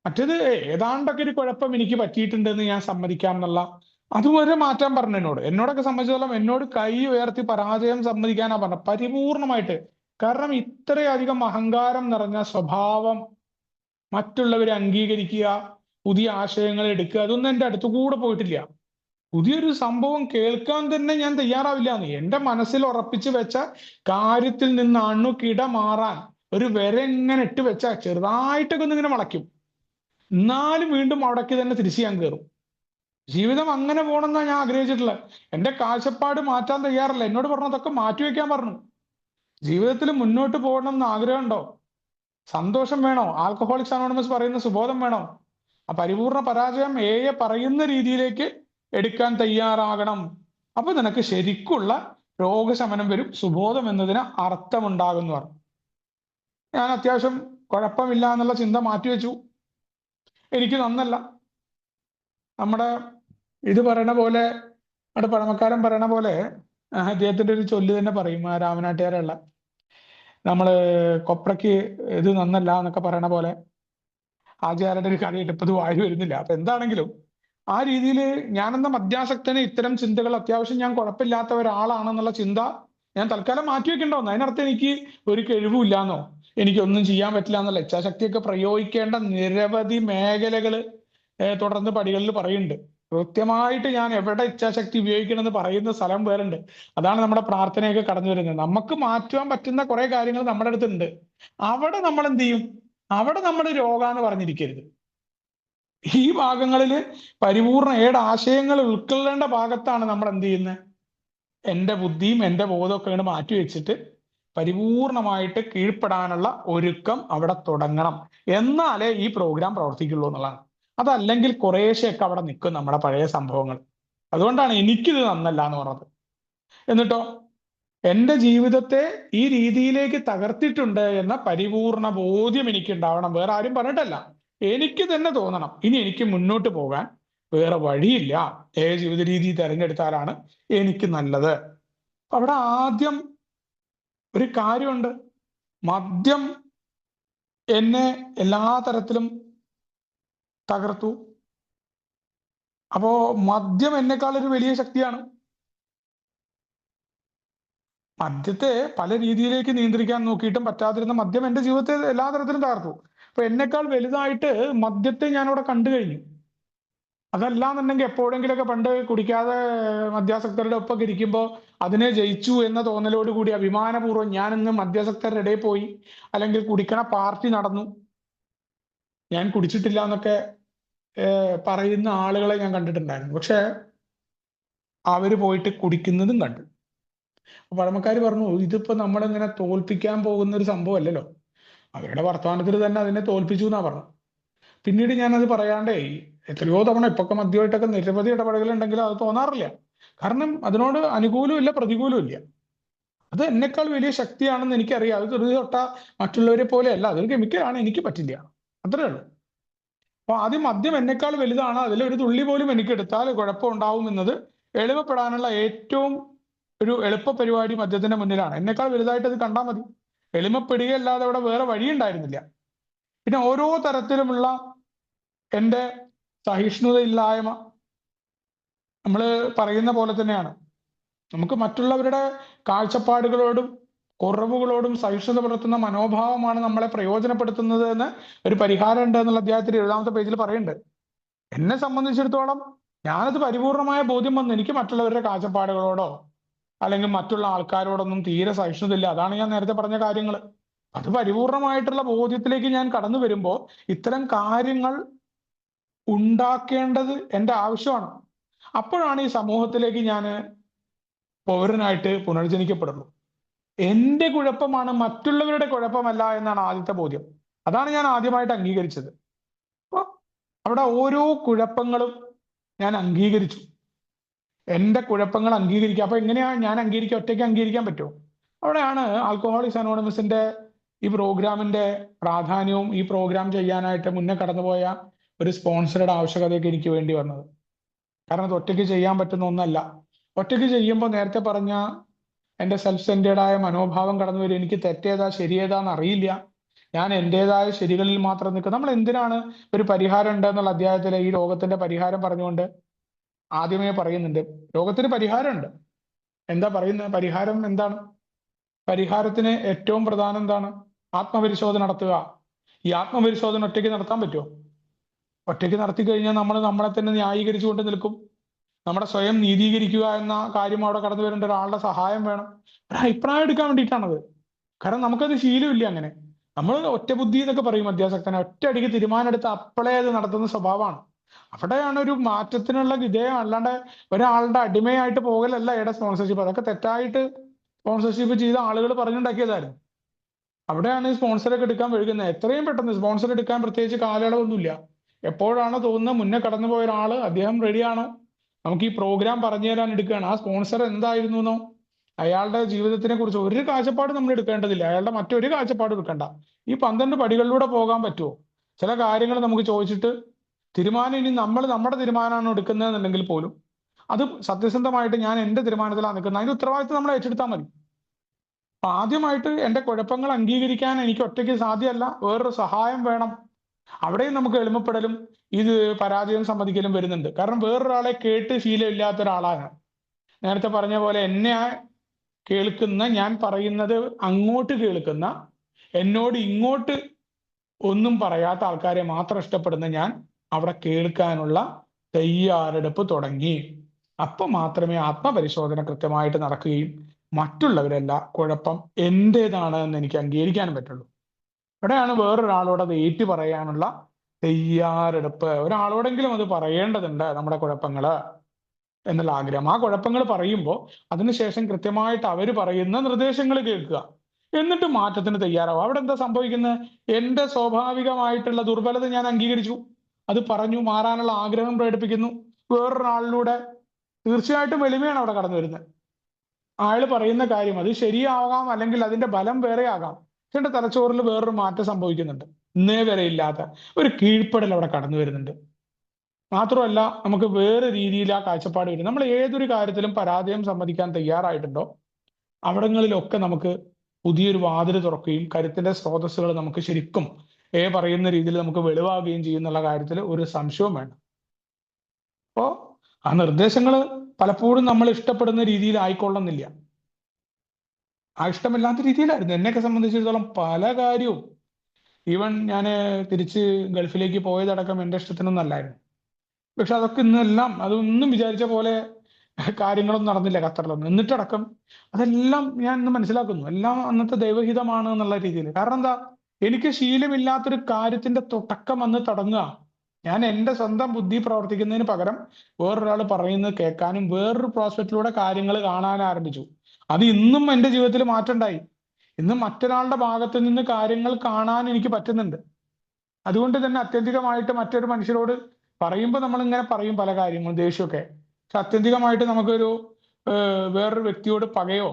മറ്റേത് ഏതാണ്ടൊക്കെ ഒരു കുഴപ്പം എനിക്ക് പറ്റിയിട്ടുണ്ടെന്ന് ഞാൻ സമ്മതിക്കാം എന്നുള്ള അതുവരെ മാറ്റാൻ പറഞ്ഞു. എന്നോടൊക്കെ സംബന്ധിച്ചിടത്തോളം എന്നോട് കൈ ഉയർത്തി പരാജയം സമ്മതിക്കാനാ പറഞ്ഞത്, പരിപൂർണമായിട്ട്. കാരണം ഇത്രയധികം അഹങ്കാരം നിറഞ്ഞ സ്വഭാവം, മറ്റുള്ളവരെ അംഗീകരിക്കുക, പുതിയ ആശയങ്ങൾ എടുക്കുക, അതൊന്നും എൻ്റെ അടുത്തുകൂടെ പോയിട്ടില്ല. പുതിയൊരു സംഭവം കേൾക്കാൻ തന്നെ ഞാൻ തയ്യാറാവില്ല എന്ന്. എൻ്റെ മനസ്സിൽ ഉറപ്പിച്ചു വെച്ച കാര്യത്തിൽ നിന്ന് അണുകിട മാറാൻ ഒരു വര ഇങ്ങനെ ഇട്ട് വെച്ചാൽ ചെറുതായിട്ടൊക്കെ ഒന്നിങ്ങനെ വളയ്ക്കും, എന്നാലും വീണ്ടും അവിടേക്ക് തന്നെ തിരിച്ചു ഞാൻ കയറും. ജീവിതം അങ്ങനെ പോകണമെന്നാണ് ഞാൻ ആഗ്രഹിച്ചിട്ടുള്ളത്. എൻ്റെ കാഴ്ചപ്പാട് മാറ്റാൻ തയ്യാറല്ല. എന്നോട് പറഞ്ഞതൊക്കെ മാറ്റിവെക്കാൻ പറഞ്ഞു. ജീവിതത്തിൽ മുന്നോട്ട് പോകണം എന്ന് ആഗ്രഹമുണ്ടോ? സന്തോഷം വേണോ? ആൽക്കഹോളിക്സ് അനോണിമസ് പറയുന്ന സുബോധം വേണോ? ആ പരിപൂർണ പരാജയം എയെ പറയുന്ന രീതിയിലേക്ക് എടുക്കാൻ തയ്യാറാകണം. അപ്പൊ നിനക്ക് ശരിക്കുള്ള രോഗശമനം വരും, സുബോധം എന്നതിന് അർത്ഥമുണ്ടാകുന്നു പറഞ്ഞു. ഞാൻ അത്യാവശ്യം കുഴപ്പമില്ല എന്നുള്ള ചിന്ത മാറ്റിവെച്ചു. എനിക്ക് നന്നല്ല. നമ്മുടെ ഇത് പറയണ പോലെ, നമ്മുടെ പഴമക്കാരൻ പറയണ പോലെ, അദ്ദേഹത്തിന്റെ ഒരു ചൊല്ല് തന്നെ പറയും, ആ രാമനാട്ടുകാരുള്ള, നമ്മള് കൊപ്രയ്ക്ക് ഇത് നന്നല്ല എന്നൊക്കെ പറയണ പോലെ ആചാര്യയുടെ ഒരു കഥയിട്ട് ഇപ്പൊ ഇത് വായി വരുന്നില്ല. അപ്പൊ എന്താണെങ്കിലും ആ രീതിയിൽ ഞാനെന്ന മദ്യാസക്തന് ഇത്തരം ചിന്തകൾ, അത്യാവശ്യം ഞാൻ കുഴപ്പമില്ലാത്ത ഒരാളാണെന്നുള്ള ചിന്ത ഞാൻ തൽക്കാലം മാറ്റിവെക്കണ്ടോന്ന്. അതിനർത്ഥം എനിക്ക് ഒരു കഴിവുമില്ലാന്നോ, എനിക്കൊന്നും ചെയ്യാൻ പറ്റില്ല എന്നുള്ള ഇച്ഛാശക്തിയൊക്കെ പ്രയോഗിക്കേണ്ട നിരവധി മേഖലകള് തുടർന്ന് പടികളിൽ പറയുന്നുണ്ട്. കൃത്യമായിട്ട് ഞാൻ എവിടെ ഇച്ഛാശക്തി ഉപയോഗിക്കണമെന്ന് പറയുന്ന സ്ഥലം വേറുണ്ട്. അതാണ് നമ്മുടെ പ്രാർത്ഥനയൊക്കെ കടന്നു വരുന്നത്. നമുക്ക് മാറ്റുവാൻ പറ്റുന്ന കുറെ കാര്യങ്ങൾ നമ്മുടെ അടുത്തുണ്ട്. അവിടെ നമ്മൾ എന്ത് ചെയ്യും? അവിടെ നമ്മൾ രോഗാന്ന് പറഞ്ഞിരിക്കരുത്. ഈ ഭാഗങ്ങളിൽ പരിപൂർണ ആശയങ്ങൾ ഉൾക്കൊള്ളേണ്ട ഭാഗത്താണ് നമ്മൾ എന്ത് ചെയ്യുന്നത്? എൻ്റെ ബുദ്ധിയും എൻ്റെ ബോധമൊക്കെ അങ്ങോട്ട് മാറ്റി വെച്ചിട്ട് പരിപൂർണമായിട്ട് കീഴ്പ്പെടാനുള്ള ഒരുക്കം അവിടെ തുടങ്ങണം. എന്നാലേ ഈ പ്രോഗ്രാം പ്രവർത്തിക്കുള്ളൂ എന്നുള്ളതാണ്. അതല്ലെങ്കിൽ കുറേശ്ശെയൊക്കെ അവിടെ നിൽക്കും നമ്മുടെ പഴയ സംഭവങ്ങൾ. അതുകൊണ്ടാണ് എനിക്കിത് നന്നല്ല എന്ന് പറഞ്ഞത്. എന്നിട്ടോ എൻ്റെ ജീവിതത്തെ ഈ രീതിയിലേക്ക് തകർത്തിട്ടുണ്ട് എന്ന പരിപൂർണ ബോധ്യം എനിക്ക് ഉണ്ടാവണം. വേറെ ആരും പറഞ്ഞിട്ടല്ല, എനിക്ക് തന്നെ തോന്നണം ഇനി എനിക്ക് മുന്നോട്ട് പോകാൻ വേറെ വഴിയില്ല, ജീവിത രീതി തിരഞ്ഞെടുത്താലാണ് എനിക്ക് നല്ലത്. അവിടെ ആദ്യം ഒരു കാര്യമുണ്ട്. മദ്യം എന്നെ എല്ലാ തരത്തിലും തകർത്തു. അപ്പോ മദ്യം എന്നെക്കാൾ ഒരു വലിയ ശക്തിയാണ്. മദ്യത്തെ പല രീതിയിലേക്ക് നിയന്ത്രിക്കാൻ നോക്കിയിട്ടും പറ്റാതിരുന്ന മദ്യം എൻ്റെ ജീവിതത്തെ എല്ലാ തരത്തിലും തകർത്തു. അപ്പൊ എന്നെക്കാൾ വലുതായിട്ട് മദ്യത്തെ ഞാൻ അവിടെ കണ്ടു കഴിഞ്ഞു. അതല്ലാന്നുണ്ടെങ്കിൽ എപ്പോഴെങ്കിലൊക്കെ പണ്ട് കുടിക്കാതെ മദ്യാസക്തരുടെ ഒപ്പം ഇരിക്കുമ്പോൾ അതിനെ ജയിച്ചു എന്ന തോന്നലോട് കൂടി അഭിമാനപൂർവ്വം ഞാൻ ഇന്ന് മദ്യാസക്തരുടെ ഇടയിൽ പോയി, അല്ലെങ്കിൽ കുടിക്കണ പാർട്ടി നടന്നു, ഞാൻ കുടിച്ചിട്ടില്ല എന്നൊക്കെ പറയുന്ന ആളുകളെ ഞാൻ കണ്ടിട്ടുണ്ടായിരുന്നു. പക്ഷെ അവര് പോയിട്ട് കുടിക്കുന്നതും കണ്ടു. പഴമക്കാർ പറഞ്ഞു, ഇതിപ്പോ നമ്മളിങ്ങനെ തോൽപ്പിക്കാൻ പോകുന്ന ഒരു സംഭവം അല്ലല്ലോ. അവരുടെ വർത്തമാനത്തിൽ തന്നെ അതിനെ തോൽപ്പിച്ചു എന്നാ പറഞ്ഞു. പിന്നീട് ഞാനത് പറയാണ്ടേ എത്രയോ തവണ ഇപ്പൊക്കെ മദ്യമായിട്ടൊക്കെ നിരവധി ഇടപെടലുണ്ടെങ്കിലും അത് തോന്നാറില്ല. കാരണം അതിനോട് അനുകൂലവും ഇല്ല പ്രതികൂലവും ഇല്ല. അത് എന്നെക്കാൾ വലിയ ശക്തിയാണെന്ന് എനിക്കറിയാം. അത് ചെറുത് തൊട്ട മറ്റുള്ളവരെ പോലെ അല്ല, അതൊരു കെമിക്കലാണ്, എനിക്ക് പറ്റില്ല, അത്രേ ഉള്ളൂ. അപ്പൊ ആദ്യം മദ്യം എന്നെക്കാൾ വലുതാണ്, അതിലൊരു തുള്ളി പോലും എനിക്ക് എടുത്താൽ കുഴപ്പമുണ്ടാവും എന്നത് എളിമപ്പെടാനുള്ള ഏറ്റവും ഒരു എളുപ്പ പരിപാടി മദ്യത്തിന്റെ മുന്നിലാണ്. എന്നെക്കാൾ വലുതായിട്ട് അത് കണ്ടാൽ മതി. എളിമപ്പെടുകയല്ലാതെ അവിടെ വേറെ വഴിയുണ്ടായിരുന്നില്ല. പിന്നെ ഓരോ തരത്തിലുമുള്ള എൻ്റെ സഹിഷ്ണുതയില്ലായ്മ നമ്മൾ പറയുന്ന പോലെ തന്നെയാണ്. നമുക്ക് മറ്റുള്ളവരുടെ കാഴ്ചപ്പാടുകളോടും കുറവുകളോടും സഹിഷ്ണുത പുലർത്തുന്ന മനോഭാവമാണ് നമ്മളെ പ്രയോജനപ്പെടുത്തുന്നത് എന്ന് ഒരു പരിഹാരം ഉണ്ട് എന്നുള്ള അധ്യായത്തിൽ 7-ാമത്തെ പേജിൽ പറയുന്നുണ്ട്. എന്നെ സംബന്ധിച്ചിടത്തോളം ഞാനത് പരിപൂർണമായ ബോധ്യം വന്നു. എനിക്ക് മറ്റുള്ളവരുടെ കാഴ്ചപ്പാടുകളോടോ അല്ലെങ്കിൽ മറ്റുള്ള ആൾക്കാരോടൊന്നും തീരെ സഹിഷ്ണുതയില്ല. അതാണ് ഞാൻ നേരത്തെ പറഞ്ഞ കാര്യങ്ങൾ. അത് പരിപൂർണമായിട്ടുള്ള ബോധ്യത്തിലേക്ക് ഞാൻ കടന്നു വരുമ്പോൾ ഇത്തരം കാര്യങ്ങൾ ഉണ്ടാക്കേണ്ടത് എൻ്റെ ആവശ്യമാണ്. അപ്പോഴാണ് ഈ സമൂഹത്തിലേക്ക് ഞാൻ പൗരനായിട്ട് പുനർജനിക്കപ്പെടുള്ളൂ. എൻ്റെ കുഴപ്പമാണ്, മറ്റുള്ളവരുടെ കുഴപ്പമല്ല എന്നാണ് ആദ്യത്തെ ബോധ്യം. അതാണ് ഞാൻ ആദ്യമായിട്ട് അംഗീകരിച്ചത്. അപ്പൊ അവിടെ ഓരോ കുഴപ്പങ്ങളും ഞാൻ അംഗീകരിച്ചു. എൻ്റെ കുഴപ്പങ്ങൾ അംഗീകരിക്കുക. അപ്പൊ എങ്ങനെയാ ഞാൻ അംഗീകരിക്കുക? ഒറ്റയ്ക്ക് അംഗീകരിക്കാൻ പറ്റുമോ? അവിടെയാണ് ആൽക്കഹോളിക്സ് അനോണിമസിന്റെ ഈ പ്രോഗ്രാമിന്റെ പ്രാധാന്യവും ഈ പ്രോഗ്രാം ചെയ്യാനായിട്ട് മുന്നേ കടന്നുപോയ ഒരു സ്പോൺസറുടെ ആവശ്യകതയൊക്കെ എനിക്ക് വേണ്ടി വന്നത്. കാരണം അത് ഒറ്റയ്ക്ക് ചെയ്യാൻ പറ്റുന്ന ഒന്നല്ല. ഒറ്റയ്ക്ക് ചെയ്യുമ്പോൾ നേരത്തെ പറഞ്ഞ എൻ്റെ സെൽഫ് സെന്റേഡായ മനോഭാവം കടന്നു വരും. എനിക്ക് തെറ്റേതാ ശരിയേതാന്ന് അറിയില്ല. ഞാൻ എൻ്റെതായ ശരികളിൽ മാത്രം നിൽക്കുക. നമ്മൾ എന്തിനാണ് ഒരു പരിഹാരം ഉണ്ട് എന്നുള്ള അധ്യായത്തിലെ ഈ രോഗത്തിന്റെ പരിഹാരം പറഞ്ഞുകൊണ്ട് ആദ്യമേ പറയുന്നുണ്ട്, രോഗത്തിന് പരിഹാരമുണ്ട്. എന്താ പറയുന്നത്? പരിഹാരം എന്താണ്? പരിഹാരത്തിന് ഏറ്റവും പ്രധാനം എന്താണ്? ആത്മപരിശോധന നടത്തുക. ഈ ആത്മപരിശോധന ഒറ്റയ്ക്ക് നടത്താൻ പറ്റുമോ? ഒറ്റയ്ക്ക് നടത്തി കഴിഞ്ഞാൽ നമ്മൾ നമ്മളെ തന്നെ ന്യായീകരിച്ചുകൊണ്ട് നിൽക്കും. നമ്മുടെ സ്വയം നീതീകരിക്കുക എന്ന കാര്യം അവിടെ കടന്നു വരേണ്ട ഒരാളുടെ സഹായം വേണം. ഒരു അഭിപ്രായം എടുക്കാൻ വേണ്ടിയിട്ടാണത്. കാരണം നമുക്കത് ശീലമില്ല. അങ്ങനെ നമ്മൾ ഒറ്റ ബുദ്ധി എന്നൊക്കെ പറയും അധ്യാസക്തനെ. ഒറ്റ അടിക്ക് തീരുമാനം എടുത്ത് അപ്പളേ അത് നടത്തുന്ന സ്വഭാവമാണ്. അവിടെയാണ് ഒരു മാറ്റത്തിനുള്ള വിധേയം. അല്ലാണ്ട് ഒരാളുടെ അടിമയായിട്ട് പോകലല്ല ഇവിടെ സ്പോൺസർഷിപ്പ്. അതൊക്കെ തെറ്റായിട്ട് സ്പോൺസർഷിപ്പ് ചെയ്ത ആളുകൾ പറഞ്ഞുണ്ടാക്കിയതായിരുന്നു. അവിടെയാണ് ഈ സ്പോൺസറൊക്കെ എടുക്കാൻ വഴുകുന്നത്. എത്രയും പെട്ടെന്ന് സ്പോൺസർ എടുക്കാൻ പ്രത്യേകിച്ച് കാലയളവൊന്നുമില്ല. എപ്പോഴാണോ തോന്നുന്നത് മുന്നേ കടന്നുപോയ ഒരാള് അദ്ദേഹം റെഡിയാണോ, നമുക്ക് ഈ പ്രോഗ്രാം പറഞ്ഞു തരാൻ എടുക്കുകയാണ്. ആ സ്പോൺസർ എന്തായിരുന്നു എന്നോ അയാളുടെ ജീവിതത്തിനെ കുറിച്ച് ഒരു കാഴ്ചപ്പാട് നമ്മൾ എടുക്കേണ്ടതില്ല. അയാളുടെ മറ്റൊരു കാഴ്ചപ്പാട് എടുക്കണ്ട. ഈ 12 പടികളിലൂടെ പോകാൻ പറ്റുമോ? ചില കാര്യങ്ങൾ നമുക്ക് ചോദിച്ചിട്ട് തീരുമാനം ഇനി നമ്മൾ നമ്മുടെ തീരുമാനമാണ് എടുക്കുന്നതെന്നുണ്ടെങ്കിൽ പോലും അത് സത്യസന്ധമായിട്ട് ഞാൻ എൻ്റെ തീരുമാനത്തിലാണ് നിൽക്കുന്നത്, അതിന്റെ ഉത്തരവാദിത്വം നമ്മൾ ഏറ്റെടുത്താൽ മതി. ആദ്യമായിട്ട് എൻ്റെ കുഴപ്പങ്ങൾ അംഗീകരിക്കാൻ എനിക്ക് ഒറ്റയ്ക്ക് സാധ്യമല്ല, വേറൊരു സഹായം വേണം. അവിടെയും നമുക്ക് എളിമപ്പെടലും ഇത് പരാജയം സമ്മതിക്കലും വരുന്നുണ്ട്. കാരണം വേറൊരാളെ കേട്ട് ശീലമില്ലാത്ത ഒരാളാണ്. നേരത്തെ പറഞ്ഞ പോലെ എന്നെ കേൾക്കുന്ന, ഞാൻ പറയുന്നത് അങ്ങോട്ട് കേൾക്കുന്ന, എന്നോട് ഇങ്ങോട്ട് ഒന്നും പറയാത്ത ആൾക്കാരെ മാത്രം ഇഷ്ടപ്പെടുന്ന ഞാൻ അവിടെ കേൾക്കാനുള്ള തയ്യാറെടുപ്പ് തുടങ്ങി. അപ്പൊ മാത്രമേ ആത്മപരിശോധന കൃത്യമായിട്ട് നടക്കുകയും മറ്റുള്ളവരല്ല കുഴപ്പം എന്റേതാണ് എന്ന് എനിക്ക് അംഗീകരിക്കാനും പറ്റുള്ളൂ. ഇവിടെയാണ് വേറൊരാളോട് അത് ഏറ്റു പറയാനുള്ള തയ്യാറെടുപ്പ്. ഒരാളോടെങ്കിലും അത് പറയേണ്ടതുണ്ട് നമ്മുടെ കുഴപ്പങ്ങള് എന്നുള്ള ആഗ്രഹം. ആ കുഴപ്പങ്ങൾ പറയുമ്പോൾ അതിനുശേഷം കൃത്യമായിട്ട് അവർ പറയുന്ന നിർദ്ദേശങ്ങൾ കേൾക്കുക, എന്നിട്ട് മാറ്റത്തിന് തയ്യാറാവുക. അവിടെ എന്താ സംഭവിക്കുന്നത്? എൻ്റെ സ്വാഭാവികമായിട്ടുള്ള ദുർബലത ഞാൻ അംഗീകരിച്ചു, അത് പറഞ്ഞു, മാറാനുള്ള ആഗ്രഹം പ്രകടിപ്പിക്കുന്നു. വേറൊരാളിലൂടെ തീർച്ചയായിട്ടും എളിമയാണ് അവിടെ കടന്നു വരുന്നത്. അയാൾ പറയുന്ന കാര്യം അത് ശരിയാകാം, അല്ലെങ്കിൽ അതിന്റെ ബലം വേറെ ആകാം. പക്ഷെ എന്റെ തലച്ചോറിൽ വേറൊരു മാറ്റം സംഭവിക്കുന്നുണ്ട്. ഇന്നേ വരെ ഇല്ലാത്ത ഒരു കീഴ്പ്പെടൽ അവിടെ കടന്നു വരുന്നുണ്ട്. മാത്രമല്ല നമുക്ക് വേറെ രീതിയിൽ ആ കാഴ്ചപ്പാട് വരും. നമ്മൾ ഏതൊരു കാര്യത്തിലും പരാജയം സമ്മതിക്കാൻ തയ്യാറായിട്ടുണ്ടോ അവിടങ്ങളിലൊക്കെ നമുക്ക് പുതിയൊരു വാതിൽ തുറക്കുകയും കരുത്തിന്റെ സ്രോതസ്സുകൾ നമുക്ക് ശരിക്കും പറയുന്ന രീതിയിൽ നമുക്ക് വെളിവാകുകയും ചെയ്യുന്നുള്ള കാര്യത്തിൽ ഒരു സംശയവും വേണ്ട. അപ്പോ ആ നിർദ്ദേശങ്ങൾ പലപ്പോഴും നമ്മൾ ഇഷ്ടപ്പെടുന്ന രീതിയിൽ ആയിക്കൊള്ളുന്നില്ല. ആ ഇഷ്ടമില്ലാത്ത രീതിയിലായിരുന്നു എന്നെയൊക്കെ സംബന്ധിച്ചിടത്തോളം പല കാര്യവും. ഈവൻ ഞാൻ തിരിച്ച് ഗൾഫിലേക്ക് പോയതടക്കം എൻ്റെ ഇഷ്ടത്തിനൊന്നും അല്ലായിരുന്നു. പക്ഷെ അതൊക്കെ ഇന്നെല്ലാം അതൊന്നും വിചാരിച്ച പോലെ കാര്യങ്ങളൊന്നും നടന്നില്ല ഖത്തറിലൊന്നും. എന്നിട്ടടക്കം അതെല്ലാം ഞാൻ ഇന്ന് മനസ്സിലാക്കുന്നു, എല്ലാം അന്നത്തെ ദൈവഹിതമാണ് എന്നുള്ള രീതിയിൽ. കാരണം എന്താ, എനിക്ക് ശീലമില്ലാത്തൊരു കാര്യത്തിന്റെ തുടക്കം അന്ന് തുടങ്ങുക. ഞാൻ എൻ്റെ സ്വന്തം ബുദ്ധി പ്രവർത്തിക്കുന്നതിന് പകരം വേറൊരാൾ പറയുന്നത് കേൾക്കാനും വേറൊരു പ്രോസ്പെക്റ്റിലൂടെ കാര്യങ്ങൾ കാണാൻ ആരംഭിച്ചു. അത് ഇന്നും എൻ്റെ ജീവിതത്തിൽ മാറ്റം ഉണ്ടായി. ഇന്ന് മറ്റൊരാളുടെ ഭാഗത്ത് നിന്ന് കാര്യങ്ങൾ കാണാൻ എനിക്ക് പറ്റുന്നുണ്ട്. അതുകൊണ്ട് തന്നെ അത്യന്തികമായിട്ട് മറ്റൊരു മനുഷ്യരോട് പറയുമ്പോൾ നമ്മൾ ഇങ്ങനെ പറയും പല കാര്യങ്ങളും, ദേഷ്യമൊക്കെ. പക്ഷെ അത്യന്തികമായിട്ട് നമുക്കൊരു വേറൊരു വ്യക്തിയോട് പകയോ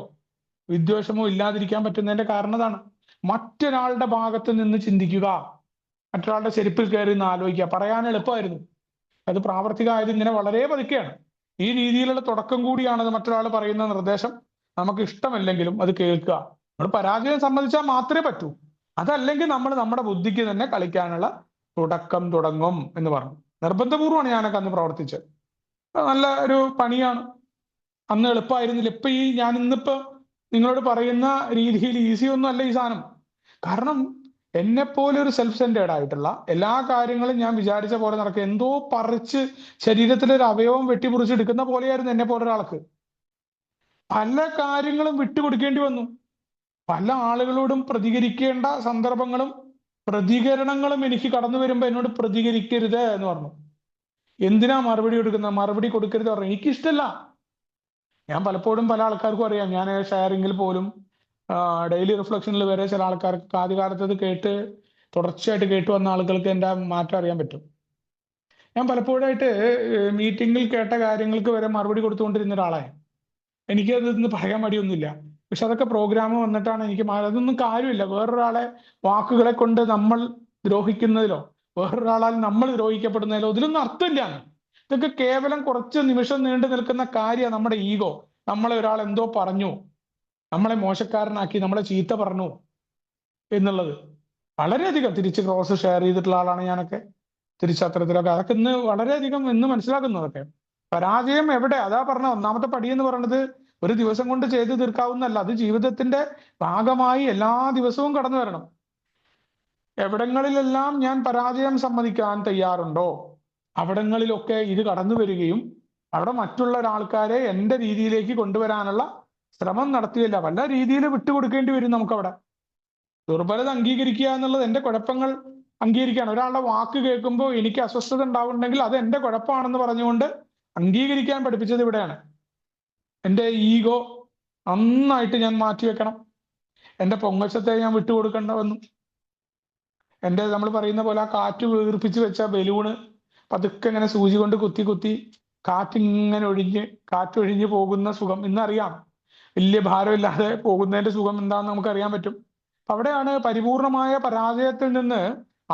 വിദ്വേഷമോ ഇല്ലാതിരിക്കാൻ പറ്റുന്നതിന്റെ കാരണം അതാണ്. മറ്റൊരാളുടെ ഭാഗത്ത് നിന്ന് ചിന്തിക്കുക, മറ്റൊരാളുടെ ചെരുപ്പിൽ കയറി നിന്ന് ആലോചിക്കുക. പറയാൻ എളുപ്പമായിരുന്നു, അത് പ്രാവർത്തികമായത് ഇങ്ങനെ വളരെ പതുക്കെയാണ്. ഈ രീതിയിലുള്ള തുടക്കം കൂടിയാണത്. മറ്റൊരാൾ പറയുന്ന നിർദ്ദേശം നമുക്ക് ഇഷ്ടമല്ലെങ്കിലും അത് കേൾക്കുക. നമ്മൾ പരാജയം സമ്മതിച്ചാൽ മാത്രമേ പറ്റൂ. അതല്ലെങ്കിൽ നമ്മൾ നമ്മുടെ ബുദ്ധിക്ക് തന്നെ കളിക്കാനുള്ള തുടക്കം തുടങ്ങും എന്ന് പറഞ്ഞു. നിർബന്ധപൂർവ്വമാണ് ഞാനൊക്കെ അന്ന് പ്രവർത്തിച്ചത്. നല്ല ഒരു പണിയാണ്. അന്ന് എളുപ്പമായിരുന്നില്ല. ഇപ്പൊ ഞാൻ ഇന്നിപ്പോ നിങ്ങളോട് പറയുന്ന രീതിയിൽ ഈസി ഒന്നും അല്ല ഈ സാധനം. കാരണം എന്നെപ്പോലെ ഒരു സെൽഫ് സെന്റേർഡ് ആയിട്ടുള്ള എല്ലാ കാര്യങ്ങളും ഞാൻ വിചാരിച്ച പോലെ നടക്കുക. എന്തോ പറിച്ച് ശരീരത്തിലൊരു അവയവം വെട്ടിമുറിച്ചെടുക്കുന്ന പോലെയായിരുന്നു എന്നെ പോലെ ഒരാൾക്ക്. പല കാര്യങ്ങളും വിട്ടുകൊടുക്കേണ്ടി വന്നു. പല ആളുകളോടും പ്രതികരിക്കേണ്ട സന്ദർഭങ്ങളും പ്രതികരണങ്ങളും എനിക്ക് കടന്നു വരുമ്പോ എന്നോട് പ്രതികരിക്കരുത് എന്ന് പറഞ്ഞു. എന്തിനാ മറുപടി കൊടുക്കുന്നത്? മറുപടി കൊടുക്കരുത് പറഞ്ഞു. എനിക്കിഷ്ടല്ല. ഞാൻ പലപ്പോഴും പല ആൾക്കാർക്കും അറിയാം, ഞാൻ ഷെയറിങ്ങിൽ പോലും ഡെയിലി റിഫ്ലക്ഷനിൽ വരെ ചില ആൾക്കാർക്ക് ആദ്യകാലത്ത് കേട്ട് തുടർച്ചയായിട്ട് കേട്ടു വന്ന ആളുകൾക്ക് എൻ്റെ മാറ്റം അറിയാൻ പറ്റും. ഞാൻ പലപ്പോഴായിട്ട് മീറ്റിംഗിൽ കേട്ട കാര്യങ്ങൾക്ക് വരെ മറുപടി കൊടുത്തുകൊണ്ടിരുന്ന ഒരാളാണ്. എനിക്കത് ഇന്ന് പറയാൻ മടിയൊന്നുമില്ല. പക്ഷെ അതൊക്കെ പ്രോഗ്രാം വന്നിട്ടാണ് എനിക്ക് അതൊന്നും കാര്യമില്ല. വേറൊരാളെ വാക്കുകളെ കൊണ്ട് നമ്മൾ ദ്രോഹിക്കുന്നതിലോ വേറൊരാളാൽ നമ്മൾ ദ്രോഹിക്കപ്പെടുന്നതിലോ ഇതിലൊന്നും അർത്ഥമില്ല. ഇതൊക്കെ കേവലം കുറച്ച് നിമിഷം നീണ്ടു നിൽക്കുന്ന കാര്യമാണ്. നമ്മുടെ ഈഗോ, നമ്മളെ ഒരാൾ എന്തോ പറഞ്ഞു, നമ്മളെ മോശക്കാരനാക്കി, നമ്മളെ ചീത്ത പറഞ്ഞു എന്നുള്ളത് വളരെയധികം തിരിച്ച് ക്രോസ് ഷെയർ ചെയ്തിട്ടുള്ള ആളാണ് ഞാനൊക്കെ. തിരിച്ചത്രത്തിലൊക്കെ അതൊക്കെ ഇന്ന് വളരെയധികം ഇന്ന് മനസ്സിലാക്കുന്നതൊക്കെ. പരാജയം എവിടെ? അതാ പറഞ്ഞ ഒന്നാമത്തെ പടി എന്ന് പറയുന്നത് ഒരു ദിവസം കൊണ്ട് ചെയ്തു തീർക്കാവുന്നല്ല. അത് ജീവിതത്തിന്റെ ഭാഗമായി എല്ലാ ദിവസവും കടന്നു വരണം. എവിടങ്ങളിലെല്ലാം ഞാൻ പരാജയം സമ്മതിക്കാൻ തയ്യാറുണ്ടോ അവിടങ്ങളിലൊക്കെ ഇത് കടന്നു വരികയും അവിടെ മറ്റുള്ള ഒരാൾക്കാരെ എൻ്റെ രീതിയിലേക്ക് കൊണ്ടുവരാനുള്ള ശ്രമം നടത്തിയില്ല. പല രീതിയിൽ വിട്ടുകൊടുക്കേണ്ടി വരും നമുക്കവിടെ. ദുർബലത അംഗീകരിക്കുക എന്നുള്ളത് എൻ്റെ കുഴപ്പങ്ങൾ അംഗീകരിക്കുകയാണ്. ഒരാളുടെ വാക്ക് കേൾക്കുമ്പോൾ എനിക്ക് അസ്വസ്ഥത ഉണ്ടാവുന്നുണ്ടെങ്കിൽ അത് എൻ്റെ കുഴപ്പമാണെന്ന് പറഞ്ഞുകൊണ്ട് അംഗീകരിക്കാൻ പഠിപ്പിച്ചത് ഇവിടെയാണ്. എൻ്റെ ഈഗോ നന്നായിട്ട് ഞാൻ മാറ്റിവെക്കണം. എൻ്റെ പൊങ്ങച്ചത്തെ ഞാൻ വിട്ടുകൊടുക്കേണ്ട വന്നു. എൻ്റെ നമ്മൾ പറയുന്ന പോലെ ആ കാറ്റ് വീർപ്പിച്ച് വെച്ച ബലൂണ് പതുക്കെ ഇങ്ങനെ സൂചി കൊണ്ട് കുത്തി കുത്തി കാറ്റിങ്ങനെ കാറ്റൊഴിഞ്ഞ് പോകുന്ന സുഖം ഇന്നറിയാം. വലിയ ഭാരമില്ലാതെ പോകുന്നതിന്റെ സുഖം എന്താണെന്ന് നമുക്കറിയാൻ പറ്റും. അവിടെയാണ് പരിപൂർണമായ പരാജയത്തിൽ നിന്ന്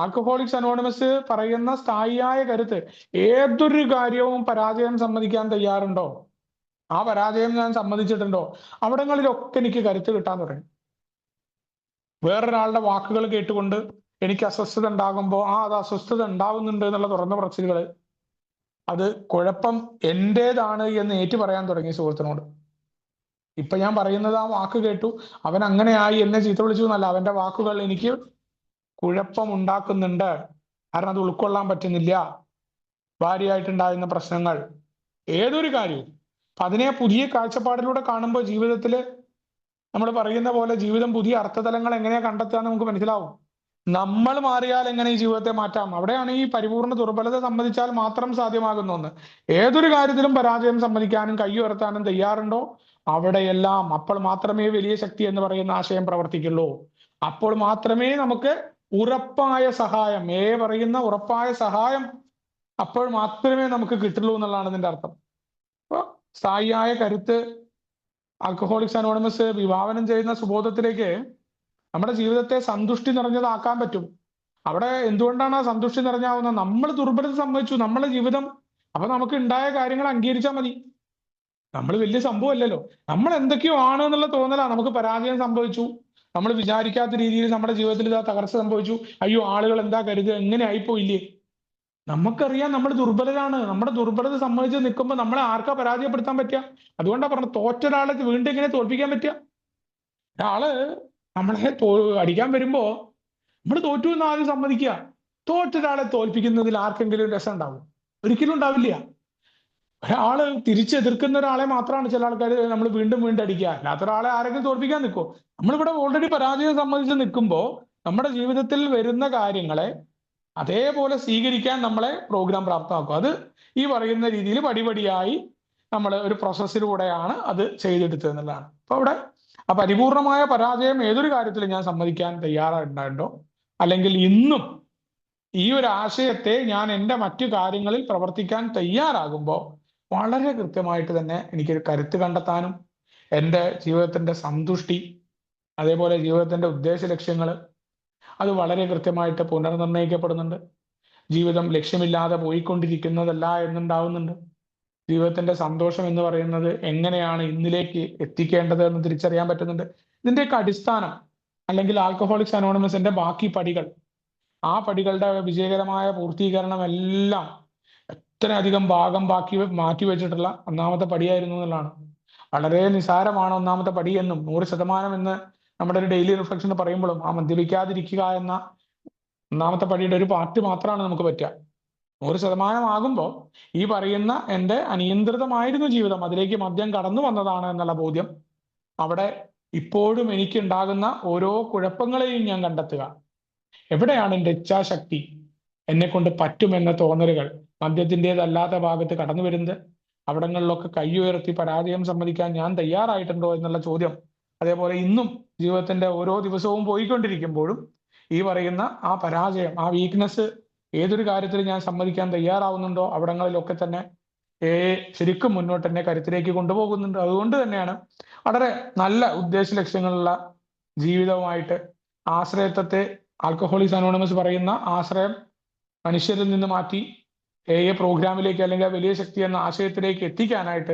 ആൽക്കഹോളിക്സ് അനോണിമസ് പറയുന്ന സ്ഥായിയായ കരുത്ത്. ഏതൊരു കാര്യവും പരാജയം സമ്മതിക്കാൻ തയ്യാറുണ്ടോ, ആ പരാജയം ഞാൻ സമ്മതിച്ചിട്ടുണ്ടോ, അവിടങ്ങളിലൊക്കെ എനിക്ക് കരുത്ത് കിട്ടാൻ തുടങ്ങി. വേറൊരാളുടെ വാക്കുകൾ കേട്ടുകൊണ്ട് എനിക്ക് അസ്വസ്ഥത ഉണ്ടാകുമ്പോൾ അത് അസ്വസ്ഥത ഉണ്ടാവുന്നുണ്ട് എന്നുള്ള തുറന്ന പറച്ചിലുകൾ, അത് കുഴപ്പം എന്റേതാണ് എന്ന് ഏറ്റു പറയാൻ തുടങ്ങി സുഹൃത്തിനോട്. ഇപ്പൊ ഞാൻ പറയുന്നത് ആ വാക്ക് കേട്ടു, അവൻ അങ്ങനെയായി എന്നെ ചീത്ത വിളിച്ചു എന്നല്ല, അവന്റെ വാക്കുകൾ എനിക്ക് കുഴപ്പമുണ്ടാക്കുന്നുണ്ട്. കാരണം അത് ഉൾക്കൊള്ളാൻ പറ്റുന്നില്ല. ഭാര്യയായിട്ടുണ്ടാകുന്ന പ്രശ്നങ്ങൾ, ഏതൊരു കാര്യവും അതിനെ പുതിയ കാഴ്ചപ്പാടിലൂടെ കാണുമ്പോൾ ജീവിതത്തിൽ നമ്മൾ പറയുന്ന പോലെ ജീവിതം പുതിയ അർത്ഥതലങ്ങൾ എങ്ങനെയാ കണ്ടെത്താൻ നമുക്ക് മനസ്സിലാവും. നമ്മൾ മാറിയാൽ എങ്ങനെ ഈ ജീവിതത്തെ മാറ്റാം, അവിടെയാണ് ഈ പരിപൂർണ്ണ ദുർബലത സമ്മതിച്ചാൽ മാത്രം സാധ്യമാകുന്ന ഒന്ന്. ഏതൊരു കാര്യത്തിലും പരാജയം സമ്മതിക്കാനും കൈ ഉയർത്താനും തയ്യാറുണ്ടോ, അവിടെയെല്ലാം അപ്പോൾ മാത്രമേ വലിയ ശക്തി എന്ന് പറയുന്ന ആശയം പ്രവർത്തിക്കുള്ളൂ. അപ്പോൾ മാത്രമേ നമുക്ക് ഉറപ്പായ സഹായം, പറയുന്ന ഉറപ്പായ സഹായം അപ്പോൾ മാത്രമേ നമുക്ക് കിട്ടുള്ളൂ എന്നുള്ളതാണ് ഇതിന്റെ അർത്ഥം. അപ്പൊ സ്ഥായിയായ കരുത്ത് ആൽക്കഹോളിക്സ് അനോണിമസ് വിഭാവനം ചെയ്യുന്ന സുബോധത്തിലേക്ക് നമ്മുടെ ജീവിതത്തെ സന്തുഷ്ടി നിറഞ്ഞതാക്കാൻ പറ്റും. അവിടെ എന്തുകൊണ്ടാണ് ആ സന്തുഷ്ടി നിറഞ്ഞാവുന്നത്? നമ്മൾ ദുർബലത സംഭവിച്ചു, നമ്മളെ ജീവിതം, അപ്പൊ നമുക്ക് ഉണ്ടായ കാര്യങ്ങൾ അംഗീകരിച്ചാൽ മതി. നമ്മൾ വലിയ സംഭവമല്ലല്ലോ, നമ്മൾ എന്തൊക്കെയോ ആണ് എന്നുള്ള തോന്നലാ. നമുക്ക് പരാജയം സംഭവിച്ചു, നമ്മൾ വിചാരിക്കാത്ത രീതിയിൽ നമ്മുടെ ജീവിതത്തിൽ ഇതാ തകർച്ച സംഭവിച്ചു, അയ്യോ ആളുകൾ എന്താ കരുതുക, എങ്ങനെ ആയിപ്പോയില്ലേ. നമുക്കറിയാം നമ്മൾ ദുർബലരാണ്. നമ്മുടെ ദുർബലത സംബന്ധിച്ച് നിൽക്കുമ്പോൾ നമ്മളെ ആർക്കാ പരാജയപ്പെടുത്താൻ പറ്റുക? അതുകൊണ്ടാണ് പറഞ്ഞത്, തോറ്റ ഒരാളെ വീണ്ടും എങ്ങനെ തോൽപ്പിക്കാൻ പറ്റുക? ഒരാള് നമ്മളെ അടിക്കാൻ വരുമ്പോ നമ്മൾ തോറ്റു എന്ന് ആദ്യം സമ്മതിക്കുക. തോറ്റൊരാളെ തോൽപ്പിക്കുന്നതിൽ ആർക്കെങ്കിലും രസം ഉണ്ടാവും? ഒരിക്കലും ഉണ്ടാവില്ല. ഒരാള് തിരിച്ചെതിർക്കുന്ന ഒരാളെ മാത്രമാണ് ചില ആൾക്കാർ നമ്മൾ വീണ്ടും വീണ്ടും അടിക്കുക. അല്ലാത്ത ഒരാളെ ആരെങ്കിലും തോൽപ്പിക്കാൻ നിൽക്കുമോ? നമ്മളിവിടെ ഓൾറെഡി പരാജയം സംബന്ധിച്ച് നിൽക്കുമ്പോൾ നമ്മുടെ ജീവിതത്തിൽ വരുന്ന കാര്യങ്ങളെ അതേപോലെ സ്വീകരിക്കാൻ നമ്മളെ പ്രോഗ്രാം പ്രാപ്തമാക്കും. അത് ഈ പറയുന്ന രീതിയിൽ പടിപടിയായി നമ്മൾ ഒരു പ്രോസസ്സിലൂടെയാണ് അത് ചെയ്തെടുത്തത് എന്നുള്ളതാണ്. അപ്പൊ അവിടെ ആ പരിപൂർണമായ പരാജയം ഏതൊരു കാര്യത്തിലും ഞാൻ സമ്മതിക്കാൻ തയ്യാറുണ്ടോ, അല്ലെങ്കിൽ ഇന്നും ഈ ഒരു ആശയത്തെ ഞാൻ എൻ്റെ മറ്റു കാര്യങ്ങളിൽ പ്രവർത്തിക്കാൻ തയ്യാറാകുമ്പോൾ വളരെ കൃത്യമായിട്ട് തന്നെ എനിക്കൊരു കരുത്ത് കണ്ടെത്താനും എൻ്റെ ജീവിതത്തിന്റെ സന്തുഷ്ടി, അതേപോലെ ജീവിതത്തിന്റെ ഉദ്ദേശ ലക്ഷ്യങ്ങൾ, അത് വളരെ കൃത്യമായിട്ട് പുനർനിർണയിക്കപ്പെടുന്നുണ്ട്. ജീവിതം ലക്ഷ്യമില്ലാതെ പോയിക്കൊണ്ടിരിക്കുന്നതല്ല എന്നുണ്ടാവുന്നുണ്ട്. ജീവിതത്തിന്റെ സന്തോഷം എന്ന് പറയുന്നത് എങ്ങനെയാണ് ഇന്നിലേക്ക് എത്തിക്കേണ്ടത് എന്ന് തിരിച്ചറിയാൻ പറ്റുന്നുണ്ട്. ഇതിന്റെയൊക്കെ അടിസ്ഥാനം, അല്ലെങ്കിൽ ആൽക്കഹോളിക്സ് അനോണിമസിന്റെ ബാക്കി പടികൾ, ആ പടികളുടെ വിജയകരമായ പൂർത്തീകരണം എല്ലാം എത്രയധികം ഭാഗം മാറ്റി വെച്ചിട്ടുള്ള ഒന്നാമത്തെ പടിയായിരുന്നു എന്നുള്ളതാണ്. വളരെ നിസാരമാണ് ഒന്നാമത്തെ പടി എന്നും 100% എന്ന് നമ്മുടെ ഒരു ഡെയിലി റിഫ്ലക്ഷൻ പറയുമ്പോഴും ആ മദ്യപിക്കാതിരിക്കുക എന്ന ഒന്നാമത്തെ പടിയുടെ ഒരു പാർട്ട് മാത്രമാണ് നമുക്ക് പറ്റുക. 100% ആകുമ്പോൾ ഈ പറയുന്ന എൻ്റെ അനിയന്ത്രിതമായിരുന്നു ജീവിതം, അതിലേക്ക് മദ്യം കടന്നു വന്നതാണ് എന്നുള്ള ബോധ്യം, അവിടെ ഇപ്പോഴും എനിക്കുണ്ടാകുന്ന ഓരോ കുഴപ്പങ്ങളെയും ഞാൻ കണ്ടെത്തുക. എവിടെയാണ് എൻ്റെ ഇച്ഛാശക്തി, എന്നെ കൊണ്ട് പറ്റുമെന്ന തോന്നലുകൾ മദ്യത്തിൻ്റെതല്ലാത്ത ഭാഗത്ത് കടന്നു വരുന്നത്, അവിടങ്ങളിലൊക്കെ കൈ ഉയർത്തി പരാജയം സമ്മതിക്കാൻ ഞാൻ തയ്യാറായിട്ടുണ്ടോ എന്നുള്ള ചോദ്യം. അതേപോലെ ഇന്നും ജീവിതത്തിന്റെ ഓരോ ദിവസവും പോയിക്കൊണ്ടിരിക്കുമ്പോഴും ഈ പറയുന്ന ആ പരാജയം, ആ വീക്ക്നെസ് ഏതൊരു കാര്യത്തിൽ ഞാൻ സമ്മതിക്കാൻ തയ്യാറാവുന്നുണ്ടോ അവിടങ്ങളിലൊക്കെ തന്നെ ശരിക്കും മുന്നോട്ട് എന്നെ കരുത്തിലേക്ക് കൊണ്ടുപോകുന്നുണ്ട്. അതുകൊണ്ട് തന്നെയാണ് വളരെ നല്ല ഉദ്ദേശ ലക്ഷ്യങ്ങളുള്ള ജീവിതവുമായിട്ട് ആശ്രയത്വത്തെ, ആൽക്കഹോളിക്സ് അനോണിമസ് പറയുന്ന ആശ്രയം മനുഷ്യരിൽ നിന്ന് മാറ്റി പ്രോഗ്രാമിലേക്ക് അല്ലെങ്കിൽ വലിയ ശക്തി എന്ന ആശയത്തിലേക്ക് എത്തിക്കാനായിട്ട്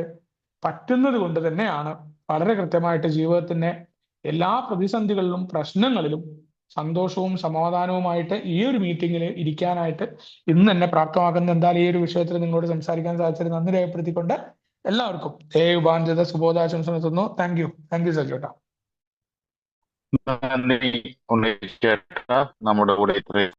പറ്റുന്നത് കൊണ്ട് തന്നെയാണ് വളരെ കൃത്യമായിട്ട് ജീവിതത്തിന്റെ എല്ലാ പ്രതിസന്ധികളിലും പ്രശ്നങ്ങളിലും സന്തോഷവും സമാധാനവുമായിട്ട് ഈ ഒരു മീറ്റിംഗിൽ ഇരിക്കാനായിട്ട് ഇന്ന് എന്നെ പ്രാപ്തമാക്കുന്ന. എന്തായാലും ഈ ഒരു വിഷയത്തിൽ നിങ്ങളോട് സംസാരിക്കാൻ സാധിച്ചത് നന്ദി രേഖപ്പെടുത്തിക്കൊണ്ട് എല്ലാവർക്കും ഉപാഞ്ജത സുബോധാശംസ നടത്തുന്നു. താങ്ക് യു സജോട്ടാ. നന്ദി ഉണ്ണീഷ് ചേട്ടാ, നമ്മുടെ കൂടെ ഇത്രയും